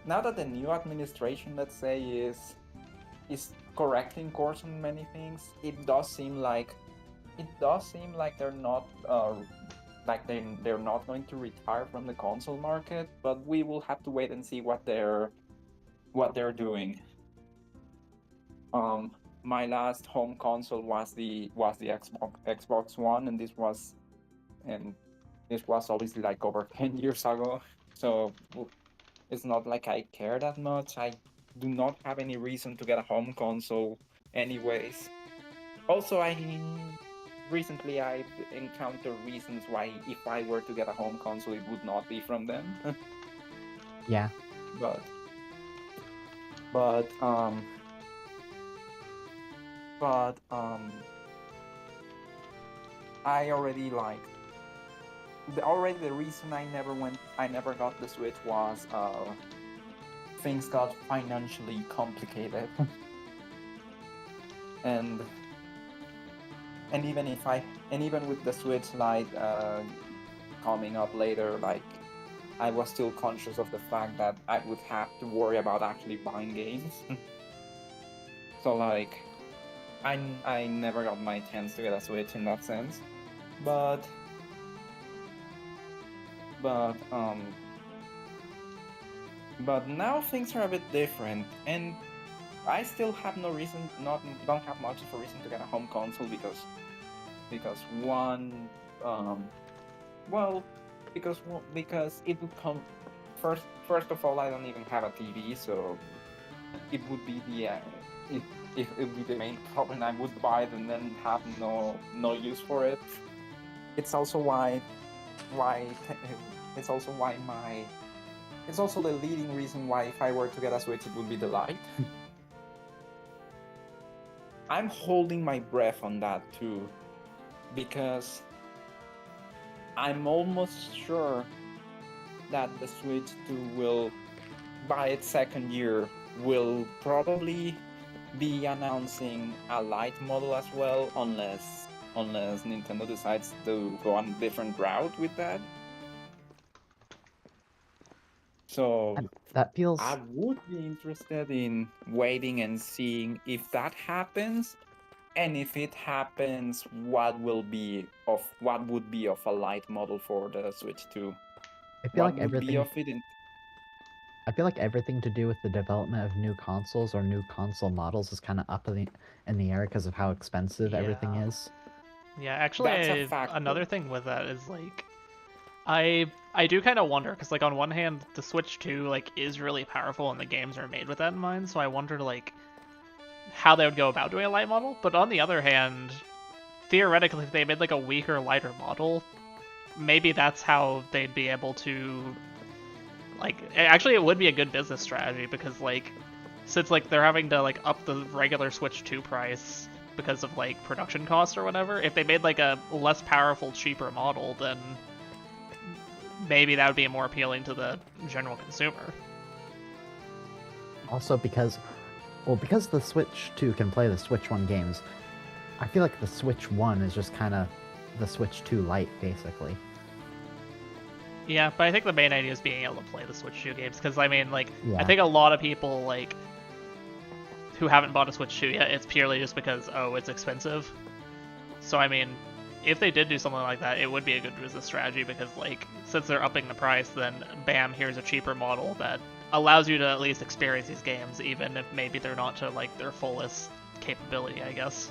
now that the new administration, let's say, is correcting course on many things, it does seem like they're not like they're not going to retire from the console market, but we will have to wait and see what they're doing. My last home console was the Xbox One, and this was obviously like over 10 years ago. So it's not like I care that much. I do not have any reason to get a home console anyways. Also, recently I've encountered reasons why if I were to get a home console it would not be from them. Yeah. but but but I already like already the reason I never got the Switch was things got financially complicated. and even even with the Switch Lite coming up later, like I was still conscious of the fact that I would have to worry about actually buying games. So like I never got my chance to get a Switch in that sense. But but but now things are a bit different, and I still have no reason, don't have much of a reason to get a home console because one, well, because it would come first of all, I don't even have a TV, so it would be if it would be the main problem. I would buy it and then have no use for it. It's also why it's also why my it's also the leading reason why if I were to get a Switch it would be the Lite. I'm holding my breath on that too, because I'm almost sure that the Switch 2 will, by its second year, will probably be announcing a Lite model as well, unless Nintendo decides to go on a different route with that. So And that feels I would be interested in waiting and seeing if that happens. And if it happens, what would be of a Lite model for the Switch 2? I feel What like would be everything of it in I feel like everything to do with the development of new consoles or new console models is kind of up in the air because of how expensive everything Yeah. is. Yeah, actually, That's a factor. another thing with that is like, I do kind of wonder because like on one hand, the Switch 2 like is really powerful and the games are made with that in mind. So I wonder like how they would go about doing a light model. But on the other hand, theoretically, if they made like a weaker, lighter model, maybe that's how they'd be able to like. Actually, it would be a good business strategy because like since like they're having to like up the regular Switch 2 price because of like production costs or whatever, if they made like a less powerful, cheaper model, then maybe that would be more appealing to the general consumer. Also because the Switch 2 can play the Switch 1 games, I feel like the Switch 1 is just kind of the Switch 2 Lite, basically. Yeah, but I think the main idea is being able to play the Switch 2 games because I mean, like, Yeah. I think a lot of people like who haven't bought a Switch 2 yet, it's purely just because it's expensive. So I mean, if they did do something like that, it would be a good business strategy because like since they're upping the price, then bam, here's a cheaper model that allows you to at least experience these games, even if maybe they're not to like their fullest capability, I guess.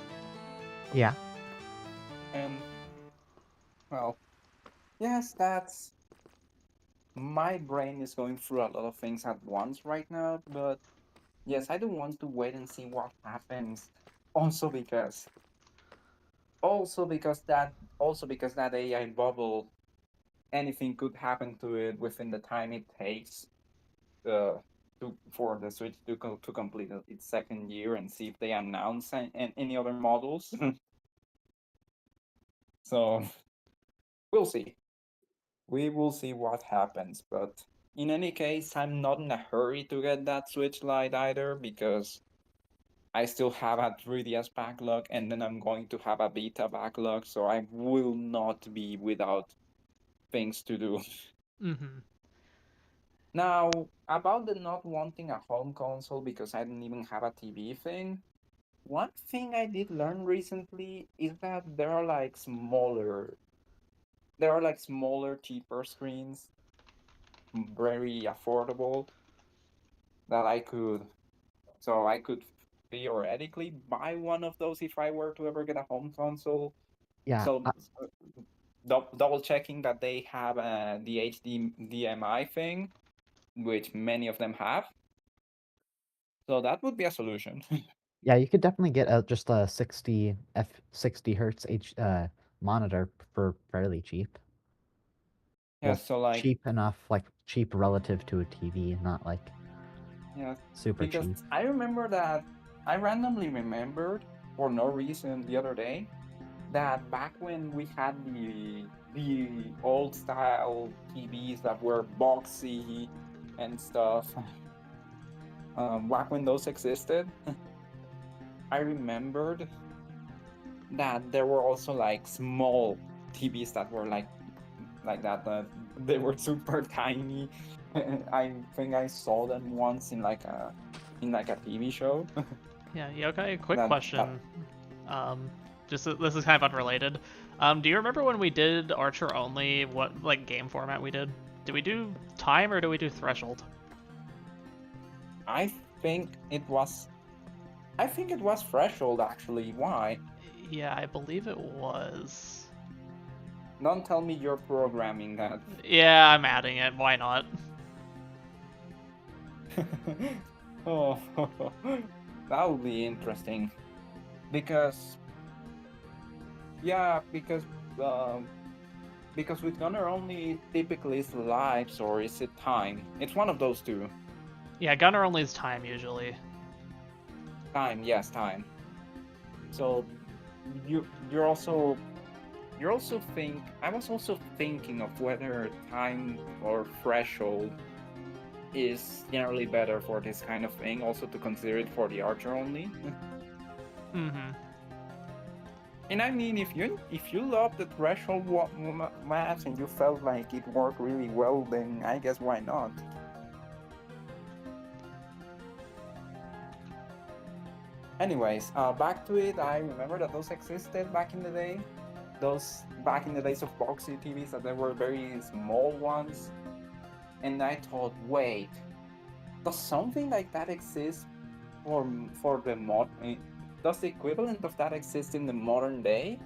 Yeah. And well, yes, that's my brain is going through a lot of things at once right now, but yes, I do want to wait and see what happens. Also because also because that AI bubble, anything could happen to it within the time it takes uh, for the Switch to complete its second year and see if they announce any other models. So we'll see. We will see what happens. But in any case, I'm not in a hurry to get that Switch Lite either because I still have a 3DS backlog and then I'm going to have a Vita backlog, so I will not be without things to do. Mm-hmm. Now, about the not wanting a home console because I didn't even have a TV thing, one thing I did learn recently is that there are like smaller, cheaper screens, very affordable that I could theoretically buy one of those if I were to ever get a home console. Yeah, So double checking that they have the HDMI thing, which many of them have. So that would be a solution. yeah, you could definitely get just a 60 hertz monitor for fairly cheap. Yeah, Well, so like cheap enough, like cheap relative to a TV, not like yeah, super because cheap. I remember that I randomly remembered for no reason the other day that back when we had the old style TVs that were boxy and stuff, back when those existed, I remembered that there were also like small TVs that were like that. They were super tiny. I think I saw them once in like a TV show. Yeah, Yokai, quick that question. Just this is kind of unrelated. Do you remember when we did Archer only? What like game format we did? Did we do time or do we do threshold? I think it was threshold actually. Why? Yeah, I believe it was. Don't tell me you're programming that. Yeah, I'm adding it. Why not? Oh, that would be interesting. Because yeah, because with Gunner only typically is lives or is it time? It's one of those two. Yeah, gunner only is time usually. Time, yes, time. So you're also I was also thinking of whether time or threshold is generally better for this kind of thing, also to consider it for the Archer only. Mm-hmm. And I mean, if you love the threshold maps and you felt like it worked really well, then I guess why not? Anyways, back to it. I remember that those existed back in the day. Those back in the days of boxy TVs, that there were very small ones. And I thought, wait, does something like that exist for the mod? Does the equivalent of that exist in the modern day?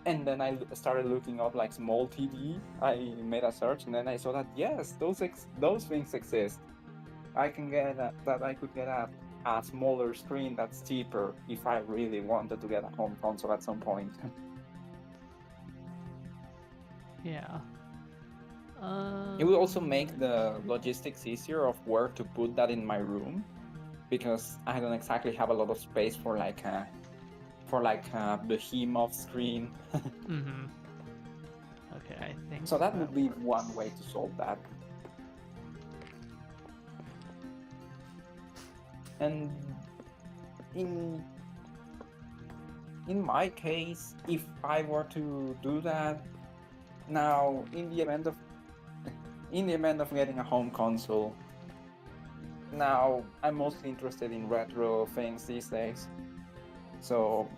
And then I started looking up like small TV. I made a search, and then I saw that yes, those things exist. I could get a smaller screen that's cheaper if I really wanted to get a home console at some point. Yeah. It will also make the logistics easier of where to put that in my room, because I don't exactly have a lot of space for like a behemoth screen. Mm-hmm. Okay, I think So that would be works. one way to solve that. And in my case, if I were to do that now, in the event of getting a home console, now I'm mostly interested in retro things these days. So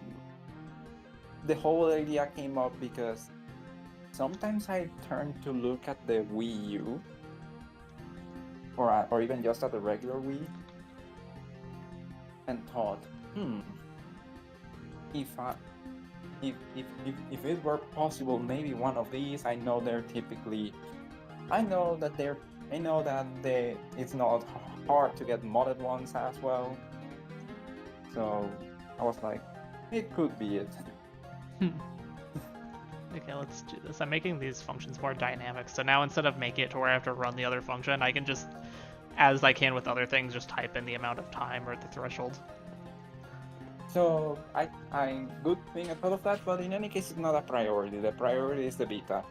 the whole idea came up because sometimes I turn to look at the Wii U, or even just at the regular Wii, and thought, if it were possible, maybe one of these. I know that it's not hard to get modded ones as well. So I was like, it could be it. Okay, let's do this. I'm making these functions more dynamic, so now instead of making it to where I have to run the other function, I can just as I can with other things, just type in the amount of time or the threshold. So I good thing I thought of that, but in any case, it's not a priority. The priority is the beta.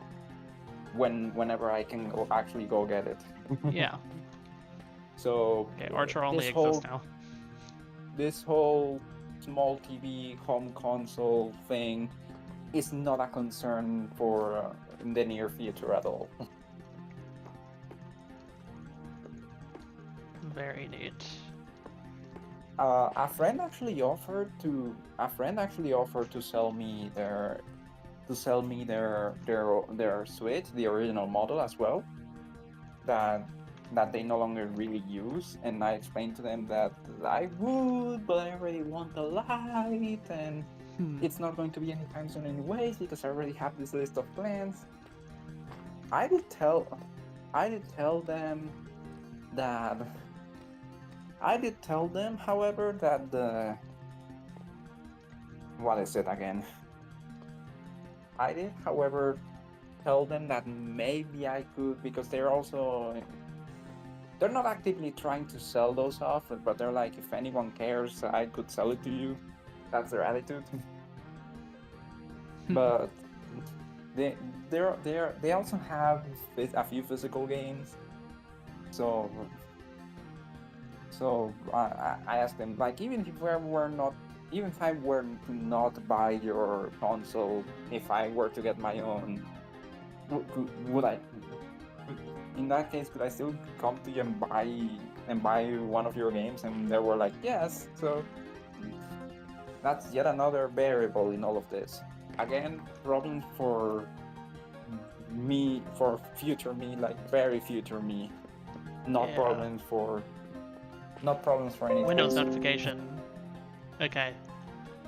Whenever I can actually go get it. Yeah. So Okay, Archer only this exists whole now. this whole small TV home console thing is not a concern for in the near future at all. Very neat. A friend actually offered to sell me their Switch, the original model as well, that they no longer really use, and I explained to them that I would, but I already want the Lite, and it's not going to be anytime soon anyways because I already have this list of plans. I did tell them that however, that the what is it again? I did, however, tell them that maybe I could, because they're not actively trying to sell those off, but they're like, if anyone cares, I could sell it to you. That's their attitude. But they also have a few physical games, so I asked them, like, even if I were to not buy your console, if I were to get my own, would I? In that case, could I still come to you and buy one of your games? And they were like, yes. So that's yet another variable in all of this. Again, problems for me, for future me, like very future me. Not Yeah. problems for anything. Windows notification. Okay.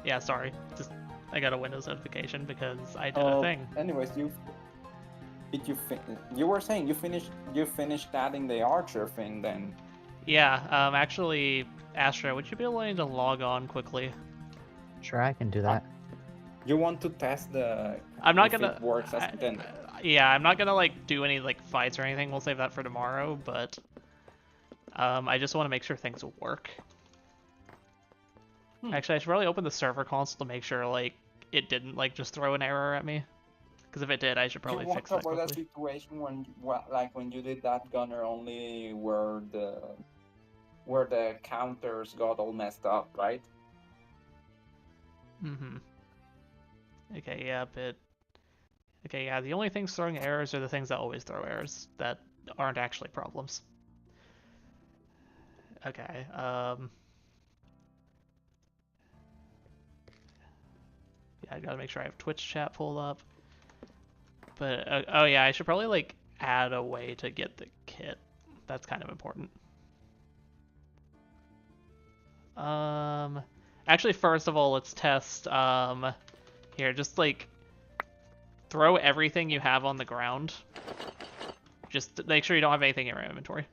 Yeah, sorry. Just I got a Windows notification because I did a thing. Anyways, you were saying you finished adding the Archer thing then. Yeah, actually, Astra, would you be willing to log on quickly? Sure, I can do that. You want to test I'm not if gonna. it works as intended. Yeah, I'm not gonna like do any like fights or anything. We'll save that for tomorrow. But I just want to make sure things will work. Actually, I should probably open the server console to make sure like it didn't like just throw an error at me. Because if it did, I should probably fix that avoid quickly. a situation when you did that gunner only where the counters got all messed up, right? Mm-hmm. Okay, yeah, but... Okay, yeah, the only things throwing errors are the things that always throw errors that aren't actually problems. Okay, yeah, I gotta make sure I have Twitch chat pulled up. But, oh yeah, I should probably, like, add a way to get the kit. That's kind of important. Actually, first of all, let's test, here, just, like, throw everything you have on the ground. Just make sure you don't have anything in your inventory.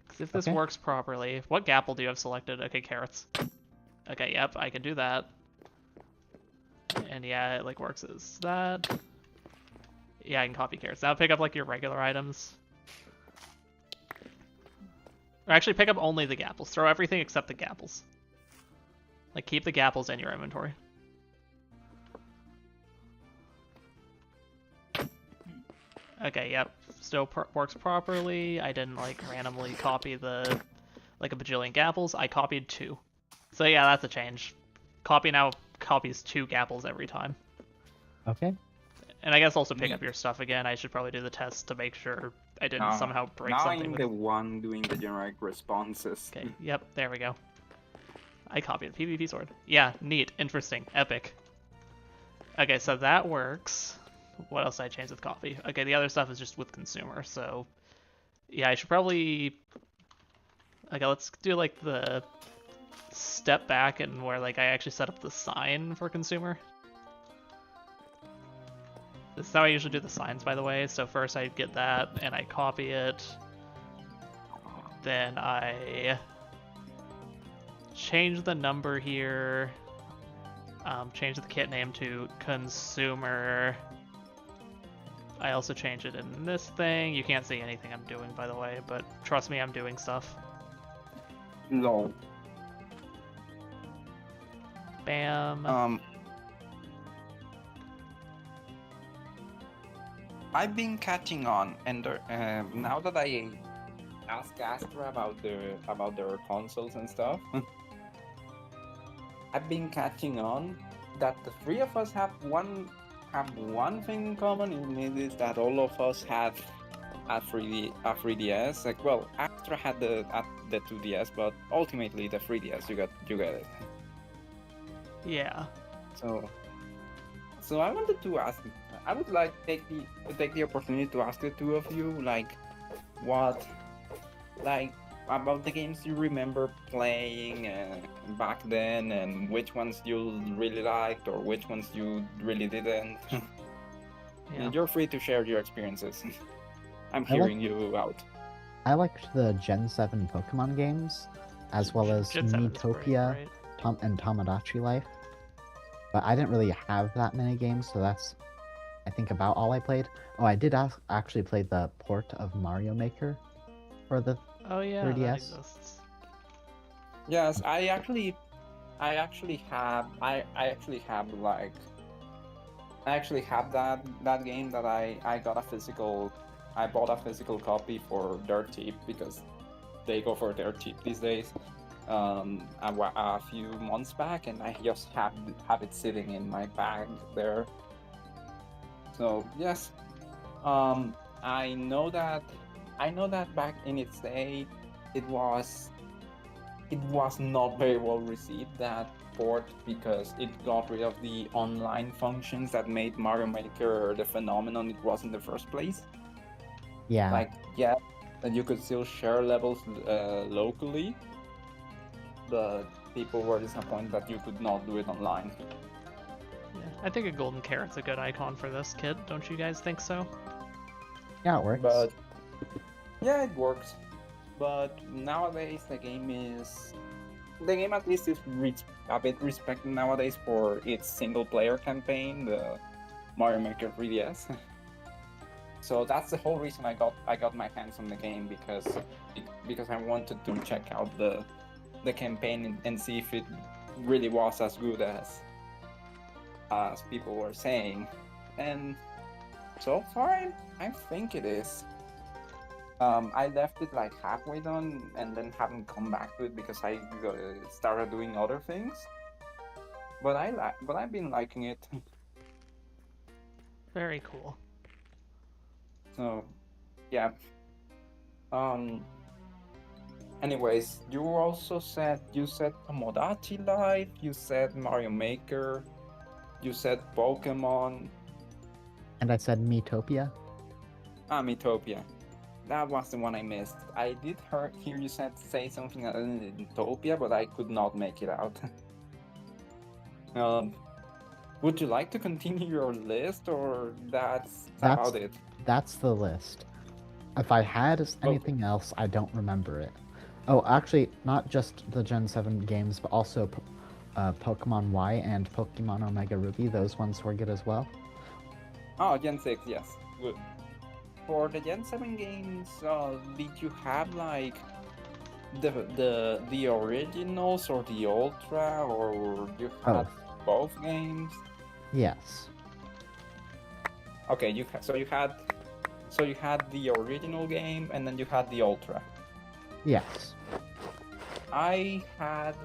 Because if this works properly... What gapple do you have selected? Okay, carrots. Okay, yep, I can do that. And yeah, it like works as that. Yeah, I can copy carrots. Now pick up like your regular items. Or actually pick up only the gapples. Throw everything except the gapples. Like keep the gapples in your inventory. Okay, yep. Still works properly. I didn't like randomly copy the like a bajillion gapples. I copied 2. So yeah, that's a change. Copy now copies 2 gapples every time. Okay. And I guess also pick up your stuff again. I should probably do the test to make sure I didn't somehow break something. I'm the one doing the generic responses. Okay, yep, there we go. I copied a PvP sword. Yeah, neat, interesting, epic. Okay, so that works. What else did I change with copy? Okay, the other stuff is just with consumer, so... Yeah, I should probably... Okay, let's do like the step back and where like I actually set up the sign for consumer. This is how I usually do the signs, by the way. So first I get that and I copy it. Then I change the number here. Change the kit name to consumer. I also change it in this thing. You can't see anything I'm doing, by the way, but trust me, I'm doing stuff. Lol. Bam. I've been catching on, and now that I asked Astra about their consoles and stuff, I've been catching on that the three of us have one thing in common, and it is that all of us have a 3DS. Like, well, Astra had the 2DS, but ultimately the 3DS. You get it. Yeah. So I wanted to ask. I would like take the opportunity to ask the two of you, like, what, like, about the games you remember playing back then, and which ones you really liked or which ones you really didn't. Yeah. You're free to share your experiences. I'm I like- hearing you out. I liked the Gen 7 Pokemon games, as well as Gen 7's great, Miitopia right? and Tomodachi Life. But I didn't really have that many games, so that's, I think, about all I played. Oh, I did actually play the port of Mario Maker for the Oh yeah, that 3DS. exists. Yes, I actually have that game that I got a physical. I bought a physical copy for dirt cheap because they go for dirt cheap these days. A few months back, and I just have it sitting in my bag there. So yes, I know that back in its day, it was not very well received, that port, because it got rid of the online functions that made Mario Maker the phenomenon it was in the first place. Yeah. Like, yeah, that you could still share levels locally, but people were disappointed that you could not do it online. Yeah. I think a golden carrot's a good icon for this kid. Don't you guys think so? Yeah, it works. But yeah, it works. But nowadays the game at least is a bit respected nowadays for its single player campaign, the Mario Maker 3DS. So that's the whole reason I got my hands on the game, because I wanted to check out the campaign and see if it really was as good as people were saying. And so far I think it is. I left it like halfway done and then haven't come back to it because I started doing other things. But I've been liking it. Very cool. So, yeah. Anyways, you said Tomodachi Life, you said Mario Maker, you said Pokemon, And I said Miitopia. Miitopia. That was the one I missed. I did hear you say something other than Utopia, but I could not make it out. Would you like to continue your list, or that's about it? That's the list. If I had anything else, I don't remember it. Oh, actually, not just the Gen 7 games, but also Pokemon Y and Pokemon Omega Ruby. Those ones were good as well. Oh, Gen 6, yes. Good. For the Gen 7 games, did you have like the originals or the Ultra, or you had both games? Yes. Okay, so you had the original game and then you had the Ultra. Yes. I had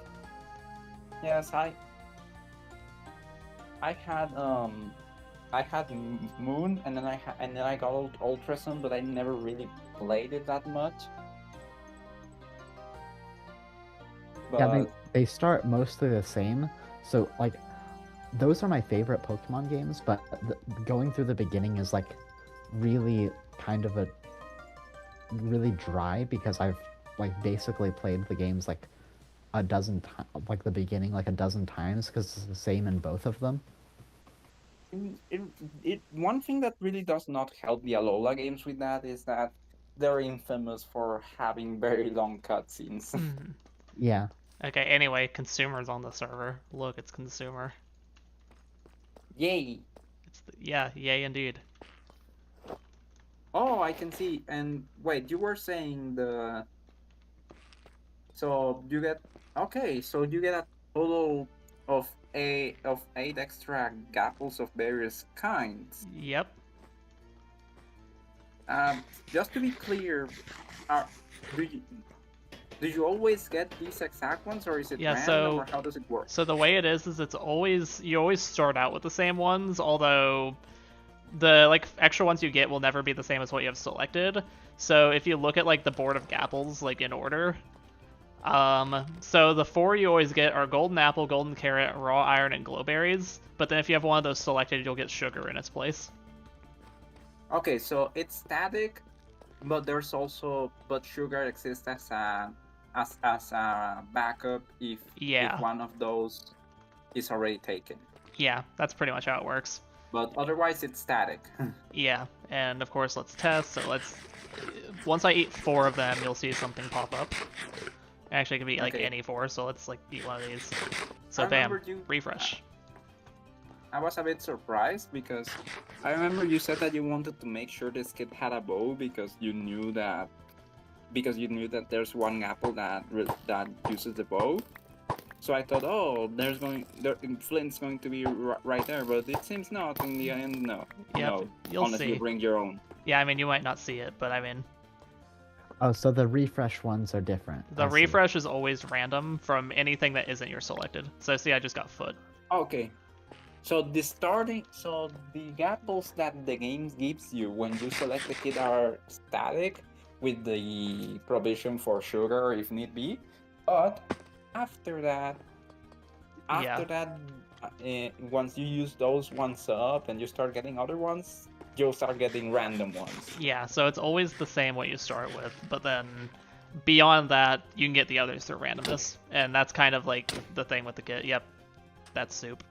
Moon, and then I got Ultra Sun, but I never really played it that much. But Yeah, they start mostly the same. So like, those are my favorite Pokemon games, but going through the beginning is like really kind of really dry, because I've like basically played the games like a dozen times, like the beginning like a dozen times, because it's the same in both of them. One thing that really does not help the Alola games with that is that they're infamous for having very long cutscenes. Yeah. Okay, anyway, consumer's on the server. Look, it's consumer. Yay! Yeah, yay indeed. Oh, I can see. And wait, you were saying so you get okay, so you get a total of eight extra gapples of various kinds. Yep. Just to be clear, are do you do you always get these exact ones, or is it Yeah, random, or how does it work? So the way it is it's always you always start out with the same ones, although the like extra ones you get will never be the same as what you have selected. So if you look at like the board of gapples like in order, so the 4 you always get are golden apple, golden carrot, raw iron, and glowberries. But then if you have one of those selected, you'll get sugar in its place. Okay, so it's static, but there's also sugar exists as a backup if Yeah. one of those is already taken. Yeah, that's pretty much how it works. But otherwise, it's static. Yeah, and of course, let's test. So once I eat 4 of them, you'll see something pop up. Actually, it could be like Okay. any 4, so let's like eat one of these. So I bam, remember refresh. I was a bit surprised because I remember you said that you wanted to make sure this kid had a bow because you knew that there's one apple that uses the bow. So I thought, oh, Flint's going to be right there, but it seems not. In the end, no. Yep, No, you'll unless see. you bring your own. Yeah, I mean, you might not see it, but I mean, Oh, so the refresh ones are different. the I see. refresh is always random from anything that isn't your selected. So see, I just got foot. Okay. So the gapples that the game gives you when you select the kid are static with the provision for sugar if need be. But after that, once you use those ones up and you start getting other ones, you'll start getting random ones. Yeah, so it's always the same what you start with, but then beyond that, you can get the others through randomness, and that's kind of like the thing with the kit. Yep, that's soup.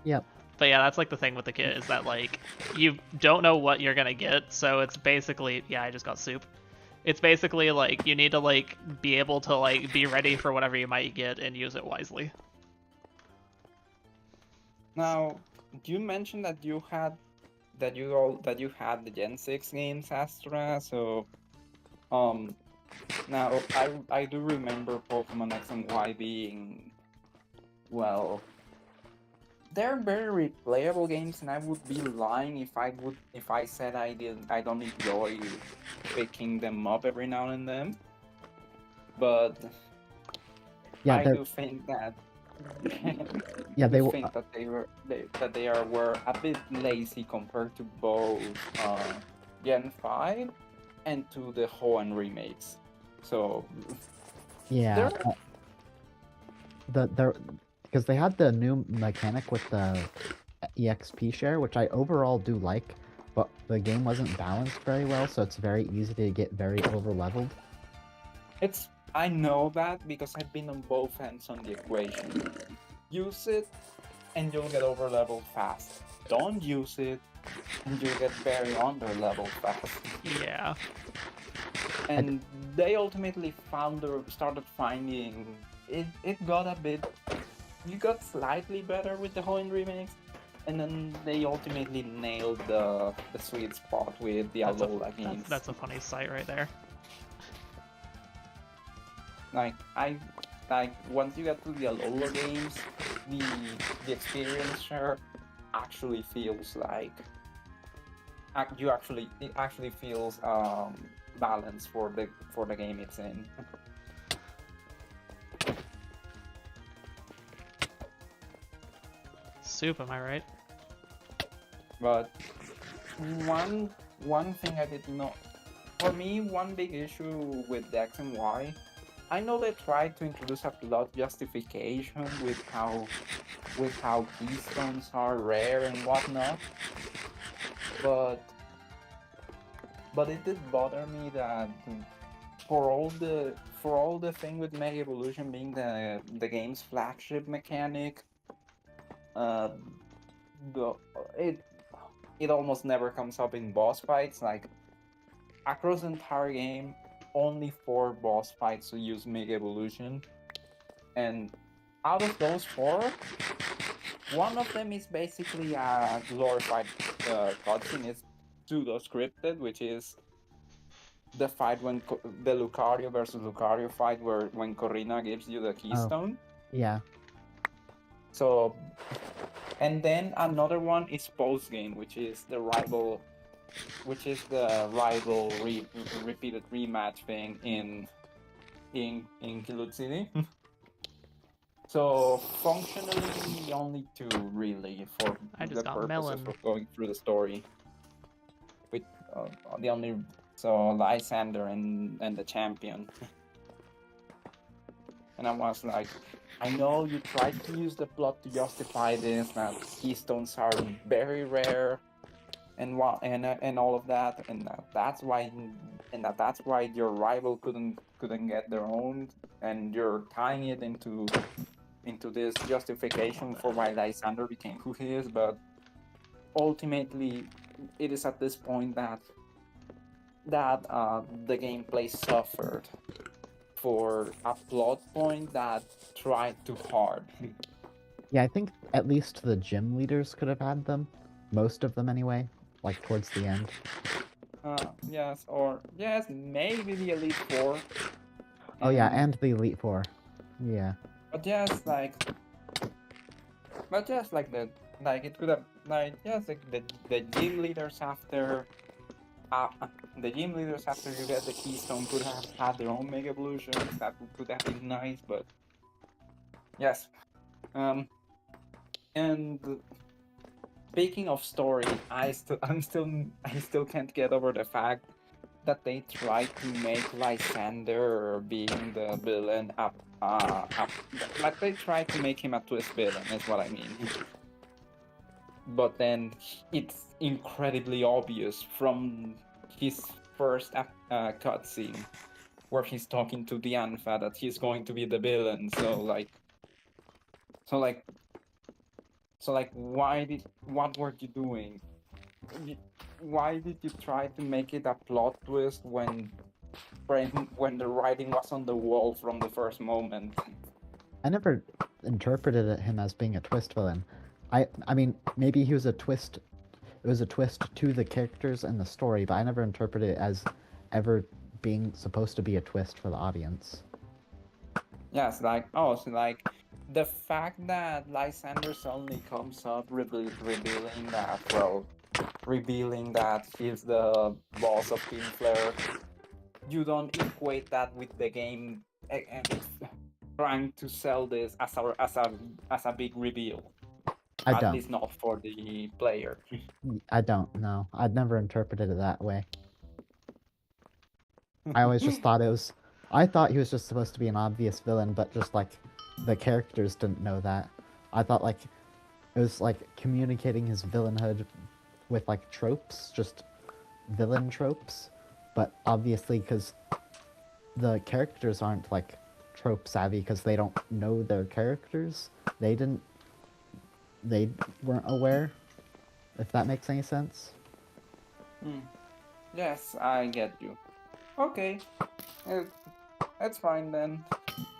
Yep. But yeah, that's like the thing with the kit is that like you don't know what you're gonna get, so it's basically I just got soup. It's basically like you need to like be able to like be ready for whatever you might get and use it wisely. Now, you mentioned that you had the Gen 6 games, Astra, so now I do remember Pokemon X and Y being, well, they're very replayable games, and I would be lying if I said I don't enjoy picking them up every now and then. But Yeah, I they're do think that yeah they were. think that they were a bit lazy compared to both Gen 5 and to the Hoenn remakes. So Yeah. They're- Because they had the new mechanic with the EXP share, which I overall do like, but the game wasn't balanced very well, so it's very easy to get very over leveled. I know that because I've been on both ends on the equation. Use it and you'll get over leveled fast. Don't use it and you'll get very under leveled fast. Yeah. And they ultimately started finding it got a bit. You got slightly better with the Hoenn remakes, and then they ultimately nailed the sweet spot with the Alola games. That's a funny sight right there. Like once you get to the Alola games, the experience share actually feels like it actually feels balanced for the game it's in. Soup, am I right? But one thing I did not, for me, one big issue with the X and Y, I know they tried to introduce a plot justification with how keystones are rare and whatnot, but it did bother me that for all the thing with Mega Evolution being the game's flagship mechanic, it almost never comes up in boss fights. Like across the entire game, only 4 boss fights use Mega Evolution, and out of those 4, one of them is basically a glorified cutscene. pseudo scripted, which is the fight when the Lucario versus Lucario fight, where when Corina gives you the keystone. Yeah. So, and then another one is post game, which is the rival repeated rematch thing in Kilut City. So functionally, only two really for I just the got purposes melon. of going through the story. With the only Lysander and the champion. And I was like, I know you tried to use the plot to justify this, that keystones are very rare, and all of that, and that's why your rival couldn't get their own, and you're tying it into this justification for why Lysander became who he is. But ultimately, it is at this point that the gameplay suffered for a plot point that tried too hard. Yeah, I think at least the gym leaders could have had them. Most of them, anyway. Like towards the end. Yes, maybe the Elite Four. Oh yeah, and the Elite Four. Yeah. But just like it could have the gym leaders after. The gym leaders after you get the keystone could have had their own Mega Evolutions. That could have been nice, but yes. And speaking of story, I still can't get over the fact that they tried to make Lysander being the villain like they tried to make him a twist villain, is what I mean. But then it's incredibly obvious from his first cutscene where he's talking to Dianfa that he's going to be the villain. So what were you doing? Why did you try to make it a plot twist when the writing was on the wall from the first moment? I never interpreted him as being a twist villain. I mean, maybe he was a twist. It was a twist to the characters and the story, but I never interpreted it as ever being supposed to be a twist for the audience. Yes, the fact that Lysander suddenly comes up revealing that he's the boss of Team Flare, you don't equate that with the game trying to sell this as a big reveal. I At don't. least not for the player. I don't know. I'd never interpreted it that way. I always just thought I thought he was just supposed to be an obvious villain, but just like the characters didn't know that. I thought like it was like communicating his villainhood with like tropes, just villain tropes. But obviously, because the characters aren't like trope savvy because they don't know their characters, they weren't aware, if that makes any sense. Yes, I get you. Okay, that's fine then.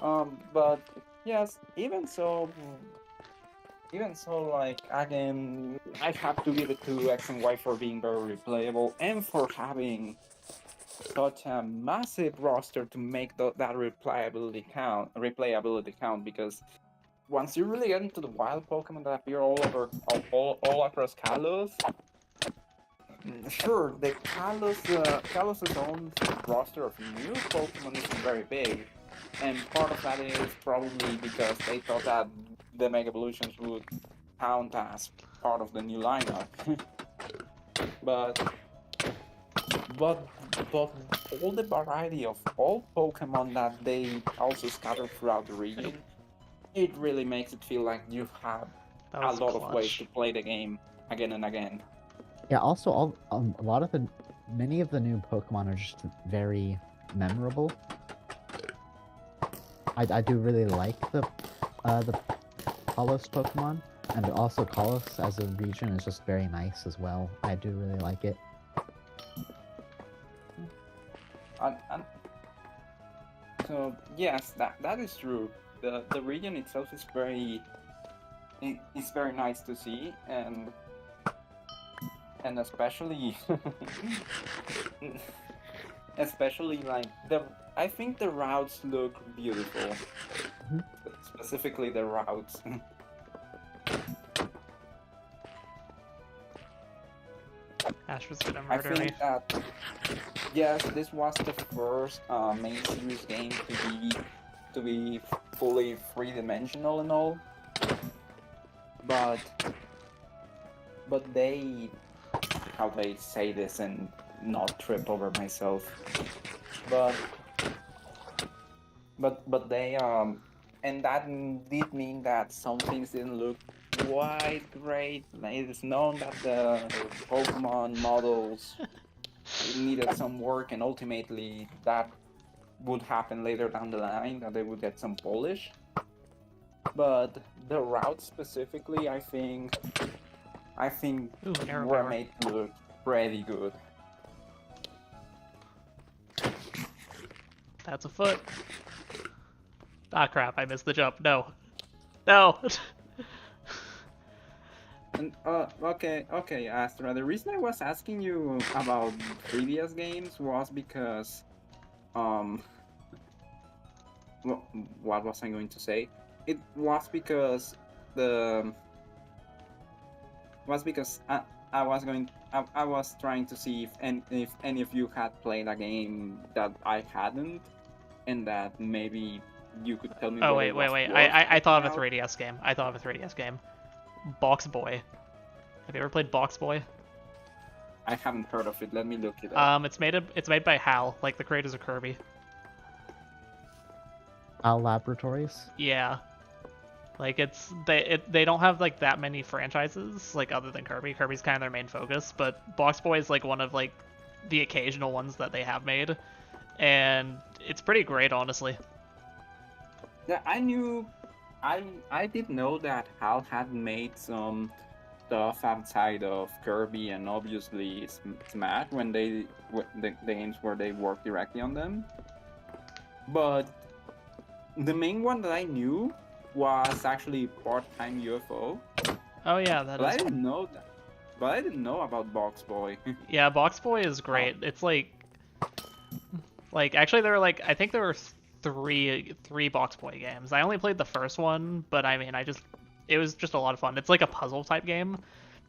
But yes, even so, like, again, I have to give it to X and Y for being very replayable and for having such a massive roster to make that replayability count. Because once you really get into the wild Pokemon that appear all across Kalos, sure, the Kalos's own roster of new Pokemon isn't very big, and part of that is probably because they thought that the Mega Evolutions would count as part of the new lineup. but all the variety of all Pokemon that they also scatter throughout the region, it really makes it feel like you have a lot of ways to play the game again and again. Yeah, also many of the new Pokemon are just very memorable. I do really like the Kalos Pokemon, and also Kalos as a region is just very nice as well. I do really like it. So yes, that is true. The region itself is very nice to see, and and especially especially like I think the routes look beautiful. Mhm. Specifically the routes. Astra's gonna I murder me. think that yes, this was the first main series game to be fully three-dimensional and all, but they, how they say this and not trip over myself, but they and that did mean that some things didn't look quite great. Like, it is known that the Pokemon models needed some work, and ultimately that would happen later down the line, that they would get some polish. But the routes specifically, I think Ooh, arrow were power. made to look pretty good. That's a foot. Ah, crap, I missed the jump. No. No! And okay, Astra. The reason I was asking you about 3DS games was because um what was I going to say? It was because the was because I was going I was trying to see if any of you had played a game that I hadn't, and that maybe you could tell me Oh, whether wait, it wait, was wait. worth I thought checking of a out. 3DS game. I thought of a 3DS game. Box Boy. Have you ever played Box Boy? I haven't heard of it. Let me look it up. It's made by HAL, like the creators of Kirby. Al Laboratories. Yeah. Like they don't have like that many franchises like other than Kirby. Kirby's kind of their main focus, but Box Boy is like one of like the occasional ones that they have made, and it's pretty great, honestly. Yeah, I knew, I did know that HAL had made some stuff outside of Kirby and obviously Smash when the games where they work directly on them. But the main one that I knew was actually Part-Time UFO. Oh yeah, that But I is didn't one. know that. But I didn't know about Box Boy. Yeah, Box Boy is great. It's like actually there were like I think there were three Box Boy games. I only played the first one, but I mean it was just a lot of fun. It's like a puzzle type game.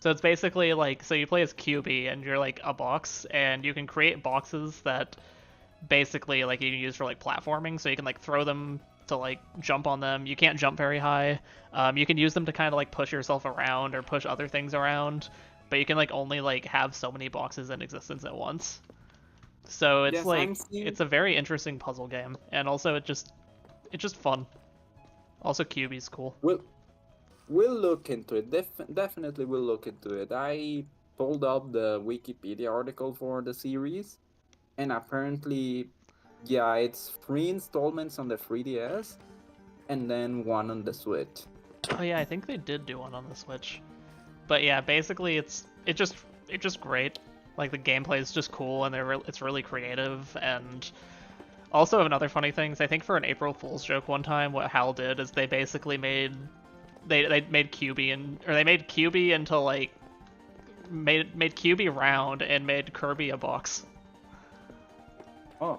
So it's basically like so you play as QB and you're like a box and you can create boxes that basically like you can use for like platforming. So you can like throw them to like jump on them. You can't jump very high. You can use them to kind of like push yourself around or push other things around, but you can like only like have so many boxes in existence at once. So it's Yes, like I'm seeing. it's a very interesting puzzle game, and also it's just fun. Also, QB's cool. We'll look into it. Definitely, we'll look into it. I pulled up the Wikipedia article for the series, and apparently, yeah, it's 3 installments on the 3DS, and then one on the Switch. Oh yeah, I think they did do one on the Switch. But yeah, basically it's just great. Like the gameplay is just cool and it's really creative. And also another funny things, I think for an April Fool's joke one time, what HAL did is they basically they made QB or they made QB into like made QB round and made Kirby a box. Oh,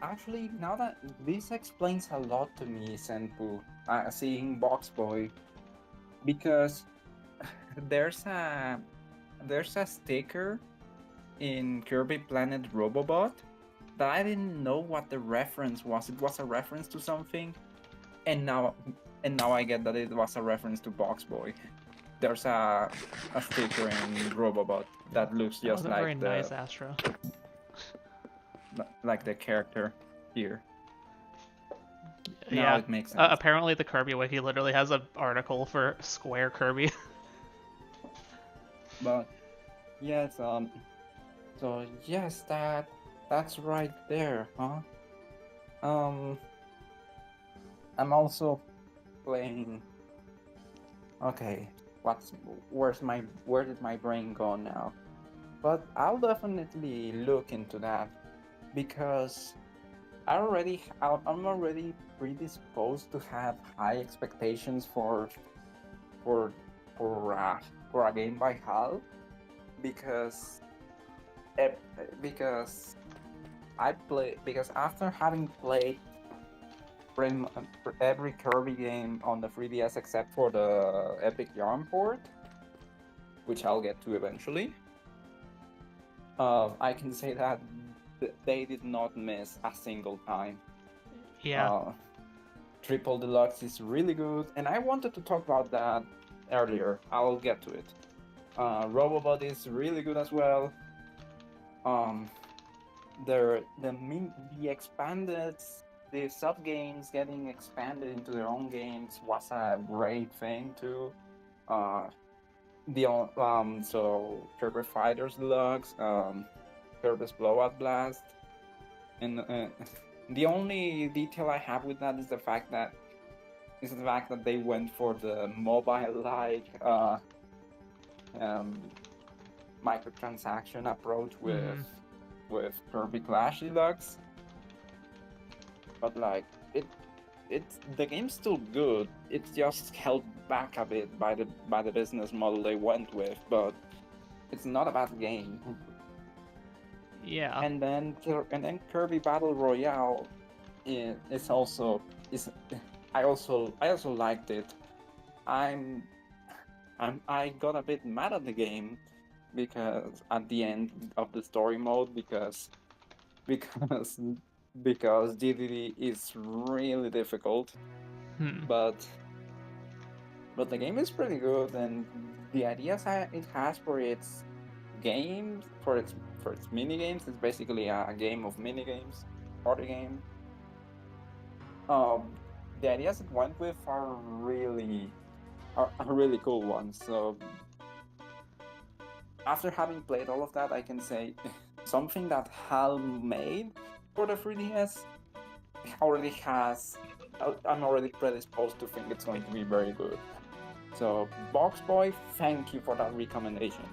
actually, now that this explains a lot to me, Senpoo, seeing Box Boy, because there's a sticker in Kirby Planet Robobot that I didn't know what the reference was. It was a reference to something, and now I get that it was a reference to Box Boy. There's a sticker in Robobot that looks That just wasn't very nice, Astro. like the character here. Now Yeah. it makes sense. Apparently the Kirby wiki literally has an article for Square Kirby. But yes, so yes, that's right there, huh? Um, I'm also playing. Okay, where did my brain go now? But I'll definitely look into that because I'm already predisposed to have high expectations for for for a game by HAL because because because after having played every Kirby game on the 3DS except for the Epic Yarn port, which I'll get to eventually, I can say that they did not miss a single time. Yeah. Triple Deluxe is really good, and I wanted to talk about that earlier. I'll get to it. Robobot is really good as well. The expanded the sub games getting expanded into their own games was a great thing too. So Kirby Fighters Deluxe, Kirby's Blowout Blast, and the only detail I have with that is the fact that they went for the mobile-like microtransaction approach with Kirby Clash Deluxe. But like it's the game's still good. It's just held back a bit by the business model they went with, but it's not a bad game. Yeah. And then Kirby Battle Royale is also I also liked it. I got a bit mad at the game because at the end of the story mode because DDD is really difficult. But the game is pretty good, and the ideas it has for its games, for its mini games, is basically a game of mini games, party game. The ideas it went with are really cool ones. So after having played all of that, I can say something that HAL made for the 3DS already has. I'm already predisposed to think it's going to be very good. So, Box Boy, thank you for that recommendation.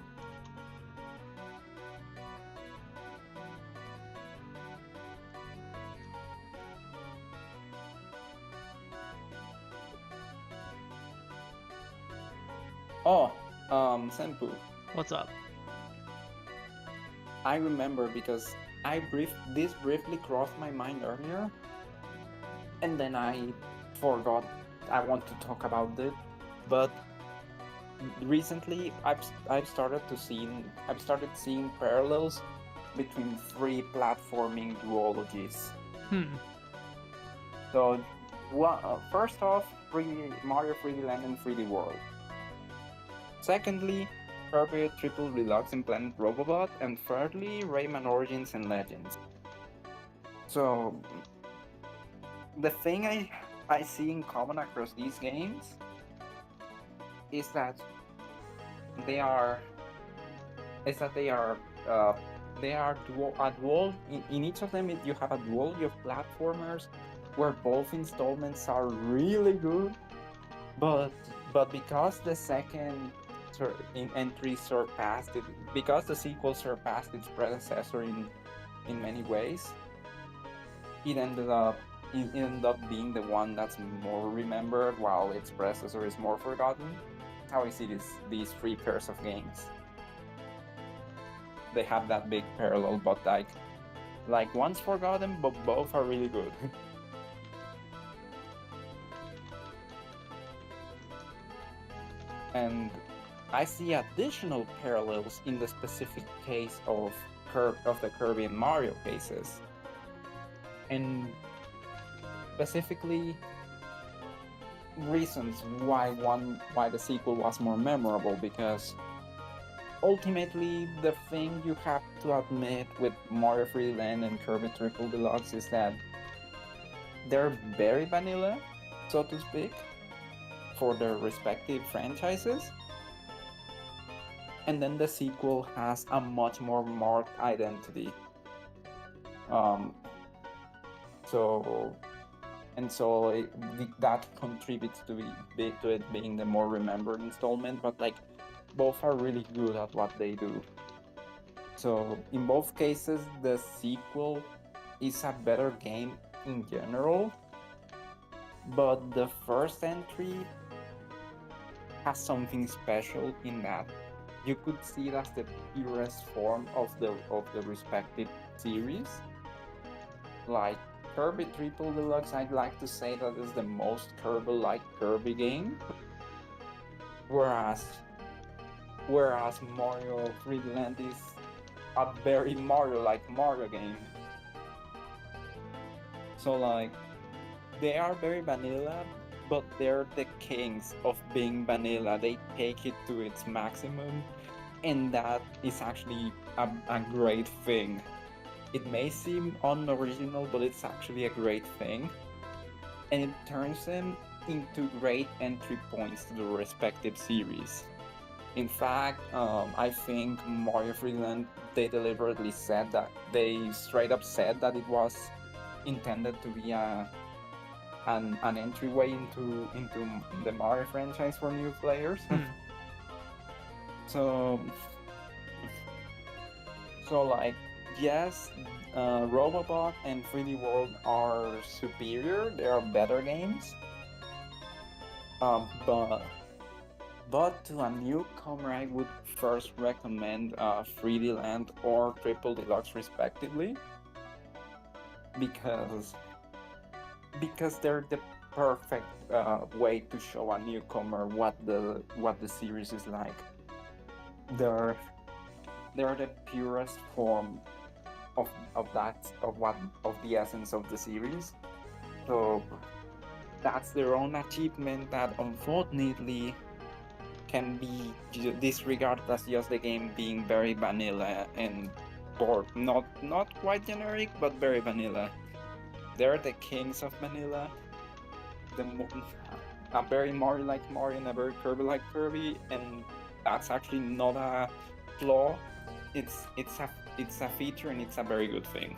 Oh, Senpoo. What's up? I remember because this briefly crossed my mind earlier, and then I forgot I want to talk about it. But recently, I've started seeing parallels between three platforming duologies. So, first off, Mario 3D Land and 3D World. Secondly, Kirby Triple Deluxe and Planet Robobot, and thirdly, Rayman Origins and Legends. So, the thing I see in common across these games is that they are dual. In each of them, you have a duology of platformers where both installments are really good, but because the second entry surpassed it, because the sequel surpassed its predecessor in many ways, it ended up being the one that's more remembered while its predecessor is more forgotten. That's how I see these three pairs of games. They have that big parallel, but like one's forgotten, but both are really good. And I see additional parallels in the specific case of the Kirby and Mario cases, and specifically reasons why the sequel was more memorable. Because ultimately, the thing you have to admit with Mario 3D Land and Kirby Triple Deluxe is that they're very vanilla, so to speak, for their respective franchises. And then the sequel has a much more marked identity. That contributes to it being the more remembered installment. But like, both are really good at what they do. So in both cases, the sequel is a better game in general, but the first entry has something special in that you could see it as the purest form of the respective series. Like Kirby Triple Deluxe, I'd like to say that is the most Kirby-like Kirby game. Whereas Mario 3D Land is a very Mario-like Mario game. So like, they are very vanilla, but they're the kings of being vanilla. They take it to its maximum, and that is actually a great thing. It may seem unoriginal, but it's actually a great thing, and it turns them into great entry points to the respective series. In fact, I think Mario 3D Land, they deliberately said that, they straight up said that it was intended to be an entryway into the Mario franchise for new players. So like, yes, Robobot and 3D World are superior. They are better games. But to a newcomer, I would first recommend 3D Land or Triple Deluxe respectively, because they're the perfect way to show a newcomer what the series is like. They're the purest form of the essence of the series. So that's their own achievement that unfortunately can be disregarded as just the game being very vanilla and or not quite generic, but very vanilla. They're the kings of vanilla. A very Mario-like Mario and a very Kirby-like Kirby, and that's actually not a flaw. It's a feature, and it's a very good thing.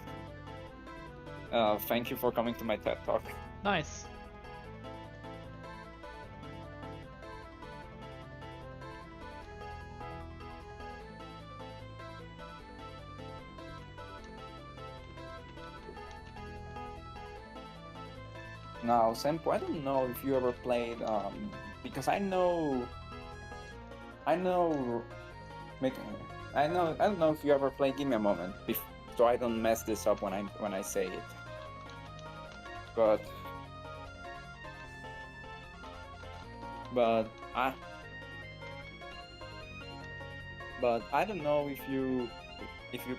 Thank you for coming to my TED Talk. Nice. Now, Senpoo, I don't know if you ever played, because I don't know if you ever played. Give me a moment, so I don't mess this up when I say it. But I don't know if you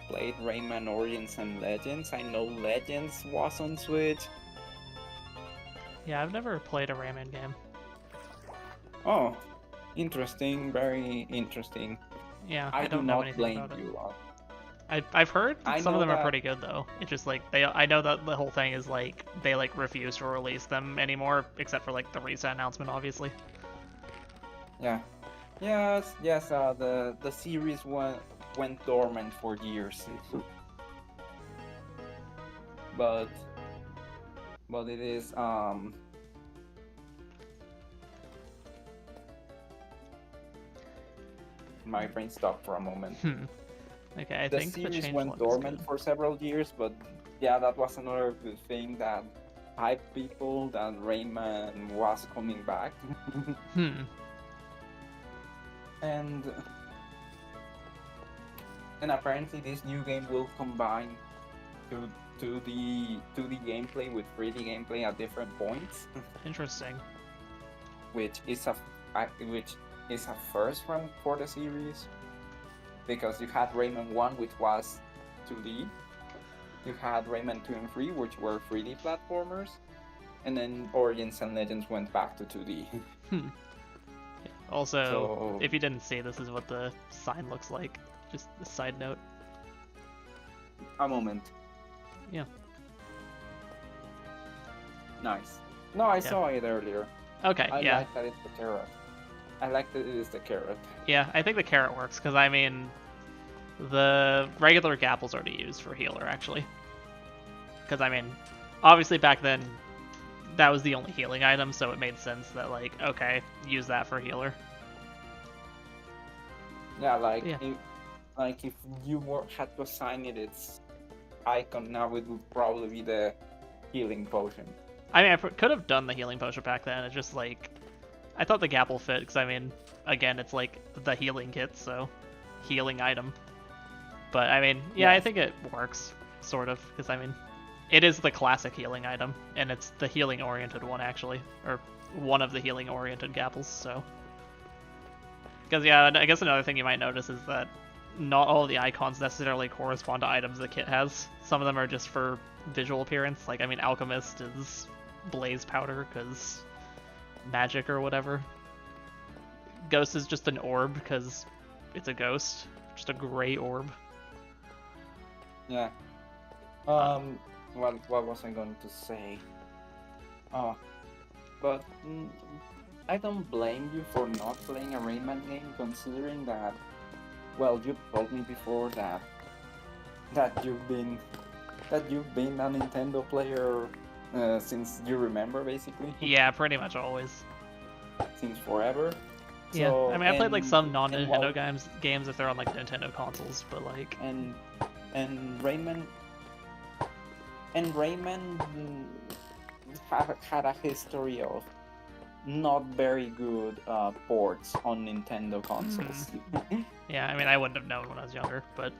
played Rayman Origins and Legends. I know Legends was on Switch. Yeah, I've never played a Rayman game. Oh, interesting, very interesting. Yeah, I don't do know not anything blame about it. you. I've heard that I some of know them are that- pretty good though. It's just like I know that the whole thing is like they like refuse to release them anymore, except for like the reset announcement, obviously. Yeah. Yes. The series went dormant for years. But it is my brain stopped for a moment. Okay, I The think the series change went look is dormant good. for several years, but yeah, that was another good thing that hyped people that Rayman was coming back. And apparently this new game will combine 2D gameplay with 3D gameplay at different points, Interesting. which is a first for the series, because you had Rayman 1, which was 2D. You had Rayman 2 and 3, which were 3D platformers, and then Origins and Legends went back to 2D. Also, So- if you didn't see, this is what the sign looks like. Just a side note. A moment. Yeah. Nice. No, I saw it earlier. Okay, I yeah. like that it's the carrot. I like that it is the carrot. Yeah, I think the carrot works, because I mean, the regular Gapple's already used for healer, actually. Because, I mean, obviously back then, that was the only healing item, so it made sense that, like, okay, use that for healer. Yeah, like, Yeah. if you had to assign it its icon, now it would probably be the healing potion. I mean, I could have done the healing potion back then, it's just, like, I thought the gap will fit because I mean, again, it's like the healing kit, so healing item. But I mean, yeah, I Yes. think it works sort of because I mean, it is the classic healing item, and it's the healing oriented one actually, or one of the healing oriented gapples. So, because yeah, I guess another thing you might notice is that not all of the icons necessarily correspond to items the kit has. Some of them are just for visual appearance. Like I mean, Alchemist is blaze powder because magic or whatever. Ghost is just an orb because it's a ghost, just a gray orb. Yeah. What was I going to say? Oh, but I don't blame you for not playing a Rayman game, considering that. Well, you told me before that you've been a Nintendo player since you remember, basically. Yeah, pretty much always. Since forever. Yeah, So, I mean, I played like some and non-Nintendo while- games if they're on like Nintendo consoles, but like, and Rayman had a history of not very good ports on Nintendo consoles. yeah, I mean, I wouldn't have known when I was younger, but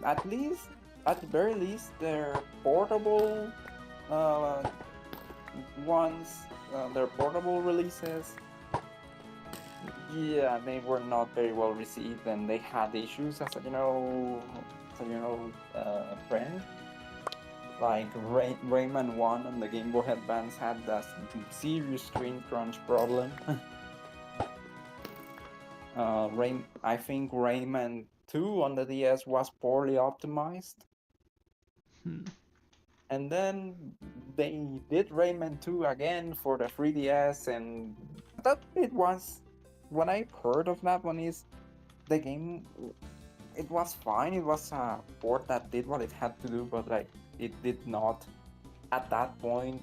At the very least, they're portable ones. They're portable releases. Yeah, they were not very well received, and they had issues, as friend. Like Rayman 1 on the Game Boy Advance had that serious screen crunch problem. I think Rayman 2 on the DS was poorly optimized. And then they did Rayman 2 again for the 3DS, and that it was. What I've heard of that one is the game. It was fine. It was a port that did what it had to do, but like it did not. At that point,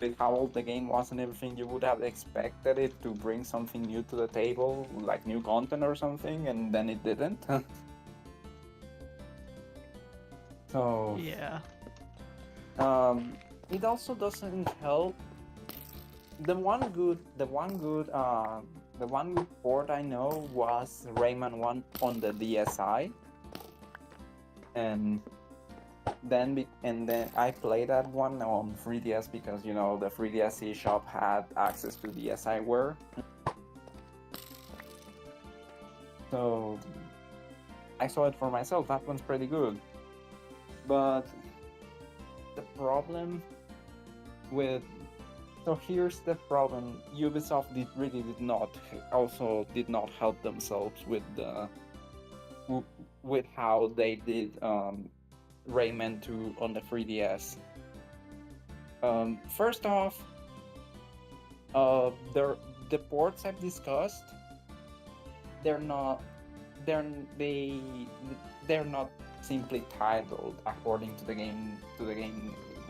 with how old the game was and everything, you would have expected it to bring something new to the table, like new content or something, and then it didn't. So yeah. It also doesn't help. The one good port I know was Rayman 1 on the DSi, and then I played that one on 3DS because the 3DS eShop had access to DSiWare. So I saw it for myself. That one's pretty good, but the problem with so here's the problem. Ubisoft did not help themselves with how they did Rayman 2 on the 3DS. First off, the ports I've discussed, they're not simply titled according to the game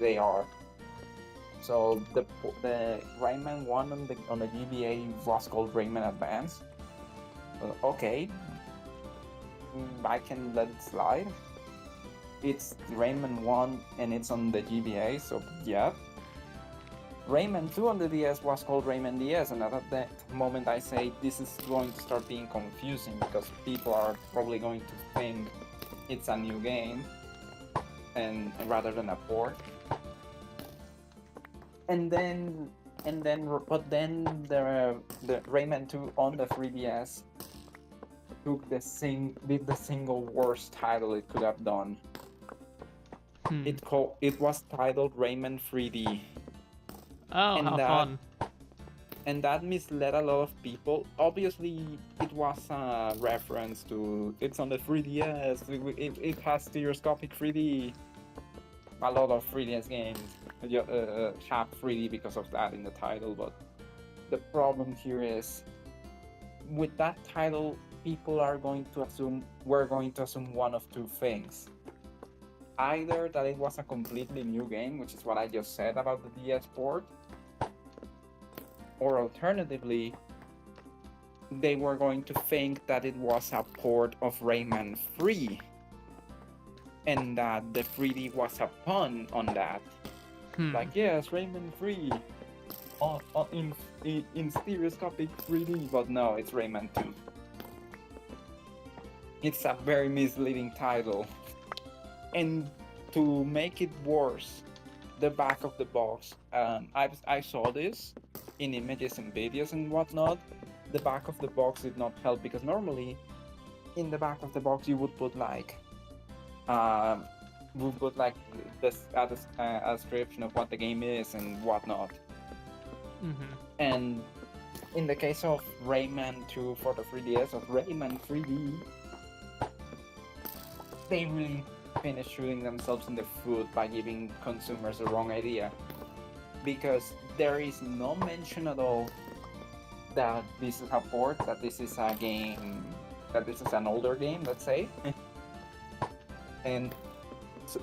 they are. So the Rayman 1 on the GBA was called Rayman Advance. Okay, I can let it slide. It's Rayman 1 and it's on the GBA, so yeah. Rayman 2 on the DS was called Rayman DS, and at that moment I say this is going to start being confusing because people are probably going to think it's a new game and rather than a port. But then the Rayman 2 on the 3DS did the single worst title it could have done. It was titled Rayman 3D. Oh, and how fun. And that misled a lot of people. Obviously, it was a reference to it's on the 3DS. It has stereoscopic 3D. A lot of 3DS games have 3D because of that in the title, but the problem here is with that title, we're going to assume one of two things. Either that it was a completely new game, which is what I just said about the DS port, or alternatively, they were going to think that it was a port of Rayman 3, and that the 3D was a pun on that. Like, yes, Rayman 3. in stereoscopic 3D, but no, it's Rayman 2. It's a very misleading title. And to make it worse, the back of the box, I saw this in images and videos and whatnot. The back of the box did not help because normally in the back of the box you would put like this a description of what the game is and whatnot. Mm-hmm. And in the case of Rayman 2 for the 3DS, of Rayman 3D, they really finished shooting themselves in the foot by giving consumers the wrong idea. Because there is no mention at all that this is a port, that this is a game, that this is an older game, let's say. and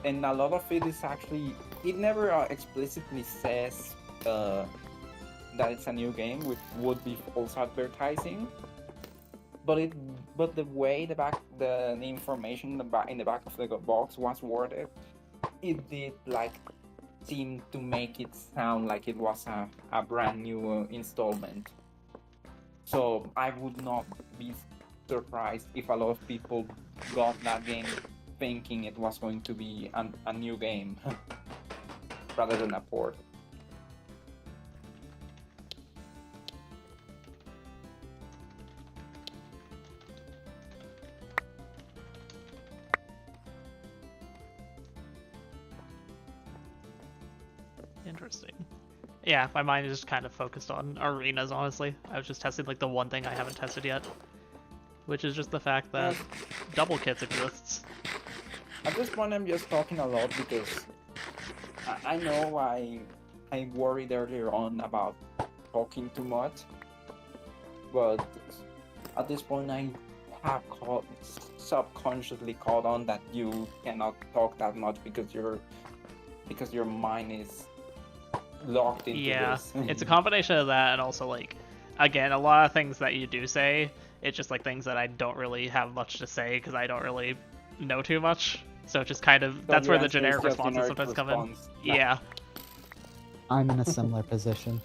a lot of it is actually, it never explicitly says that it's a new game, which would be false advertising. But the way the information in the back of the box was worded, it did like seem to make it sound like it was a brand new installment. So I would not be surprised if a lot of people got that game thinking it was going to be a new game rather than a port. Interesting. Yeah, my mind is just kind of focused on arenas, honestly. I was just testing like the one thing I haven't tested yet, which is just the fact that double kits exists. At this point, I'm just talking a lot because I know I worried earlier on about talking too much, but at this point, I have subconsciously caught on that you cannot talk that much because your mind is locked into this. It's a combination of that and also like, again, a lot of things that you do say, it's just like things that I don't really have much to say because I don't really know too much. So it's just kind of, that's where the generic responses sometimes come in. Yeah. I'm in a similar position.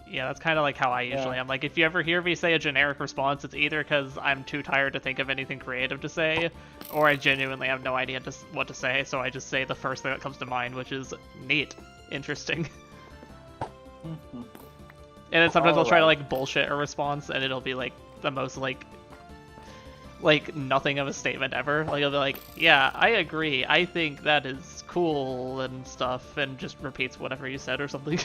Yeah, that's kind of like how I usually am. Like, if you ever hear me say a generic response, it's either because I'm too tired to think of anything creative to say, or I genuinely have no idea what to say, so I just say the first thing that comes to mind, which is neat, interesting. Mm-hmm. And then sometimes I'll try to, like, bullshit a response, and it'll be, like, the most, like, nothing of a statement ever. Like, I'll be like, yeah, I agree, I think that is cool and stuff, and just repeats whatever you said or something.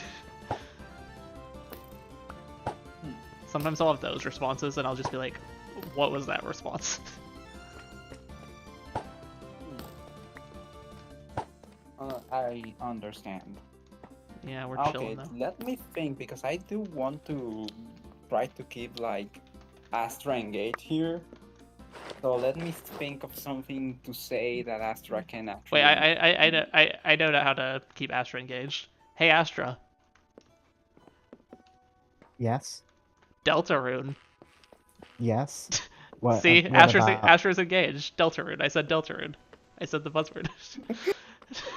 Sometimes I'll have those responses, and I'll just be like, what was that response? I understand. Yeah, we're Okay, chilling now. let me think, because I do want to try to keep, like, Astra engaged here. So let me think of something to say that Astra can actually... Wait, I know how to keep Astra engaged. Hey, Astra. Yes? Deltarune. Yes? What, See, what Astra's about... engaged. Deltarune. I said Deltarune. I said the buzzword.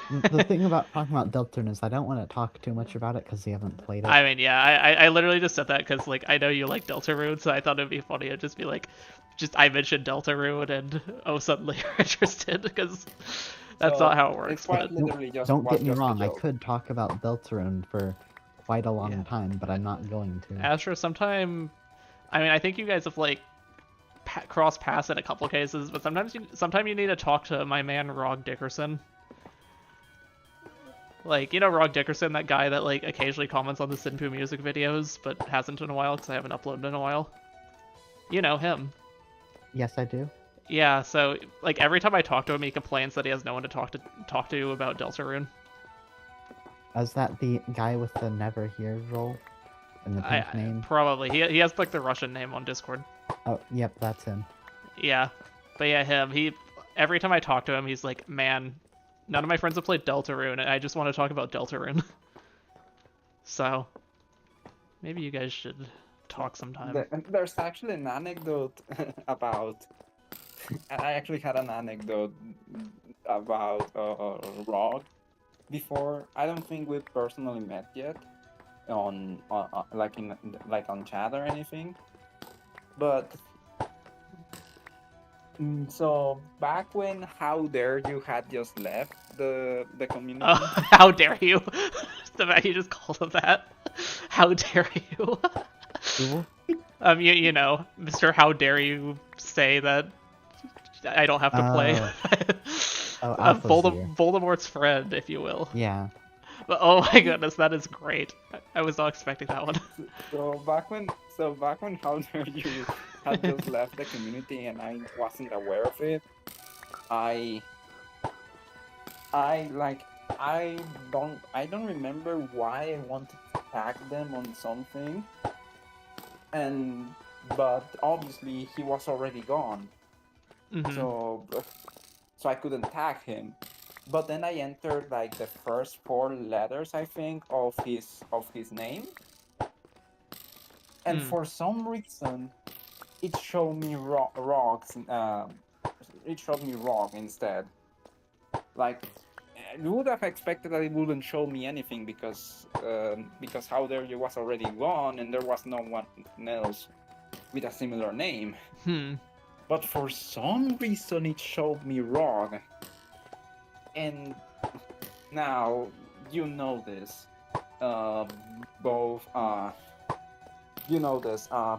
The thing about talking about Deltarune is I don't want to talk too much about it because you haven't played it. I mean, yeah, I literally just said that because, like, I know you like Deltarune, so I thought it'd be funny to just be like, I mentioned Deltarune and, oh, suddenly you're interested, because that's not how it works. It's quite But literally just Don't get me just a wrong, I joke. could talk about Deltarune for quite a long Yeah. time, but I'm not going to. Astra, sometime, I mean, I think you guys have, like, crossed paths in a couple cases, but sometimes you need to talk to my man Rog Dickerson. Like, you know Rog Dickerson, that guy that, like, occasionally comments on the Senpoo music videos, but hasn't in a while because I haven't uploaded in a while? You know him. Yes, I do. Yeah, so, like, every time I talk to him, he complains that he has no one to talk to about Deltarune. Is that the guy with the never here role? And the pink name? Probably. He has, like, the Russian name on Discord. Oh, yep, that's him. Yeah. But yeah, him. Every time I talk to him, he's like, man, none of my friends have played Deltarune, and I just want to talk about Deltarune. So, maybe you guys should talk sometime. There's actually an anecdote about... I actually had an anecdote about Rog before. I don't think we've personally met yet, on like in like on chat or anything. But so back when How Dare You had just left the community. Oh, how dare you? The fact you just called him that. How dare you? Ooh. You know, Mr. How dare you say that I don't have to play? Oh, Alpha's here. Voldemort's friend, if you will. Yeah. But oh my goodness, that is great. I was not expecting that one. So back when How Dare You had just left the community and I wasn't aware of it, I like I don't remember why I wanted to tag them on something, and but obviously he was already gone, Mhm. so I couldn't tag him. But then I entered like the first 4 letters, I think, of his name, and for some reason it showed me rocks. It showed me rock instead. Like, I would have expected that it wouldn't show me anything because How Dare You was already gone and there was no one else with a similar name. But for some reason it showed me wrong. And now you know this. Both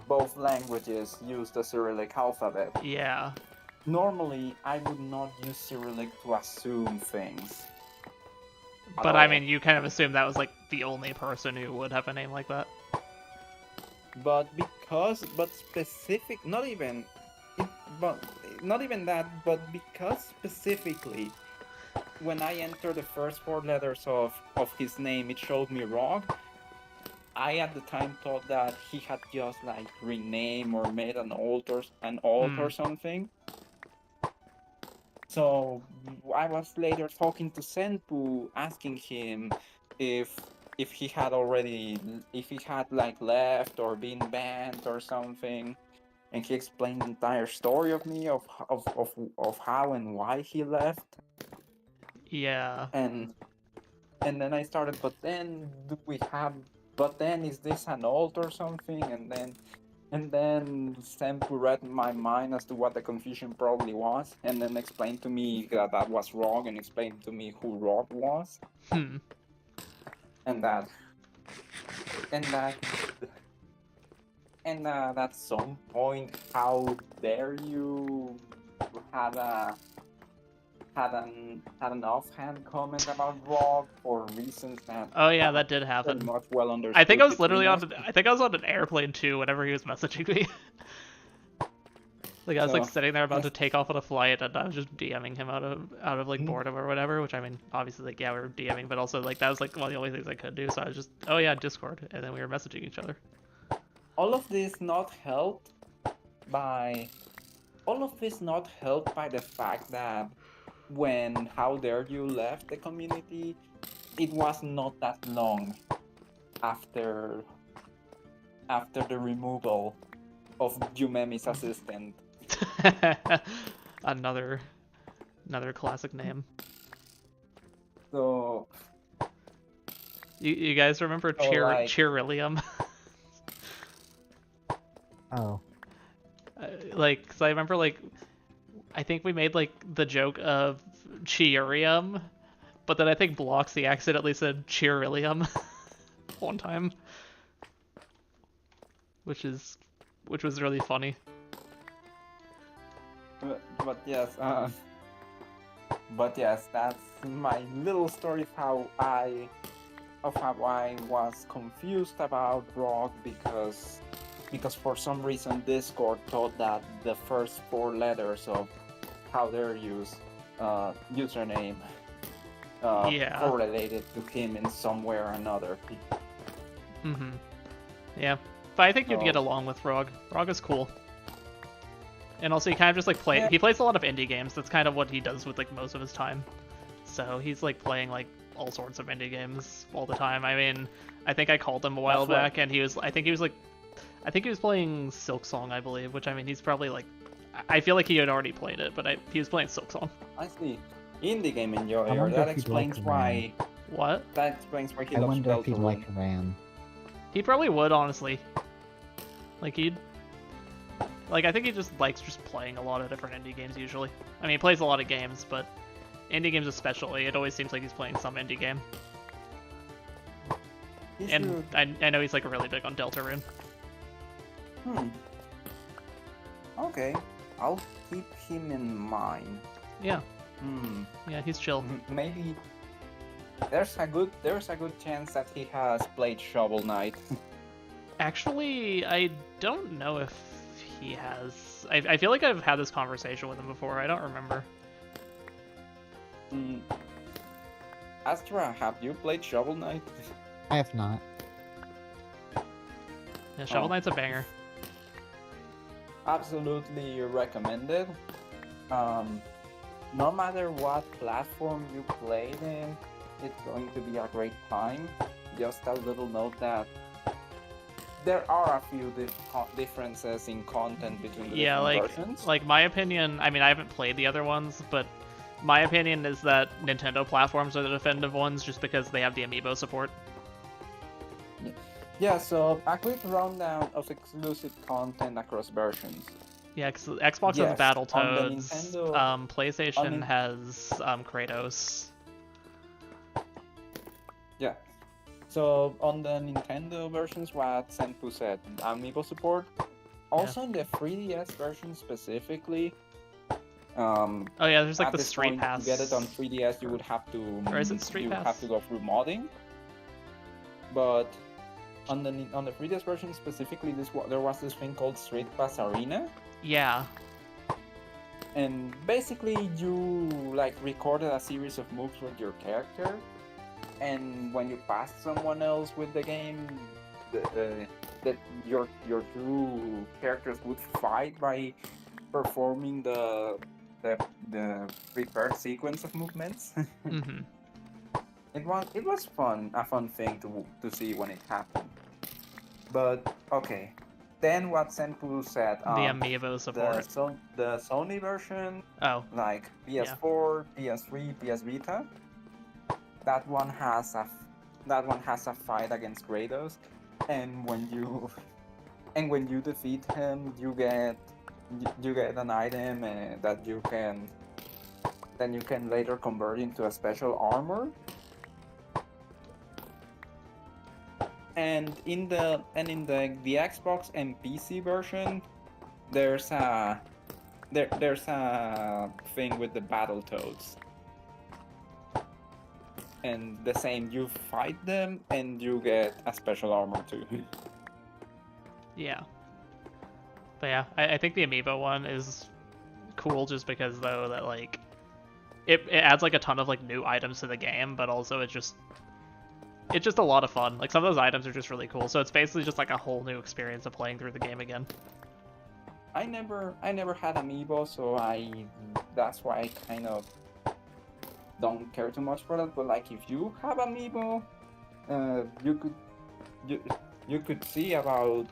both languages use the Cyrillic alphabet. Yeah. Normally, I would not use Cyrillic to assume things. But I mean, you kind of assume that was like the only person who would have a name like that. But specific, not even that, but because specifically, when I entered the first 4 letters of his name, it showed me wrong. I at the time thought that he had just like renamed or made an alt or something. So I was later talking to Senpoo, asking him if he had like left or been banned or something, and he explained the entire story of me of how and why he left. Yeah. And then I started, but then is this an alt or something? And then Senpoo read my mind as to what the confusion probably was, and then explained to me that that was wrong, and explained to me who Rob was, and that at some point, How Dare You had an offhand comment about Rob for reasons that Oh yeah, that did happen. not well understood. I think I was literally between us. I think I was on an airplane too whenever he was messaging me. Like I was like So, sitting there about yes. to take off on a flight, and I was just DMing him out of like boredom or whatever. Which I mean, obviously like yeah, we were DMing, but also like that was like one of the only things I could do. So I was just oh yeah, Discord, and then we were messaging each other. All of this not helped by the fact that when How Dare You left the community, it was not that long after the removal of Yumemi's assistant. another classic name. So You guys remember Cheerillium? Oh. Like, cause I remember like, I think we made like the joke of Cheerium, but then I think Bloxy accidentally said Cheerillium one time, which was really funny. but yes, that's my little story of how I was confused about Rock because for some reason Discord thought that the first 4 letters of How Dare You's username correlated to him in some way or another. Yeah, but I think you'd get along with Rog. Rog is cool. And also he kind of just like he plays a lot of indie games. That's kind of what he does with like most of his time. So he's like playing like all sorts of indie games all the time. I mean, I think I called him a while back and I think he was playing Silk Song, I believe, which I mean he's probably like, I feel like he had already played it, but he was playing Silk Song. I see. Indie game enjoyer. That explains why. What? That explains why he I loves wonder if he'd Deltarune. like Ran. He probably would, honestly. Like, I think he just likes just playing a lot of different indie games, usually. I mean, he plays a lot of games, but indie games especially, it always seems like he's playing some indie game. He And should. I know he's, like, really big on Deltarune. Okay, I'll keep him in mind. Yeah. Yeah, he's chill. Maybe there's a good chance that he has played Shovel Knight. Actually, I don't know if he has. I feel like I've had this conversation with him before. I don't remember. Astra, have you played Shovel Knight? I have not. Yeah, Shovel Oh. Knight's a banger. Absolutely recommended. No matter what platform you played in, it's going to be a great time. Just a little note that there are a few differences in content between the different versions. Like my opinion. I mean, I haven't played the other ones, but my opinion is that Nintendo platforms are the definitive ones, just because they have the amiibo support. Yeah, so a quick rundown of exclusive content across versions. Yeah, because Xbox Yes, has Battletoads. on the Nintendo- PlayStation has Kratos. Yeah. So on the Nintendo versions, what Senpoo said, amiibo support. Also in the 3DS version specifically. Oh yeah, there's like at the this Street point, Pass. to get it on 3DS, you would have to. Or is it Street you Pass? have to go through modding. But on the 3DS version specifically, there was this thing called Street Pass Arena. Yeah. And basically, you like recorded a series of moves with your character, and when you passed someone else with the game, your two characters would fight by performing the prepared sequence of movements. Mm-hmm. It was fun, a fun thing to see when it happened. But okay. Then what Senpoo said, The amiibo support. the Sony version, Oh. like PS4, PS3, PS Vita, that one has a fight against Kratos, and when you defeat him, you get an item that you can later convert into a special armor. And in the Xbox and PC version, there's a thing with the Battletoads. And the same, you fight them and you get a special armor too. Yeah. But yeah, I think the amiibo one is cool just because though that like it adds like a ton of like new items to the game, but also it's just a lot of fun. Like some of those items are just really cool. So it's basically just like a whole new experience of playing through the game again. I never had amiibo, so that's why I kind of don't care too much for that. But like if you have amiibo, you could see how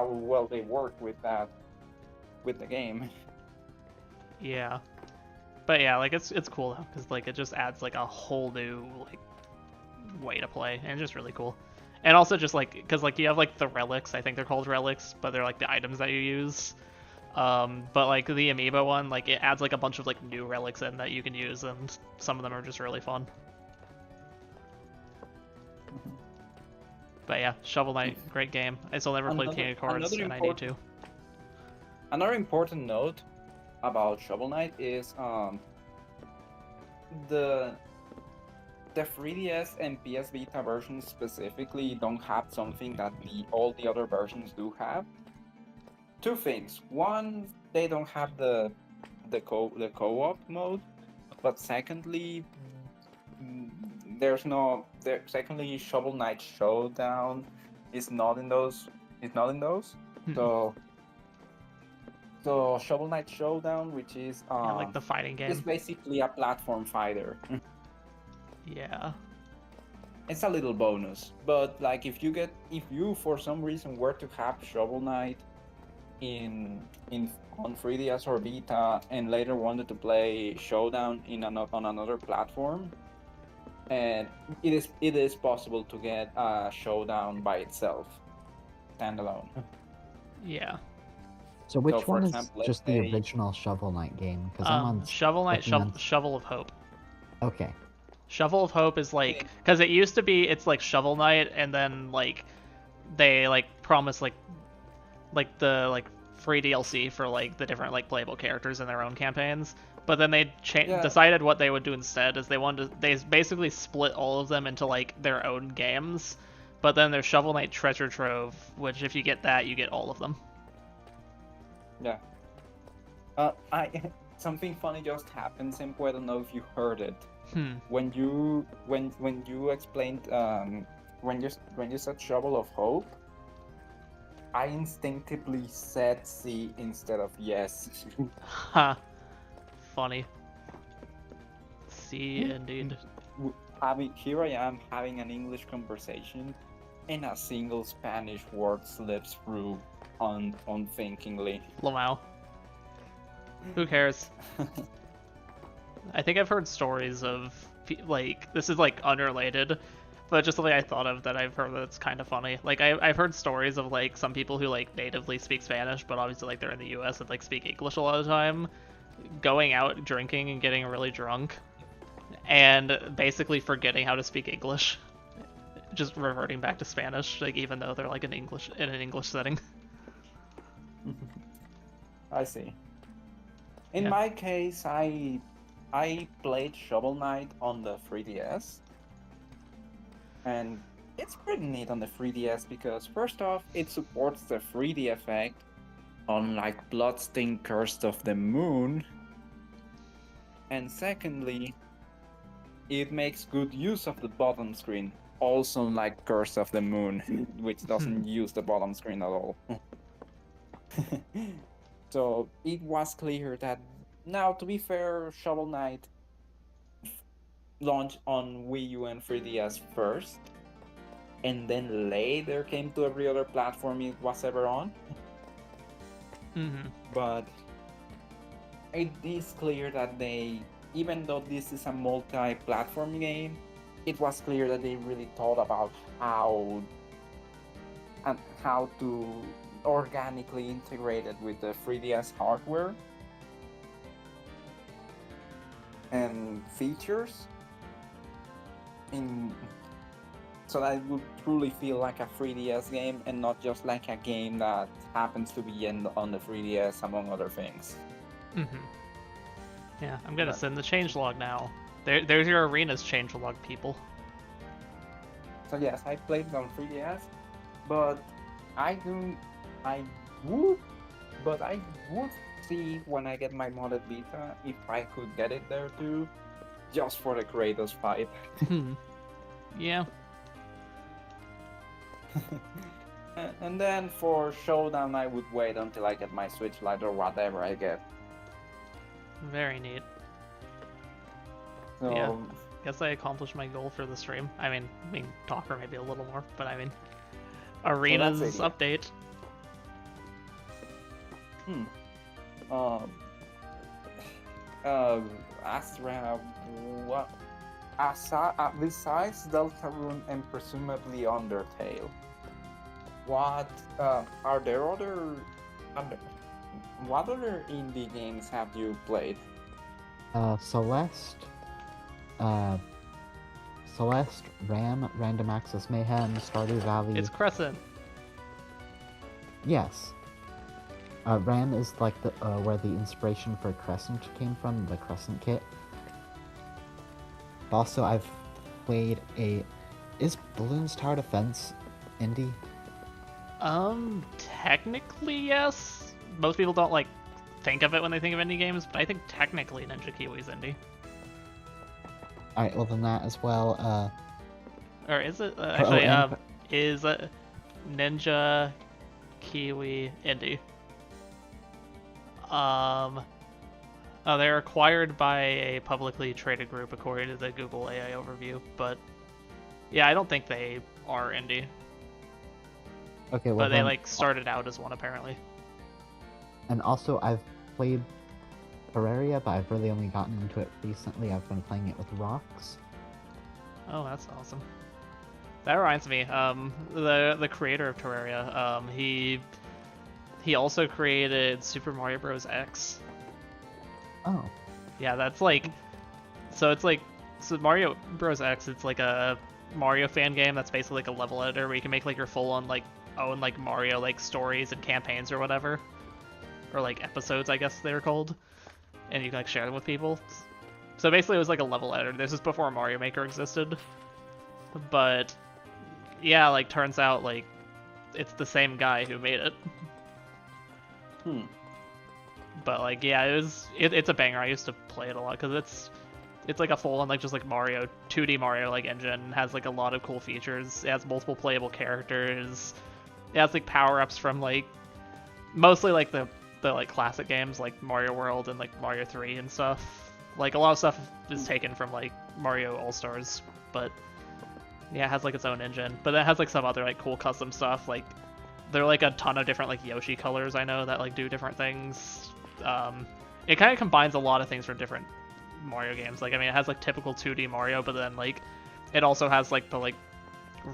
well they work with the game. Yeah. But yeah, like it's cool though, because like it just adds like a whole new like way to play, and it's just really cool. And also just like because like you have like the relics, I think they're called relics, but they're like the items that you use. But like the amiibo one, like it adds like a bunch of like new relics in that you can use, and some of them are just really fun. But yeah, Shovel Knight, great game. I still never played King of Cards, and I need to. Another important note about Shovel Knight is the 3DS and PS Vita versions specifically don't have something that all the other versions do have. Two things. One, they don't have the co-op mode, but secondly, secondly, Shovel Knight Showdown is not in those. So Shovel Knight Showdown, which is Yeah, like the fighting game. it's basically a platform fighter. Yeah. It's a little bonus, but like if you for some reason were to have Shovel Knight on 3DS or Vita and later wanted to play Showdown on another platform, and it is possible to get a showdown by itself, standalone. Yeah. So which for one is example, let's just the say- original Shovel Knight game? Because I'm on Shovel Knight, looking on- Shovel of Hope. Okay. Shovel of Hope is like, because it used to be, it's like Shovel Knight, and then like they like promise like the like free DLC for like the different like playable characters in their own campaigns. But then they decided what they would do instead is they basically split all of them into like their own games. But then there's Shovel Knight Treasure Trove, which if you get that, you get all of them. Yeah. I something funny just happened, Senpoo. I don't know if you heard it. When you explained when you said Shovel of Hope, I instinctively said C instead of yes. Ha. Funny. C indeed. Here I am having an English conversation, and a single Spanish word slips through unthinkingly. Lamau. Who cares? I think I've heard stories of like, this is like unrelated, but just something I thought of that I've heard that's kind of funny. Like I've heard stories of like some people who like natively speak Spanish, but obviously like they're in the U.S. and like speak English a lot of the time, going out drinking and getting really drunk, and basically forgetting how to speak English, just reverting back to Spanish, like even though they're like in an English setting. I see. In my case, I played Shovel Knight on the 3DS, and it's pretty neat on the 3DS because first off, it supports the 3D effect, unlike Bloodstained Curse of the Moon, and secondly, it makes good use of the bottom screen, also like Curse of the Moon, which doesn't use the bottom screen at all. So it was clear that, now to be fair, Shovel Knight launched on Wii U and 3DS first, and then later came to every other platform it was ever on. But it is clear that even though this is a multi-platform game, it was clear that they really thought about how to organically integrate it with the 3DS hardware and features, so that it would truly feel like a 3DS game and not just like a game that happens to be on the 3DS, among other things. Yeah, I'm gonna send the changelog now. There's your arena's changelog, people. So yes, I played it on 3DS, but I would see when I get my modded beta if I could get it there too, just for the Kratos fight. Yeah. And then for Showdown, I would wait until I get my Switch Lite or whatever I get. Very neat. So, yeah. Guess I accomplished my goal for the stream. I mean, talker maybe a little more, but I mean, arenas update. Astra, what? Besides Deltarune and presumably Undertale, what are there what other indie games have you played? Celeste, RAM, Random Access Mayhem, Stardew Valley. It's Crescent. Yes. RAM is like the where the inspiration for Crescent came from, the Crescent kit. Also, I've played is Bloons Tower Defense indie? Technically yes. Most people don't like think of it when they think of indie games, but I think technically Ninja Kiwi's indie. Alright, well then that as well, or is it actually is Ninja Kiwi indie? Oh, they're acquired by a publicly traded group according to the Google AI overview, but yeah, I don't think they are indie. Okay, well but they then, like started out as one apparently. And also, I've played Terraria, but I've really only gotten into it recently. I've been playing it with rocks. Oh, that's awesome. That reminds me, the creator of Terraria, he also created Super Mario Bros. X. Oh, Yeah, that's like, so it's like, so Mario Bros. X, it's like a Mario fan game that's basically like a level editor where you can make like your full-on like own like Mario like stories and campaigns or whatever, or like episodes I guess they're called, and you can like share them with people. So basically, it was like a level editor. This is before Mario Maker existed, but yeah, like turns out like it's the same guy who made it. Hmm. But like yeah, it's a banger. I used to play it a lot because it's like a full on like just like Mario 2D Mario like engine. It has like a lot of cool features. It has multiple playable characters. It has like power ups from like mostly like the like classic games like Mario World and like Mario 3 and stuff. Like a lot of stuff is taken from like Mario All Stars, but yeah, it has like its own engine. But it has like some other like cool custom stuff. Like there are like a ton of different like Yoshi colors I know that like do different things. It kind of combines a lot of things from different Mario games. Like I mean, it has like typical 2D Mario, but then like it also has like the like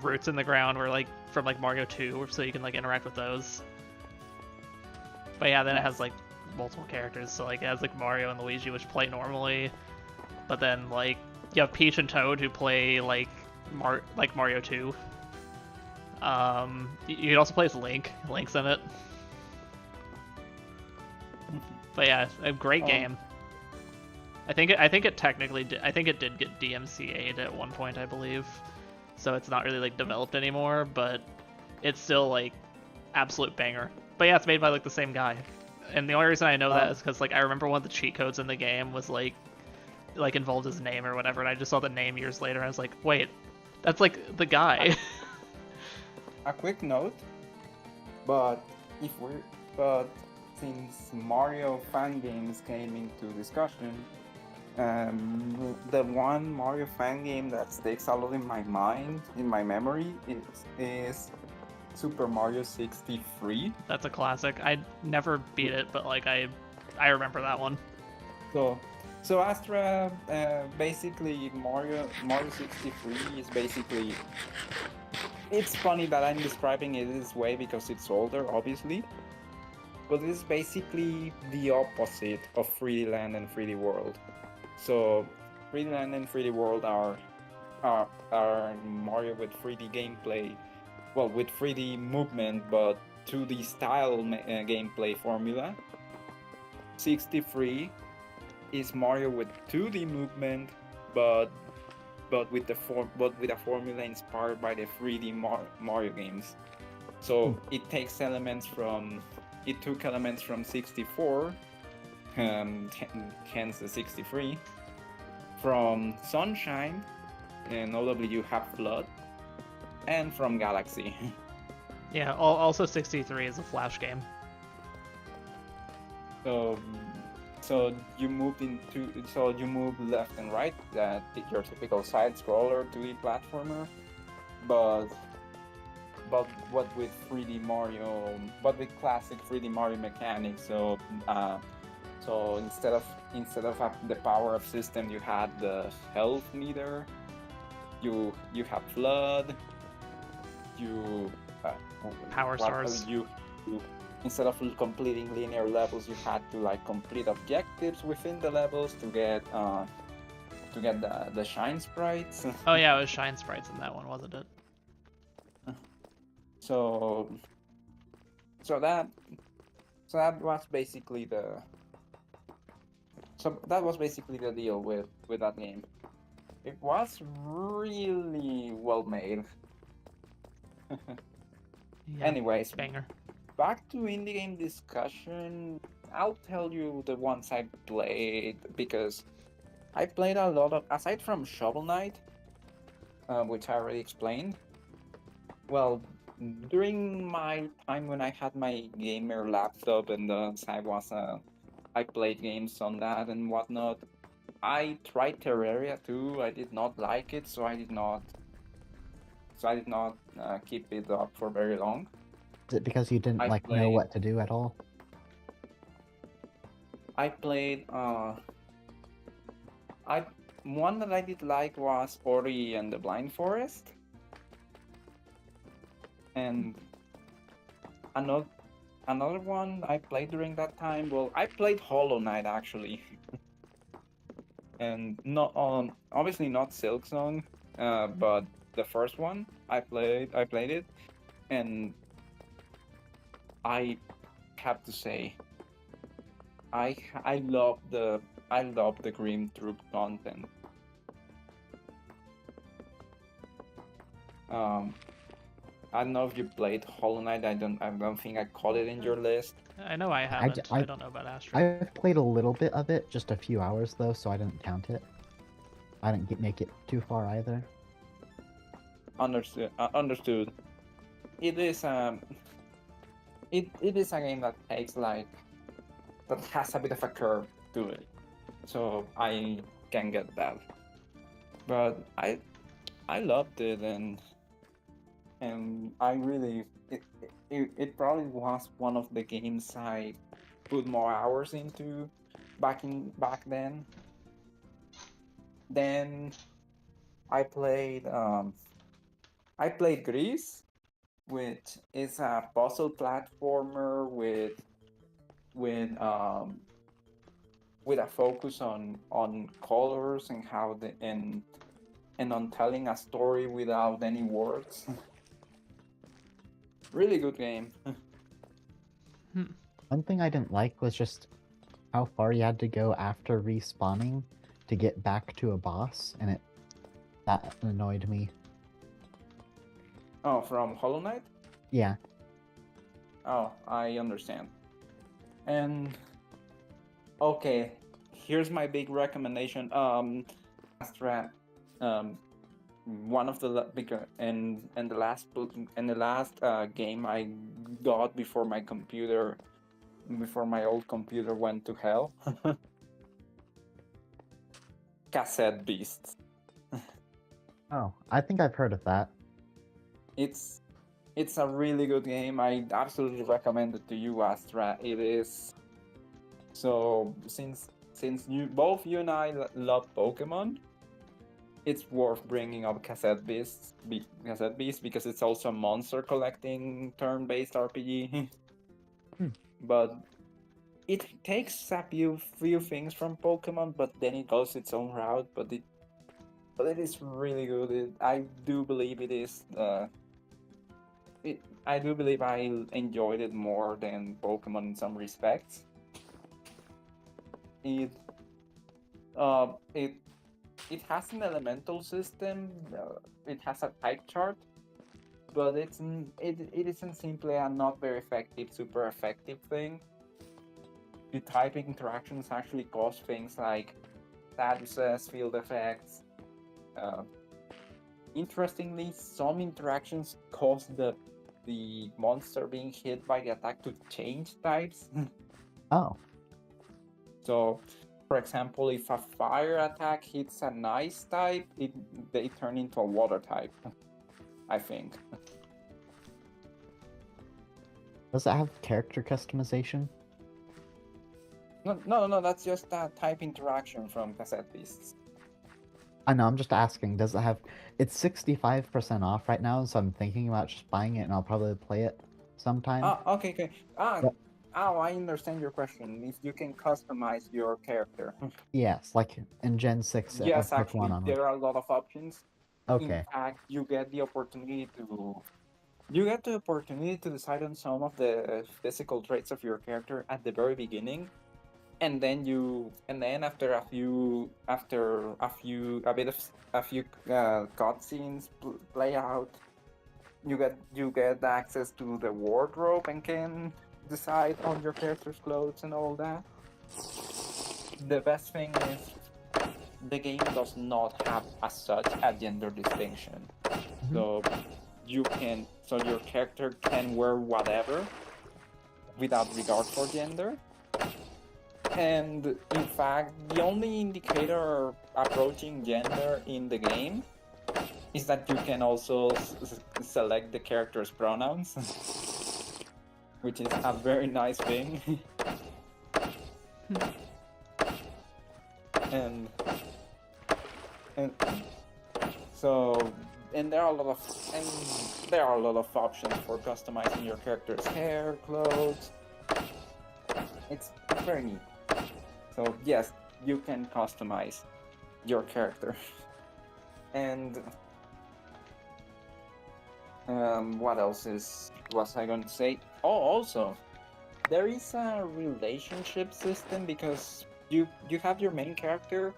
roots in the ground where like from like Mario 2, so you can like interact with those. But yeah, then it has like multiple characters. So like it has like Mario and Luigi, which play normally, but then like you have Peach and Toad who play like Mario 2. You can also play as Link. Link's in it. But yeah, a great game. I think it technically I think it did get DMCA'd at one point, I believe. So it's not really like developed anymore, but it's still like absolute banger. But yeah, it's made by like the same guy. And the only reason I know that is because like I remember one of the cheat codes in the game was like involved his name or whatever, and I just saw the name years later and I was like, wait, that's like the guy. A quick note, but since Mario fan games came into discussion, the one Mario fan game that sticks out in my mind, in my memory, is Super Mario 63. That's a classic. I never beat it, but like I remember that one. So Astra, basically Mario 63 is basically. It's funny that I'm describing it this way because it's older, obviously. But it's basically the opposite of 3D Land and 3D World. So 3D Land and 3D World are Mario with 3D gameplay, well, with 3D movement, but 2D style gameplay formula. 63 is Mario with 2D movement, but with a formula inspired by the 3D Mario games. So it took elements from 64, hence the 63. From Sunshine, and notably you have Flood, and from Galaxy. Yeah, also 63 is a Flash game. So you move left and right, your typical side scroller 2D platformer, but what with 3D Mario, but with classic 3D Mario mechanics. So instead of the power-up system, you had the health meter. You have Flood. Power stars. You instead of completing linear levels, you had to like complete objectives within the levels to get the shine sprites. Oh yeah, it was shine sprites in that one, wasn't it? So that was basically the deal with that game. It was really well made. Yeah, Anyways, banger. Back to indie game discussion. I'll tell you the ones I played, because I played a lot of, aside from Shovel Knight, which I already explained. Well, during my time when I had my gamer laptop and I played games on that and whatnot. I tried Terraria too. I did not like it, so I did not keep it up for very long. Is it because you didn't know played- what to do at all? I played one that I did like was Ori and the Blind Forest, and another one I played during that time. Well, I played Hollow Knight actually, and not on obviously not Silk Song, but the first one I played it, and I have to say I I love the I love the Grim Troop content. Um, I don't know if you played Hollow Knight. I don't think I caught it in your list. I know I haven't. I don't know about Astro. I've played a little bit of it, just a few hours though, so I didn't count it. I didn't make it too far either. Understood. Understood. It is it is a game that takes like that has a bit of a curve to it, so I can get that. But I loved it, and I really it probably was one of the games I put more hours into back then. Then I played Gris, which is a puzzle platformer with um with a focus on colors and how the and on telling a story without any words. Really good game. One thing I didn't like was just how far you had to go after respawning to get back to a boss, and that annoyed me. Oh, from Hollow Knight? Yeah. Oh, I understand. And okay, here's my big recommendation. Astra, one of the bigger and the last game I got before my old computer went to hell. Cassette Beasts. Oh, I think I've heard of that. It's a really good game. I absolutely recommend it to you, Astra. It is so since both you and I love Pokemon, it's worth bringing up Cassette Beasts because it's also a monster collecting turn-based RPG. But it takes a few things from Pokemon, but then it goes its own route. But it is really good. I do believe it is. I do believe I enjoyed it more than Pokemon in some respects. It it has an elemental system. It has a type chart, but it isn't simply a not very effective, super effective thing. The typing interactions actually cause things like statuses, field effects. Interestingly, some interactions cause the monster being hit by the attack to change types. Oh. So, for example, if a fire attack hits an ice type, they turn into a water type, I think. Does it have character customization? No, that's just a type interaction from Cassette Beasts. I know, I'm just asking, does it have... It's 65% off right now, so I'm thinking about just buying it, and I'll probably play it sometime. Okay. But- I understand your question. If you can customize your character. Yes, like in Gen 6. Yes, Pokemon actually, onward. there are a lot of options. Okay. In fact, you get the opportunity to decide on some of the physical traits of your character at the very beginning, and then after a few cutscenes play out, you get access to the wardrobe and can decide on your character's clothes and all that. The best thing is the game does not have as such a gender distinction. So your character can wear whatever without regard for gender. And in fact, the only indicator approaching gender in the game is that you can also select the character's pronouns, which is a very nice thing. And so, and there are a lot of options for customizing your character's hair, clothes. It's very neat. So yes, you can customize your character. And what else was I going to say? Oh, also, there is a relationship system because you have your main character,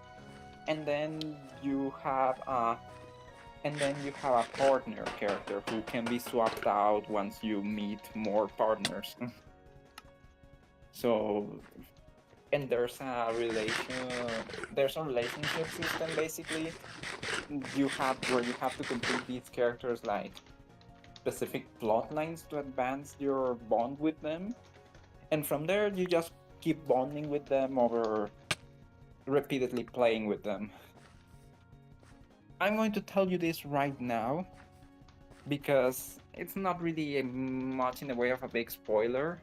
and then you have a partner character who can be swapped out once you meet more partners. So, and there's a relationship system basically. You have to complete these characters like specific plot lines to advance your bond with them, and from there you just keep bonding with them over repeatedly playing with them. I'm going to tell you this right now because it's not really much in the way of a big spoiler,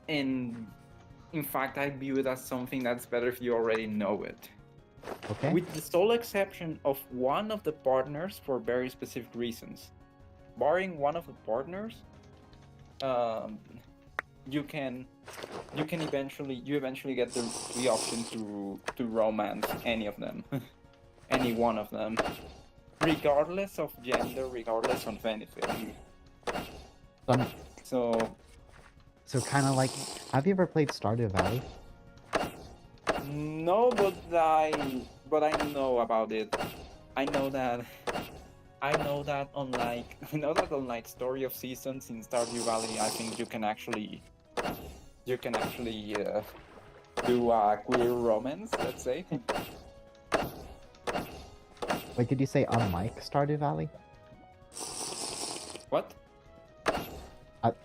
and in fact I view it as something that's better if you already know it. Okay. With the sole exception of one of the partners for very specific reasons. Barring one of the partners, you eventually get the option to romance any of them, any one of them, regardless of gender, regardless of anything. Um, So so kind of like, have you ever played Stardew Valley? no, but I know about it. I know that unlike Story of Seasons in Stardew Valley, I think you can actually do a queer romance, let's say. Wait, did you say unlike Stardew Valley? What?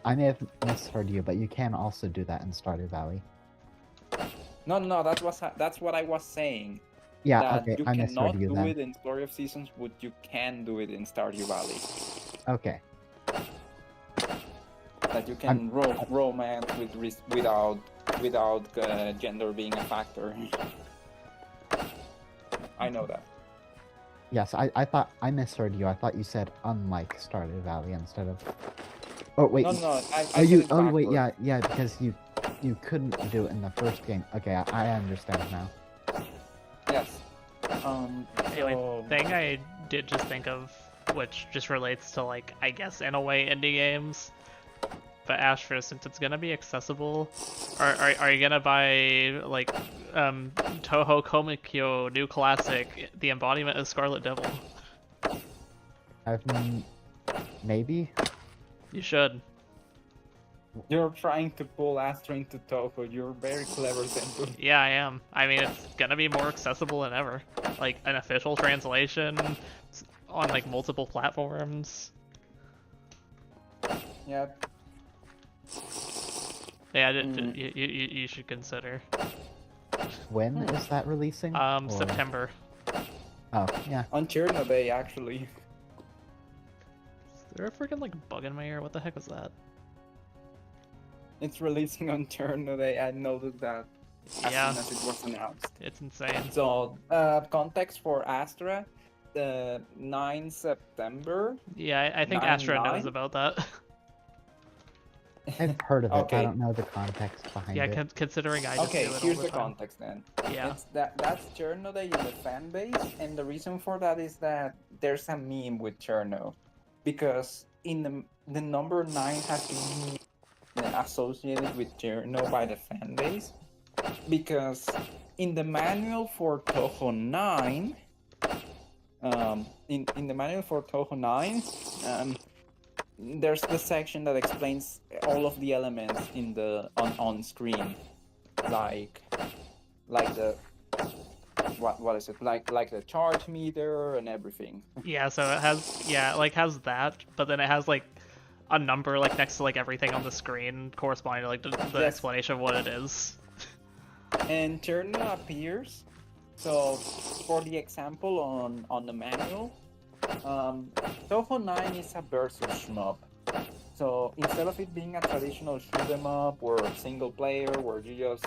I may have misheard you, but you can also do that in Stardew Valley. No, that's what I was saying. Yeah, That okay, you I misheard cannot you do then. it in Story of Seasons, but you can do it in Stardew Valley. Okay. That you can romance without gender being a factor. I know that. Yes, I thought I misheard you. I thought you said unlike Stardew Valley instead of. Oh wait. No, I Oh you. said it Oh wait. backwards. Yeah. Because you couldn't do it in the first game. Okay, I understand now. Yes. Anyway, So thing I did just think of, which just relates to, like, I guess in a way indie games. But Ash, for instance, it's gonna be accessible. Are you gonna buy like Toho Komikyo new classic, the embodiment of Scarlet Devil? Maybe. You should. you're trying to pull Astra into Toho. You're very clever, Senpoo. Yeah, I am. I mean, it's gonna be more accessible than ever. Like an official translation on like multiple platforms. Yeah. Yeah, you should consider. When is that releasing? Or- September. Oh yeah. On Chernobyl Day, actually. Is there a freaking like bug in my ear? What the heck was that? It's releasing on Chernobyl Day. I noticed that as Yeah, soon as it was announced. it's insane. So, context for Astra, the 9 September. Yeah, I think 9/9? Astra knows about that. I've heard of it. Okay. I don't know the context behind Yeah, it. considering I just Okay, do it all here's the the time. context then. Yeah. It's that's Cherno Day in the fan base, and the reason for that is that there's a meme with Cherno, because in the number 9 has been associated with Cherno by the fan base, because in the manual for Toho 9, in the manual for Toho 9, there's the section that explains all of the elements in the on screen, like the what is it, like the charge meter and everything. Yeah, so it has that, but then it has like a number like next to like everything on the screen corresponding to like the Yes. explanation of what it is. And Cherno appears. So for the example on the manual, Toho 9 is a versus shmup. So instead of it being a traditional shoot 'em up or single player where you just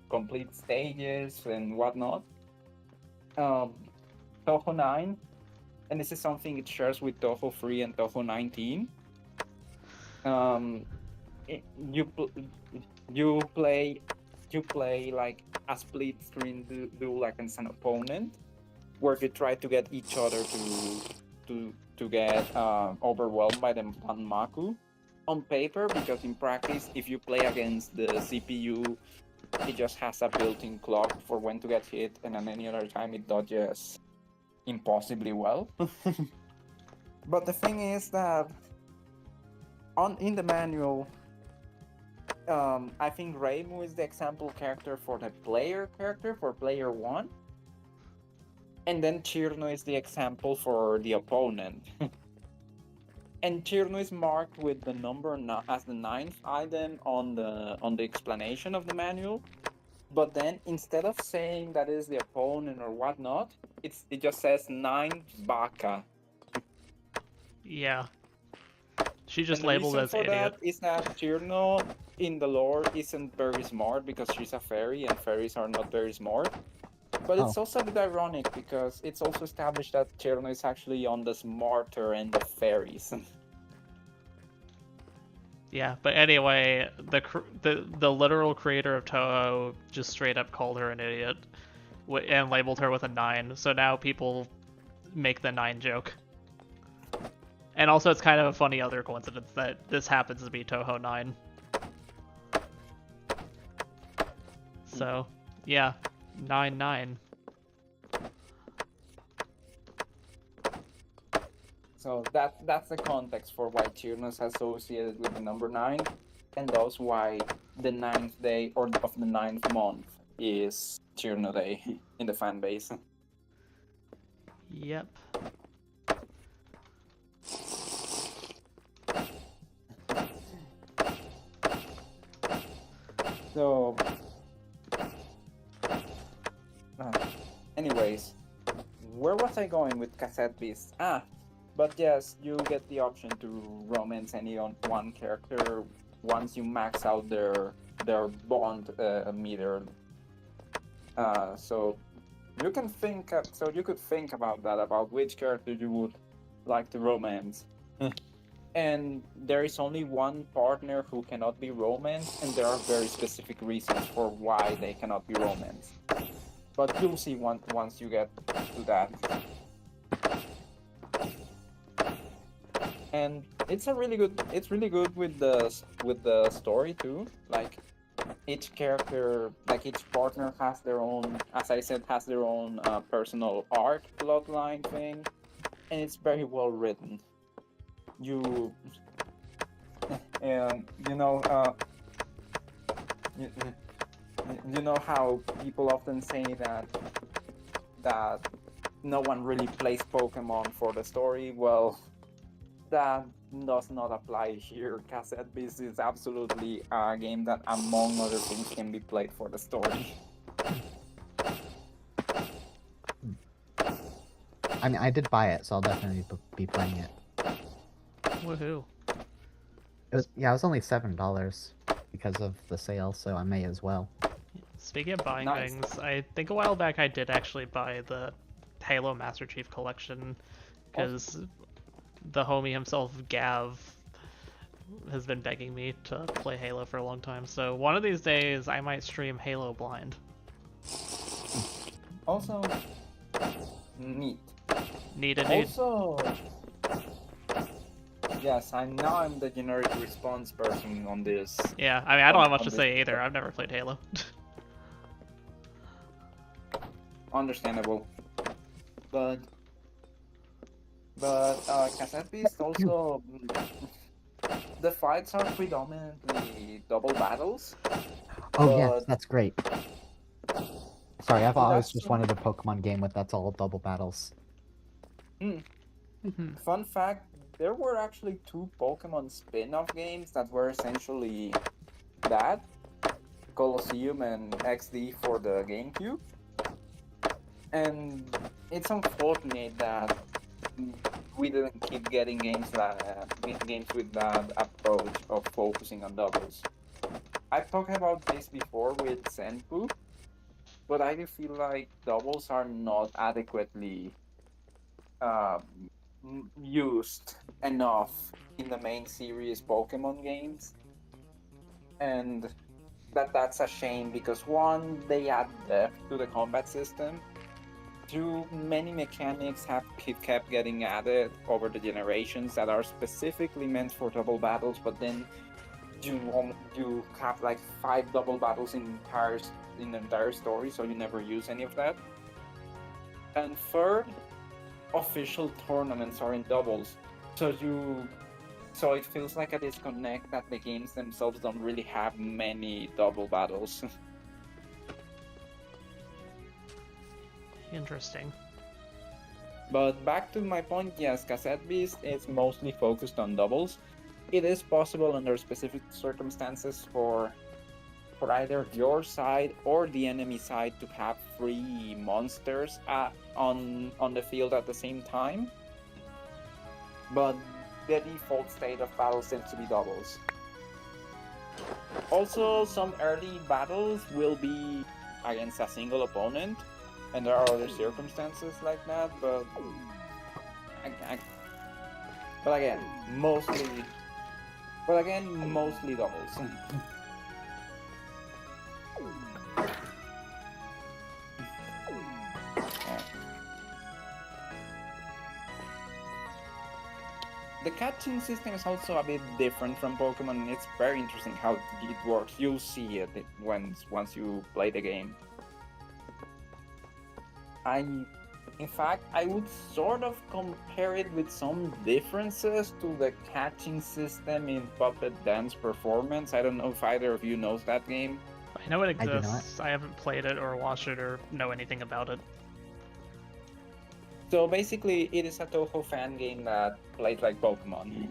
complete stages and whatnot, Toho 9, and this is something it shares with Toho 3 and Toho 19. Um, it- you pl- you play like a split screen duel against an opponent, where you try to get each other to get overwhelmed by the Banmaku on paper, because in practice, if you play against the CPU, it just has a built-in clock for when to get hit, and at any other time it dodges impossibly well. But the thing is that in the manual, I think Reimu is the example character for the player character for player one, and then Chirno is the example for the opponent. And Chirno is marked with the number as the ninth item on the explanation of the manual. But then instead of saying that is the opponent or whatnot, it just says 9 Baka. Yeah. She just And the labeled reason as for idiot. that is that Chirno in the lore isn't very smart because she's a fairy and fairies are not very smart. But it's also a bit ironic because it's also established that Chirno is actually on the smarter end of fairies. Yeah, but anyway, the literal creator of Toho just straight up called her an idiot and labeled her with a 9. So now people make the 9 joke. And also, it's kind of a funny other coincidence that this happens to be Toho 9. So, yeah, 9-9. So that's the context for why Chirno is associated with the number 9, and thus why the ninth day of the ninth month is Chirno Day in the fan base. Yep. So, anyways, where was I going with Cassette Beast? But yes, you get the option to romance any one character once you max out their bond meter. So you can think. So you could think about that, about which character you would like to romance. And there is only one partner who cannot be romanced, and there are very specific reasons for why they cannot be romanced. But you'll see once you get to that. And it's really good with the story too. Like each character, like each partner has their own, as I said, has their own personal arc plotline thing, and it's very well written. You and you know how people often say that no one really plays Pokemon for the story. Well, that does not apply here. Cassette Beast is absolutely a game that, among other things, can be played for the story. I mean, I did buy it, so I'll definitely be playing it. Woohoo. It was only $7 because of the sale, so I may as well. Speaking of buying Nice. things, I think a while back I did actually buy the Halo Master Chief Collection because the homie himself, Gav, has been begging me to play Halo for a long time. So one of these days I might stream Halo blind. Also, neat. Need a dude. Also, yes, I'm the generic response person on this. Yeah, I mean, I don't have much on to this- say either. I've never played Halo. Understandable, but Cassette Beast also, the fights are predominantly double battles. Oh yes, But- that's great. Sorry, I've always That's just so- wanted a Pokemon game with that's all double battles. Fun fact, there were actually 2 Pokemon spin-off games that were essentially that. Colosseum and XD for the GameCube. And it's unfortunate that we didn't keep getting games with that approach of focusing on doubles. I've talked about this before with Senpoo, but I do feel like doubles are not adequately uh, used enough in the main series Pokemon games, and that's a shame because one, they add depth to the combat system. Two, many mechanics have kept getting added over the generations that are specifically meant for double battles, but then you have like 5 double battles in the entire story, so you never use any of that. And third, official tournaments are in doubles, so it feels like a disconnect that the games themselves don't really have many double battles. Interesting. But back to my point, yes, Cassette Beast is mostly focused on doubles. It is possible under specific circumstances for either your side or the enemy side to have 3 monsters on the field at the same time. But the default state of battle seems to be doubles. Also, some early battles will be against a single opponent, and there are other circumstances like that. But but again, mostly doubles. The catching system is also a bit different from Pokemon, and it's very interesting how it works. You'll see it once you play the game. In fact, I would sort of compare it with some differences to the catching system in Puppet Dance Performance. I don't know if either of you knows that game. I know it I do not. exists. I haven't played it or watched it or know anything about it. So basically, it is a Toho fan game that plays like Pokemon.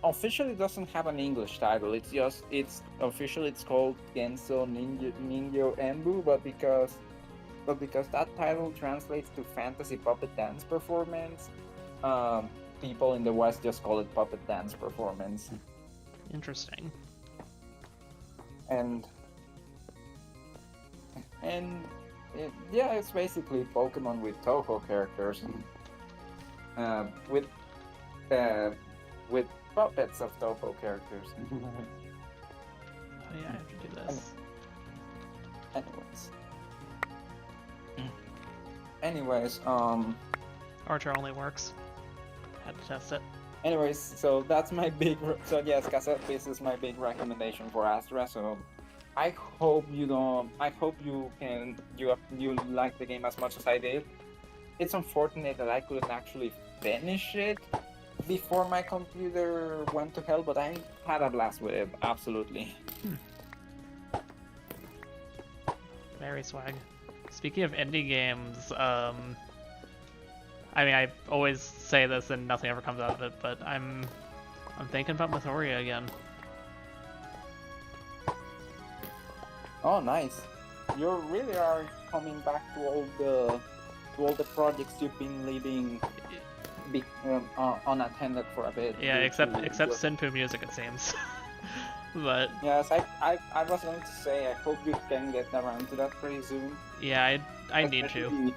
Officially, it doesn't have an English title. It's officially it's called Genso Ninjo Embu, but because that title translates to Fantasy Puppet Dance Performance, people in the West just call it Puppet Dance Performance. Interesting. And yeah, it's basically Pokemon with Toho characters, with puppets of Toho characters. Oh yeah, I have to do this. Anyways, Archer only works. Had to test it. anyways, so that's my so yes, Cassette Beast is my big recommendation for Astra. So I hope you like the game as much as I did. It's unfortunate that I couldn't actually finish it before my computer went to hell, but I had a blast with it, absolutely. Very swag. Speaking of indie games, I mean, I always say this and nothing ever comes out of it, but I'm thinking about Mythoria again. Oh, nice! You really are coming back to all the projects you've been leaving unattended for a bit. Yeah, except Senpoo music, it seems. But yes, I was going to say I hope you can get around to that pretty soon. yeah, I need to.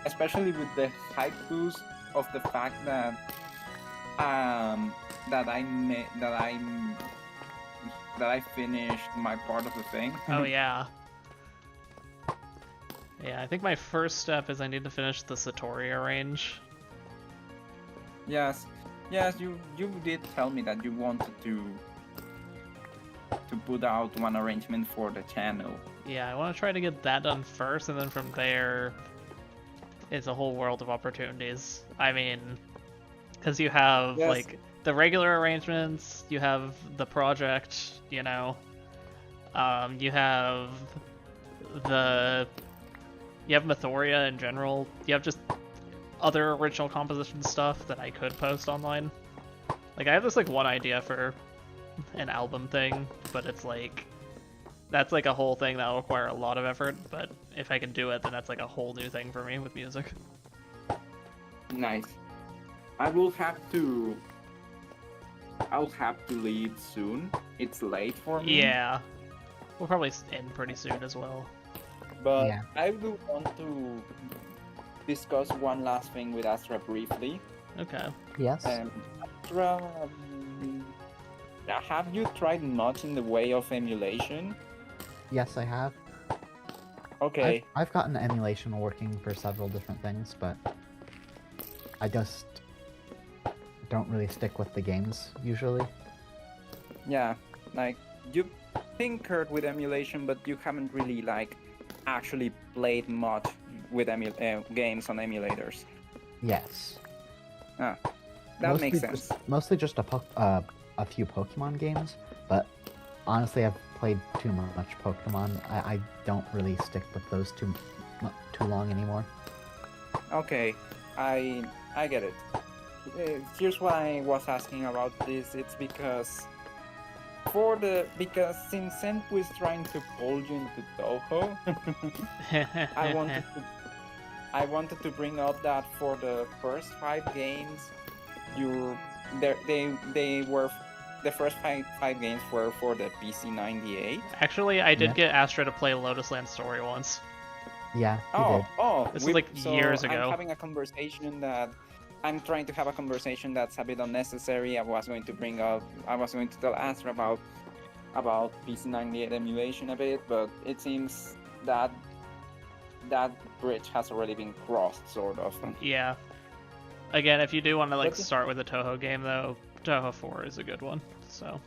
Especially with the hype boost of the fact that I finished my part of the thing. Oh yeah. Yeah, I think my first step is I need to finish the Satoria range. Yes, you did tell me that you wanted to put out one arrangement for the channel. Yeah, I want to try to get that done first, and then from there, it's a whole world of opportunities. I mean, because you have Yes. like the regular arrangements, you have the project, you know, you have Mythoria in general. You have just other original composition stuff that I could post online. Like I have this like one idea for an album thing, but it's like that's like a whole thing that will require a lot of effort, but if I can do it, then that's like a whole new thing for me with music. Nice. I'll have to leave soon. It's late for me. Yeah. We'll probably end pretty soon as well. But Yeah. I do want to discuss one last thing with Astra briefly. Okay. Yes. Astra, have you tried much in the way of emulation? Yes, I have. Okay. I've gotten emulation working for several different things, but I just don't really stick with the games usually. Yeah, like you tinkered with emulation, but you haven't really like actually played much with games on emulators. Yes. Ah, that makes sense. Mostly just a few Pokemon games, but honestly, I've played too much Pokemon. I don't really stick with those too long anymore. Okay, I get it. Here's why I was asking about this. It's because since Senpoo is trying to pull you into Toho, I wanted to bring up that for the first 5 games, they were the first five games were for the PC-98. Actually, I did Yeah. get Astra to play Lotus Land Story once. Yeah, he did. This is like years ago. I'm having a conversation that I'm trying to have a conversation that's a bit unnecessary. I was going to tell Astra about PC-98 emulation a bit, but it seems that that bridge has already been crossed, sort of. Yeah. Again, if you do want to like Okay. start with a Toho game though, Toho 4 is a good one. So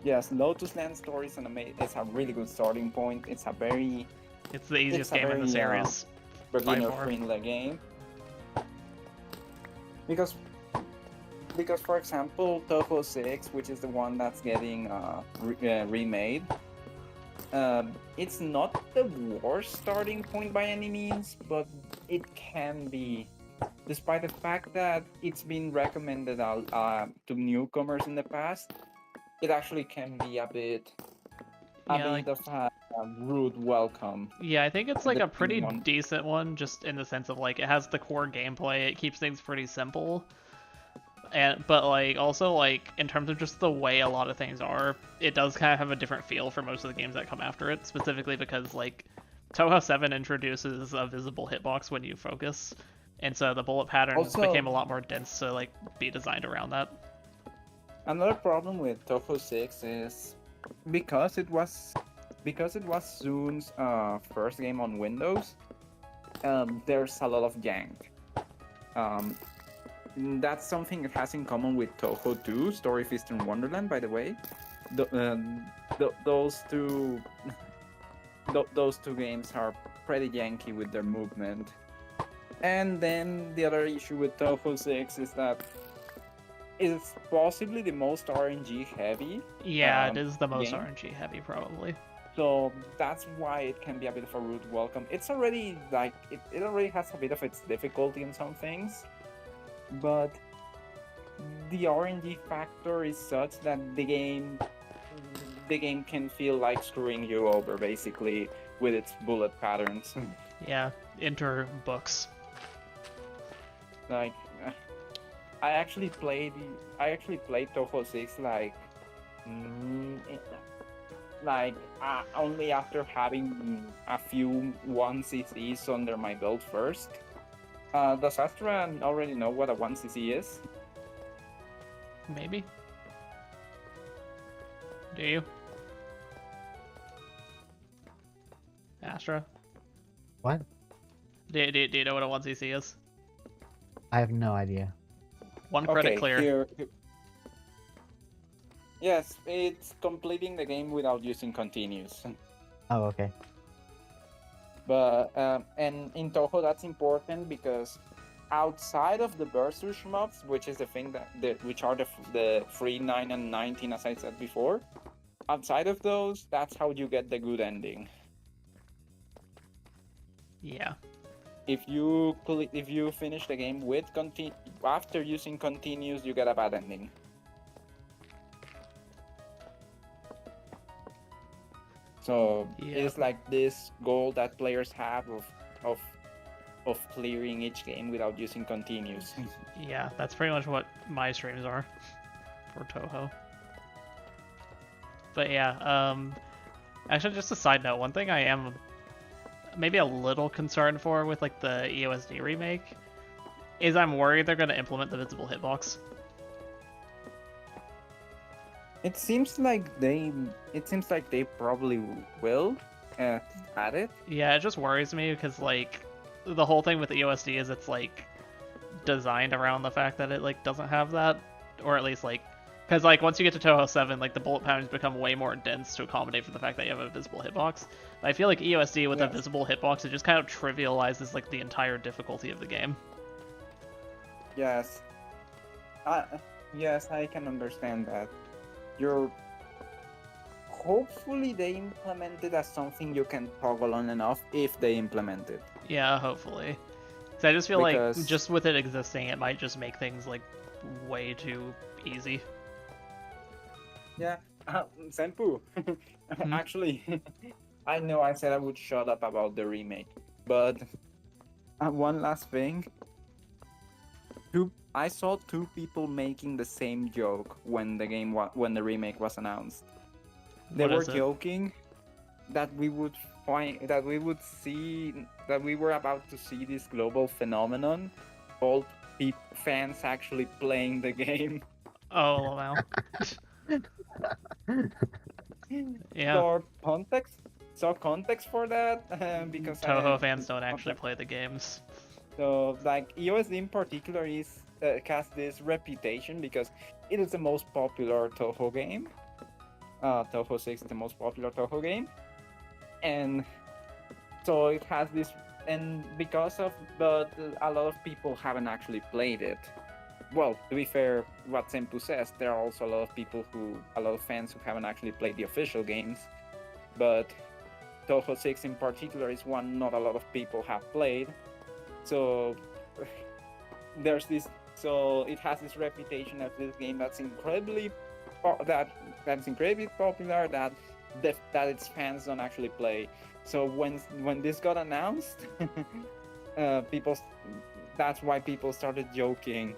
Yes, Lotus Land Story is it's a really good starting point. It's the easiest game in the very, series. beginner-friendly game. Because for example, Toho 6, which is the one that's getting remade, it's not the worst starting point by any means, but it can be, despite the fact that it's been recommended to newcomers in the past. It actually can be a bit of a rude welcome. Yeah, I think it's like a pretty Depending on- decent one, just in the sense of like it has the core gameplay, it keeps things pretty simple. But like also like in terms of just the way a lot of things are, it does kind of have a different feel for most of the games that come after it, specifically because like Toho 7 introduces a visible hitbox when you focus, and so the bullet patterns Also- became a lot more dense to like be designed around that. Another problem with Toho 6 is because it was Zoon's first game on Windows. There's a lot of jank. That's something it has in common with Toho 2, Story Feast in Wonderland, by the way. Those two games are pretty janky with their movement. And then the other issue with Toho 6 is that it's possibly the most RNG heavy. Yeah, it is the most game. RNG heavy probably. So that's why it can be a bit of a rude welcome. It's already like it already has a bit of its difficulty in some things, but the RNG factor is such that the game can feel like screwing you over basically with its bullet patterns. Yeah, enter books. Like I actually played Toho 6 only after having a few 1cc's under my belt first. Does Astra already know what a 1cc is? Maybe. Do you? Astra? What? Do you know what a 1cc is? I have no idea. One credit clear. Here. Yes, it's completing the game without using continues. Oh, okay. But and in Toho that's important because outside of the Bursar shmups, which is the thing which are the free 9 and 19 as I said before, outside of those, that's how you get the good ending. Yeah. If you finish the game with after using continues, you get a bad ending. So it's like this goal that players have of clearing each game without using continues. Yeah, that's pretty much what my streams are for Toho. But yeah, actually just a side note, one thing I am maybe a little concerned for with like the EOSD remake is I'm worried they're going to implement the visible hitbox. It seems like they probably will add it. Yeah, it just worries me because like the whole thing with EOSD is it's like designed around the fact that it like doesn't have that, or at least like because like once you get to Toho 7, like the bullet patterns become way more dense to accommodate for the fact that you have a visible hitbox. I feel like EOSD with a visible hitbox, it just kind of trivializes like the entire difficulty of the game. Yes. Yes, I can understand that. Hopefully they implement it as something you can toggle on and off if they implement it. Yeah, hopefully. Because I just feel like Because- just with it existing, it might just make things like way too easy. Yeah, Senpoo. Actually, I know I said I would shut up about the remake, but one last thing. I saw two people making the same joke when the remake was announced. They What were is it? joking that we were about to see this global phenomenon called fans actually playing the game. Oh, wow. Yeah. So context for that because Toho fans don't actually play the games. So like EOSD in particular has this reputation because it is the most popular Toho game. Toho 6 is the most popular Toho game, and so it has this, and but a lot of people haven't actually played it. Well, to be fair, what Senpoo says, there are also a lot of fans who haven't actually played the official games, but Toho 6 in particular is one not a lot of people have played. So there's this. So it has this reputation as this game that's incredibly popular, that its fans don't actually play. So when this got announced, that's why people started joking.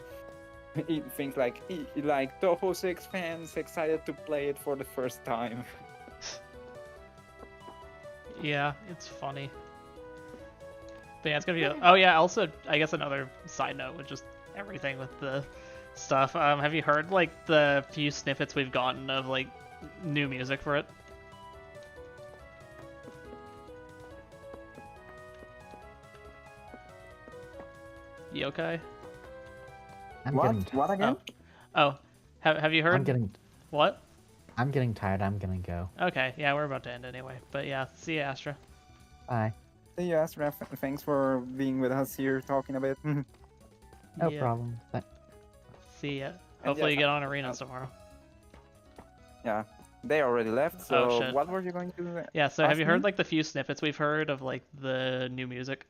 Things like Toho 6 fans excited to play it for the first time. Yeah, it's funny. But yeah, it's gonna be. Oh yeah, also I guess another side note with just everything with the stuff. Have you heard like the few snippets we've gotten of like new music for it? Yokai? What again? Oh, have you heard? What? I'm getting tired. I'm gonna go. Okay, yeah, we're about to end anyway. But yeah, see you, Astra. Bye. See you, Astra. Thanks for being with us here talking a bit. No problem. See ya. Hopefully you get on arenas tomorrow. Yeah, they already left. So Oh, shit. what were you going to do? Yeah, so have you heard like the few snippets we've heard of like the new music?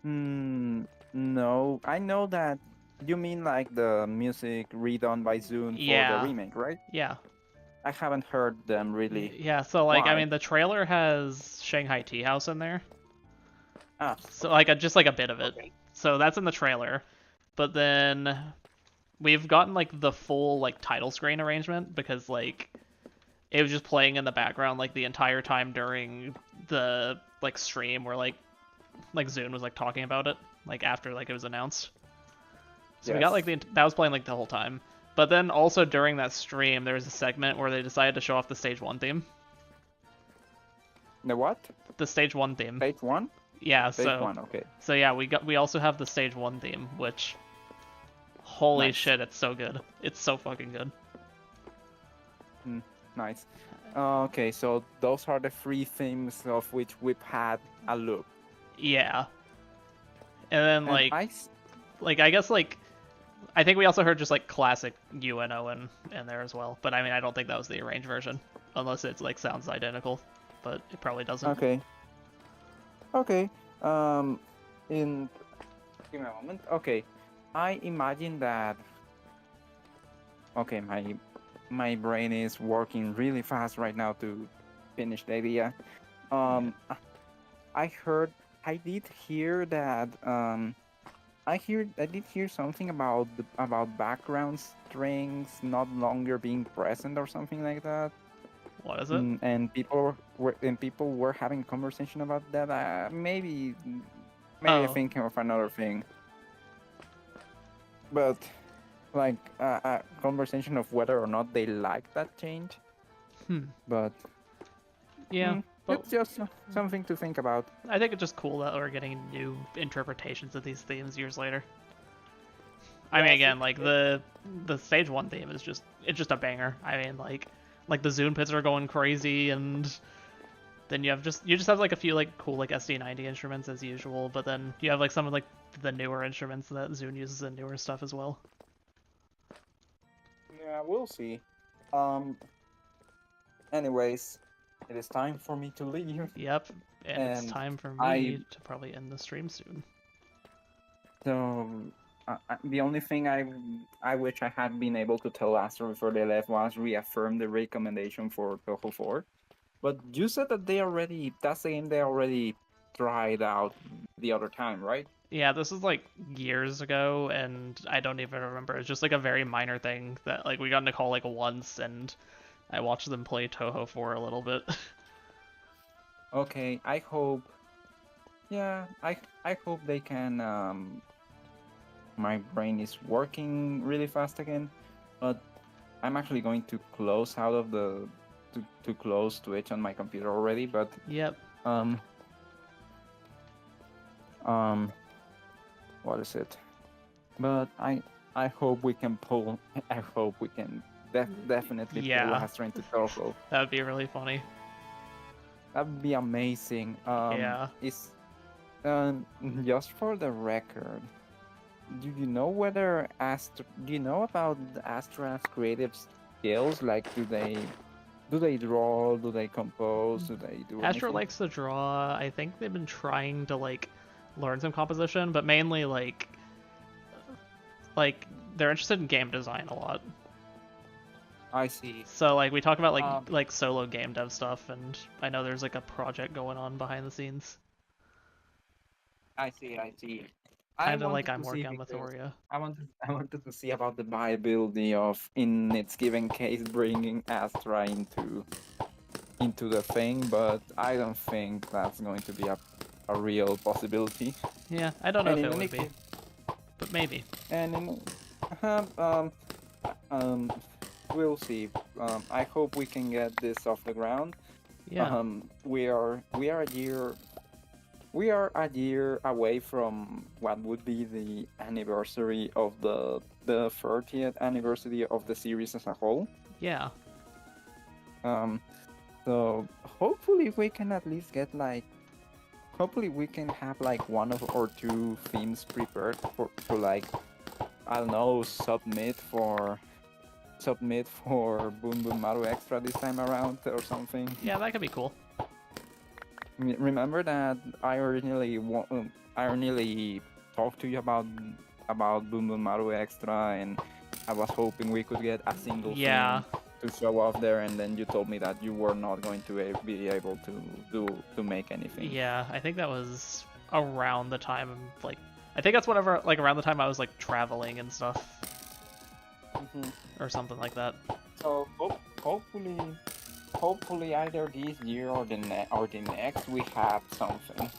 No, I know that you mean like the music redone by Zune for the remake, right? Yeah. I haven't heard them really. Yeah, so like Why? I mean the trailer has Shanghai Tea House in there. Ah. So like just like a bit of it. Okay. So that's in the trailer. But then we've gotten like the full like title screen arrangement because like it was just playing in the background like the entire time during the like stream where like Zune was like talking about it like after like it was announced. So we got like that was playing like the whole time. But then also during that stream there was a segment where they decided to show off the stage 1 theme. The what? The stage 1 theme. Stage 1? Yeah, Stage 1, okay. So yeah, we also have the stage 1 theme, which holy shit, it's so good. It's so fucking good. Nice. Okay, so those are the 3 themes of which we've had a look. Yeah. And then like And I guess like I think we also heard just like classic UNO in there as well. But I mean I don't think that was the arranged version. Unless it's like sounds identical. But it probably doesn't. Okay. Okay. Give me a moment. Okay. I imagine that. Okay, my brain is working really fast right now to finish the idea. I did hear that. I did hear something about background strings not longer being present or something like that. What is it? And people were having a conversation about that. Maybe I'm Oh. thinking of another thing, but like a conversation of whether or not they like that change. But Yeah, but it's just something to think about. I think it's just cool that we're getting new interpretations of these themes years later. I mean, again, like the stage 1 theme is just a banger. I mean, like the Zune pits are going crazy, and then you just have like a few like cool like SD90 instruments as usual, but then you have like some of like the newer instruments that Zune uses in newer stuff as well. Yeah, we'll see. Anyways, it is time for me to leave. Yep, and it's And time for me to probably end the stream soon. So the only thing I wish I had been able to tell Astro before they left was reaffirm the recommendation for Toho 4. But you said that that's the game they already tried out the other time, right? Yeah, this is like years ago, and I don't even remember. It's just like a very minor thing that like we got into call like once, and I watched them play Toho for a little bit. Okay, I hope. Yeah, I hope they can. My brain is working really fast again, but I'm actually going to close out of the to close Twitch on my computer already. But Yep. What is it? But I hope we can pull. I hope we can definitely pull Astra into Toho. That would be really funny. That would be amazing. Yeah. Is just for the record, do you know whether do you know about Astra's creative skills? Like, do they draw? Do they compose? Do they do? Astra anything? likes to draw. I think they've been trying to like learn some composition, but mainly like they're interested in game design a lot. I see. So like we talk about like solo game dev stuff, and I know there's like a project going on behind the scenes. I see. Kind of like I'm working on Methoria. I wanted to see about the viability of, in its given case, bringing Astra into the thing, but I don't think that's going to be a real possibility. Yeah, I don't know if it would be, but maybe. And we'll see. I hope we can get this off the ground. Yeah. We are a year away from what would be the anniversary of the 30th anniversary of the series as a whole. Yeah. So hopefully we can at least get hopefully we can have like one or two themes prepared for like, I don't know, submit for Boom Boom Maru Extra this time around or something. Yeah, that could be cool. Remember that I originally talked to you about Boom Boom Maru Extra, and I was hoping we could get a single thing to show off there, and then you told me that you were not going to be able to make anything. Yeah, I think that was around the time I think that's whenever around the time I was like traveling and stuff. Or something like that. So hopefully either this year or the next we have something.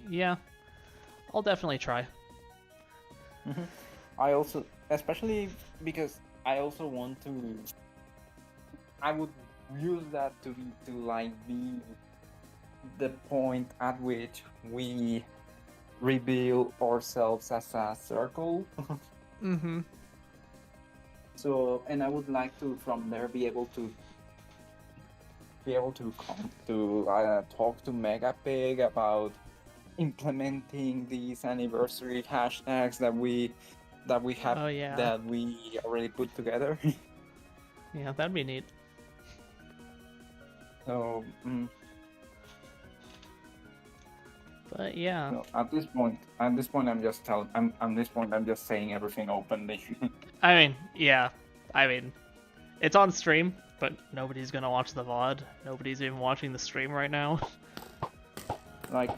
Yeah, I'll definitely try. I also, especially because I also want to. I would use that to like be the point at which we reveal ourselves as a circle. So, and I would like to from there be able to talk to Megapig about implementing these anniversary hashtags that we have that we already put together. Yeah, that'd be neat. So. But yeah. No, at this point, I'm just saying everything openly. I mean, yeah. I mean, it's on stream, but nobody's gonna watch the VOD. Nobody's even watching the stream right now. Like,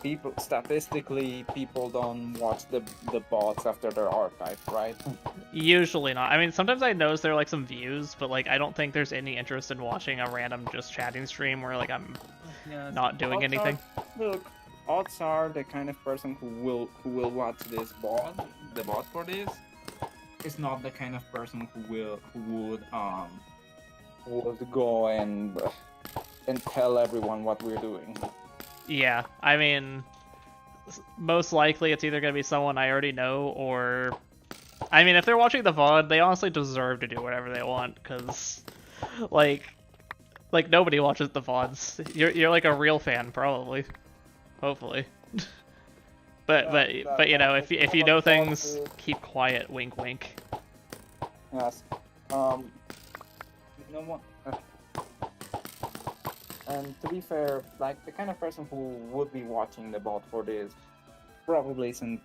people statistically people don't watch the bots after they're archived, right? Usually not. I mean, sometimes I notice there are like some views, but like I don't think there's any interest in watching a random just chatting stream where like I'm Yes. not doing anything. Look, odds are the kind of person who will watch this bot, the bot for this, is not the kind of person who would go and tell everyone what we're doing. Yeah, I mean, most likely it's either gonna be someone I already know, or I mean, if they're watching the VOD, they honestly deserve to do whatever they want, because like nobody watches the VODs. You're like a real fan, probably, hopefully. But you know, if you know things, keep quiet. Wink, wink. Yes. No one. And to be fair, like the kind of person who would be watching the bot for this probably isn't.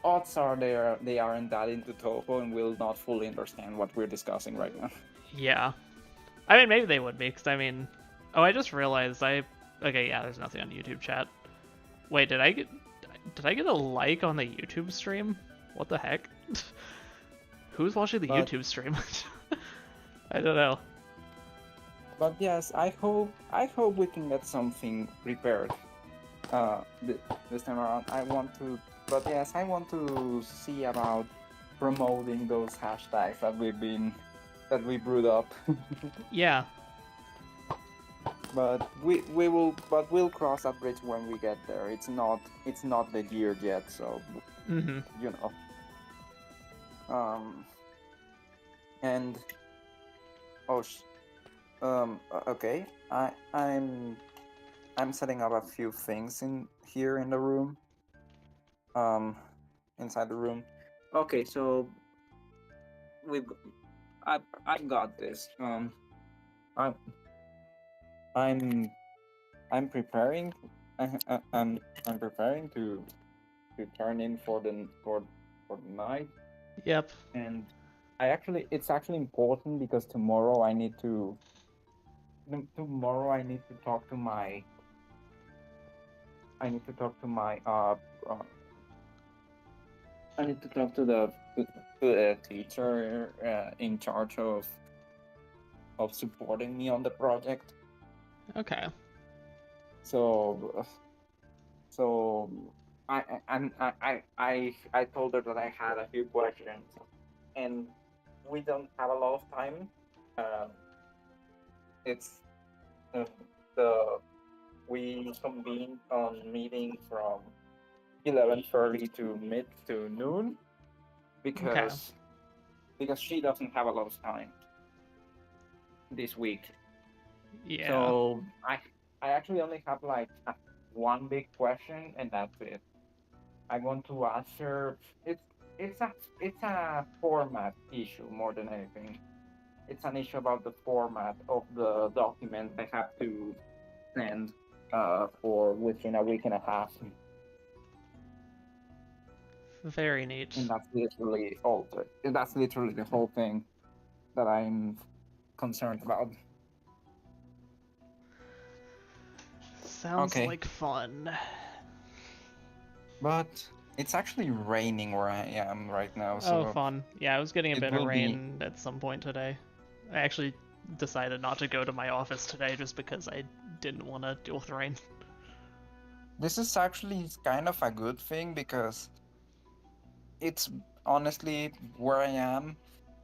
Odds are they aren't that into Toho and will not fully understand what we're discussing right now. Yeah. I mean, maybe they would be, because I mean... Oh, I just realized Okay, yeah, there's nothing on YouTube chat. Wait, did I get a like on the YouTube stream? What the heck? Who's watching the YouTube stream? I don't know. But yes, I hope we can get something prepared this time around. I want to see about promoting those hashtags that we brewed up. Yeah. But we'll cross that bridge when we get there. It's not the year yet, so you know. And okay. I'm setting up a few things in the room. Inside the room. Okay, so I've got this. I'm preparing. I'm preparing to turn in for the night. Yep. And it's actually important because tomorrow I need to talk to my the teacher in charge of supporting me on the project. Okay. So I told her that I had a few questions, and we don't have a lot of time. It's we convened on meeting from 11:30 to noon because she doesn't have a lot of time this week. Yeah. So I actually only have like one big question, and that's it. I want to ask her. It's a format issue more than anything. It's an issue about the format of the document I have to send for within a week and a half. Very neat. And that's literally all. That's literally the whole thing that I'm concerned about. Sounds like fun. But it's actually raining where I am right now. So oh, fun. Yeah, I was getting a bit of rain at some point today. I actually decided not to go to my office today just because I didn't want to deal with the rain. This is actually kind of a good thing because it's honestly where I am.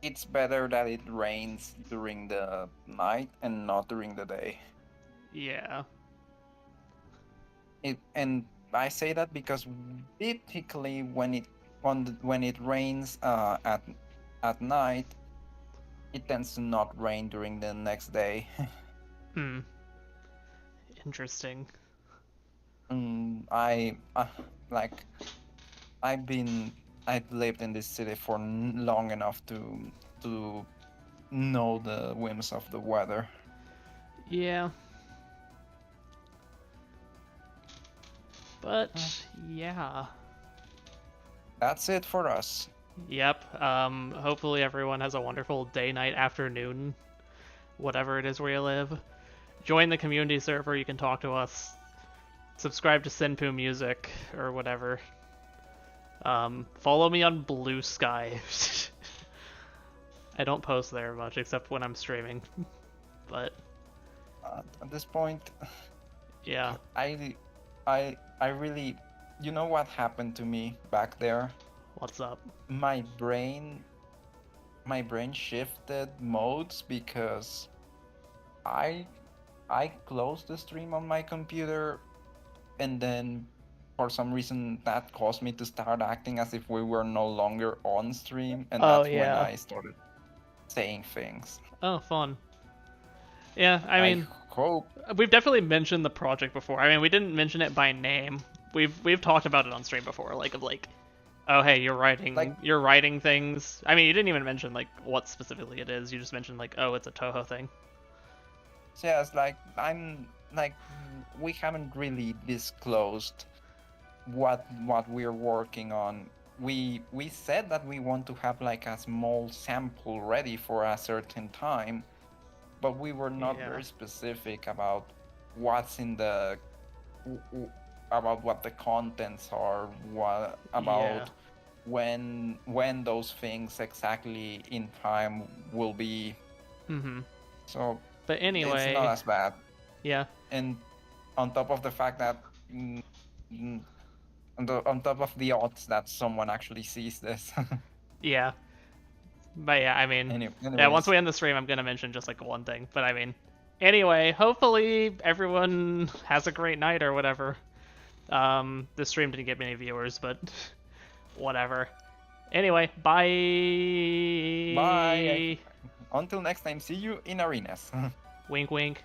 It's better that it rains during the night and not during the day. Yeah. And I say that because typically when it rains at night, it tends to not rain during the next day. Interesting. I've lived in this city for long enough to know the whims of the weather. Yeah. But yeah. That's it for us. Yep. Hopefully everyone has a wonderful day, night, afternoon, whatever it is where you live. Join the community server. You can talk to us. subscribe to Senpoo Music or whatever. Follow me on Blue Sky. I don't post there much except when I'm streaming, but At this point, yeah. I really, you know what happened to me back there? What's up? My brain shifted modes because I closed the stream on my computer, and then for some reason that caused me to start acting as if we were no longer on stream, and Oh that's when yeah. I started saying things. Oh, fun. Yeah, I mean, hope we've definitely mentioned the project before. I mean, we didn't mention it by name. We've talked about it on stream before, like, oh hey, you're writing things. I mean, you didn't even mention like what specifically it is. You just mentioned like, oh, it's a Toho thing. yeah, it's like we haven't really disclosed what we're working on. We said that we want to have like a small sample ready for a certain time, but we were not very specific about what's in the about what the contents are, what about when those things exactly in time will be. So but anyway, it's not as bad. Yeah. And on top of the fact that on top of the odds that someone actually sees this. Yeah. But yeah, I mean, yeah, once we end the stream, I'm gonna mention just like one thing. But I mean, anyway, hopefully everyone has a great night or whatever. This stream didn't get many viewers, but whatever. Anyway, bye. Bye. Until next time, see you in arenas. Wink, wink.